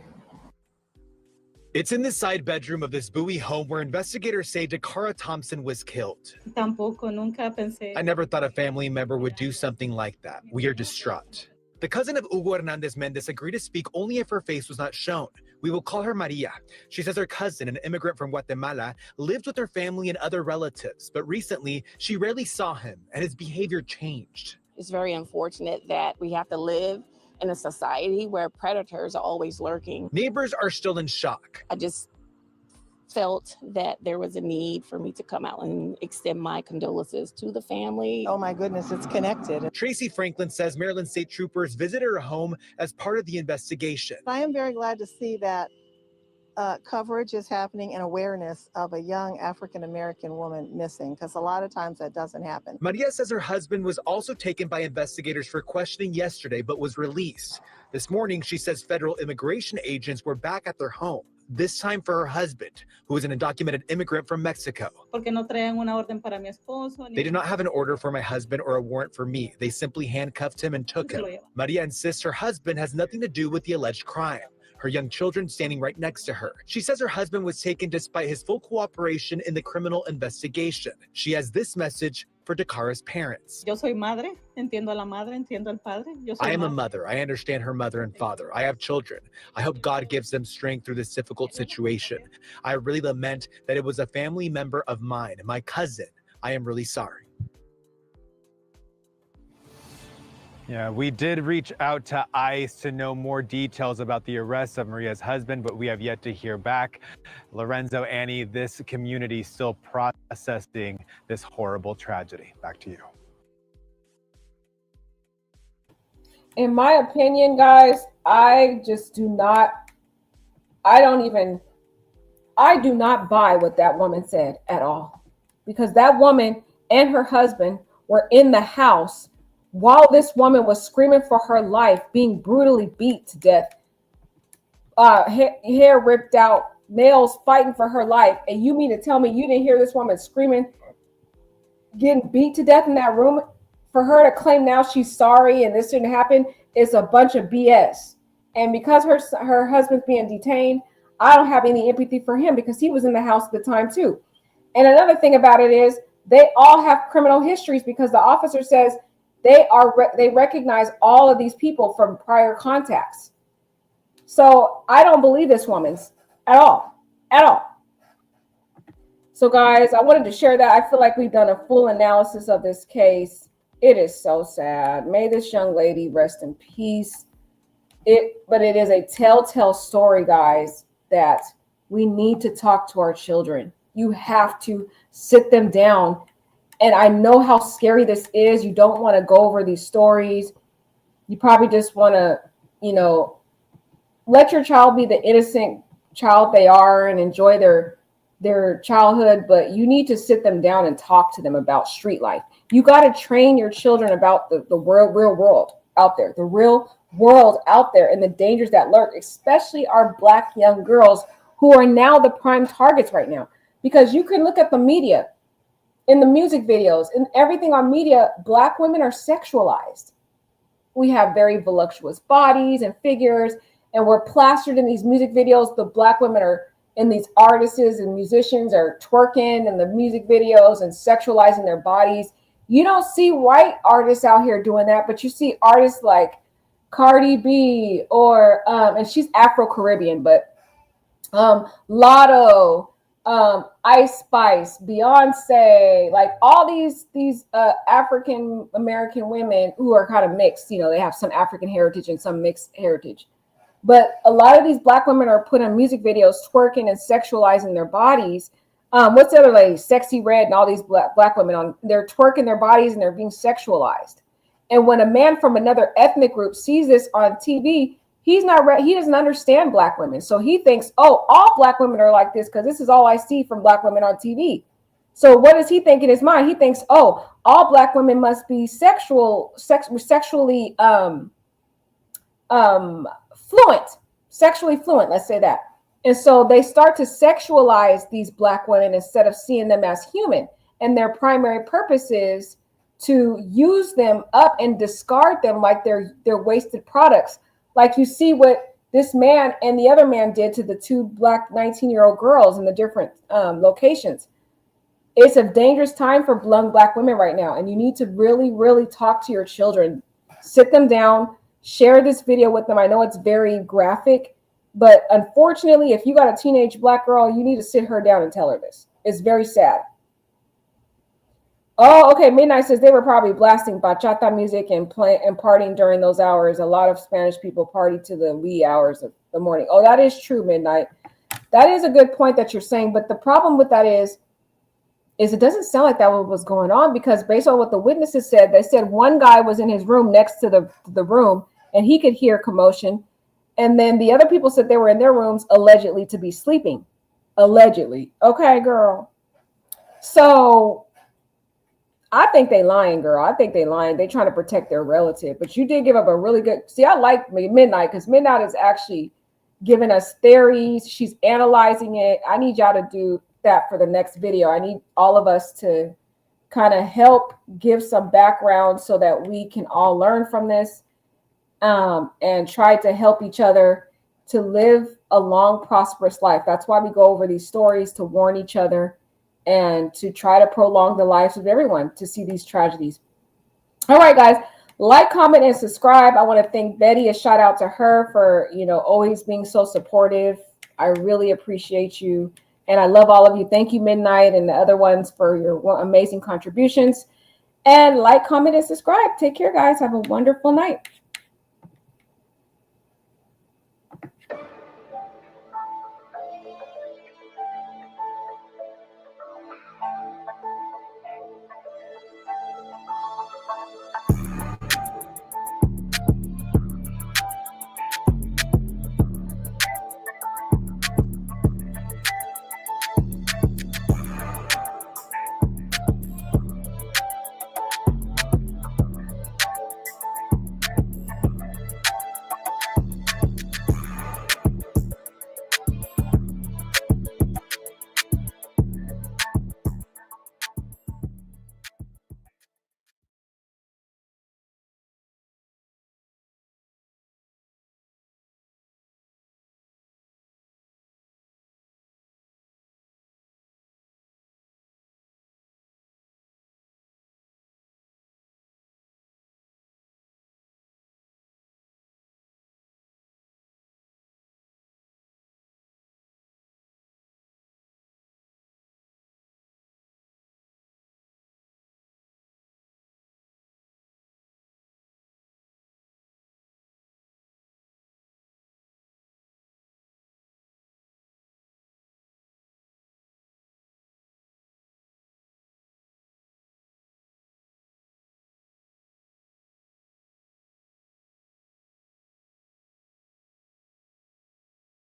It's in the side bedroom of this Bowie home where investigators say Dacara Thompson was killed. Tampoco, nunca pensé. I never thought a family member would do something like that. We are distraught. The cousin of Hugo Hernandez Mendez agreed to speak only if her face was not shown. We will call her Maria. She says her cousin, an immigrant from Guatemala, lived with her family and other relatives, but recently she rarely saw him and his behavior changed. It's very unfortunate that we have to live in a society where predators are always lurking. Neighbors are still in shock. I just felt that there was a need for me to come out and extend my condolences to the family. Oh my goodness, it's connected. Tracy Franklin says Maryland State Troopers visited her home as part of the investigation. I am very glad to see that coverage is happening and awareness of a young African-American woman missing, because a lot of times that doesn't happen. Maria says her husband was also taken by investigators for questioning yesterday, but was released. This morning, she says federal immigration agents were back at their home, this time for her husband, who is an undocumented immigrant from Mexico. Porque no traían una orden para mi esposo. They did not have an order for my husband or a warrant for me. They simply handcuffed him and took him. Maria insists her husband has nothing to do with the alleged crime. Her young children standing right next to her. She says her husband was taken despite his full cooperation in the criminal investigation. She has this message for Dacara's parents. Yo soy madre, entiendo a la madre, entiendo al padre. Yo soy I am a madre. mother. I understand her mother and father. I have children. I hope God gives them strength through this difficult situation. I really lament that it was a family member of mine, my cousin. I am really sorry. Yeah, we did reach out to ICE to know more details about the arrest of Maria's husband, but we have yet to hear back. Lorenzo, Annie, this community still processing this horrible tragedy. Back to you. In my opinion, guys, I do not buy what that woman said at all. Because that woman and her husband were in the house while this woman was screaming for her life, being brutally beat to death, hair ripped out, nails fighting for her life. And you mean to tell me you didn't hear this woman screaming, getting beat to death in that room? For her to claim now she's sorry and this didn't happen is a bunch of BS. And because her husband's being detained, I don't have any empathy for him because he was in the house at the time too. And another thing about it is they all have criminal histories because the officer says they recognize all of these people from prior contacts. So I don't believe this woman's at all. So guys, I wanted to share that. I feel like we've done a full analysis of this case. It is so sad. May this young lady rest in peace. But it is a telltale story, guys, that we need to talk to our children. You have to sit them down. And I know how scary this is. You don't want to go over these stories. You probably just want to, let your child be the innocent child they are and enjoy their childhood. But you need to sit them down and talk to them about street life. You got to train your children about the real world out there, the real world out there and the dangers that lurk, especially our Black young girls who are now the prime targets right now. Because you can look at the media, in the music videos, and everything on media, Black women are sexualized. We have very voluptuous bodies and figures, and we're plastered in these music videos. The Black women are, and these artists and musicians are twerking in the music videos and sexualizing their bodies. You don't see white artists out here doing that, but you see artists like Cardi B or, and she's Afro-Caribbean, but Lotto, Ice Spice, Beyonce, like all these African American women who are kind of mixed. They have some African heritage and some mixed heritage. But a lot of these Black women are put in music videos twerking and sexualizing their bodies. What's the other lady? Sexy Red and all these black women they're twerking their bodies and they're being sexualized. And when a man from another ethnic group sees this on TV, he doesn't understand Black women. So he thinks, oh, all Black women are like this because this is all I see from Black women on TV. So what does he think in his mind? He thinks, oh, all Black women must be sexually fluent, let's say that. And so they start to sexualize these Black women instead of seeing them as human. And their primary purpose is to use them up and discard them like they're wasted products. Like you see what this man and the other man did to the two black 19-year-old girls in the different locations. It's a dangerous time for young black women right now, and you need to really, really talk to your children. Sit them down, share this video with them. I know it's very graphic, but unfortunately, if you got a teenage black girl, you need to sit her down and tell her this. It's very sad. Oh, okay. Midnight says they were probably blasting bachata music and partying during those hours. A lot of Spanish people party to the wee hours of the morning. Oh, that is true, Midnight. That is a good point that you're saying. But the problem with that is it doesn't sound like that was going on, because based on what the witnesses said, they said one guy was in his room next to the room and he could hear commotion. And then the other people said they were in their rooms allegedly to be sleeping. Allegedly. Okay, girl. So I think they lying, girl. I think they lying. They trying to protect their relative. But you did give up a really good. See, I like Midnight, because Midnight is actually giving us theories. She's analyzing it. I need y'all to do that for the next video. I need all of us to kind of help give some background so that we can all learn from this, and try to help each other to live a long, prosperous life. That's why we go over these stories, to warn each other and to try to prolong the lives of everyone to see these tragedies. All right, guys, like, comment, and subscribe. I want to thank Betty. A shout out to her for, always being so supportive. I really appreciate you. And I love all of you. Thank you, Midnight, and the other ones, for your amazing contributions. And like, comment, and subscribe. Take care, guys. Have a wonderful night.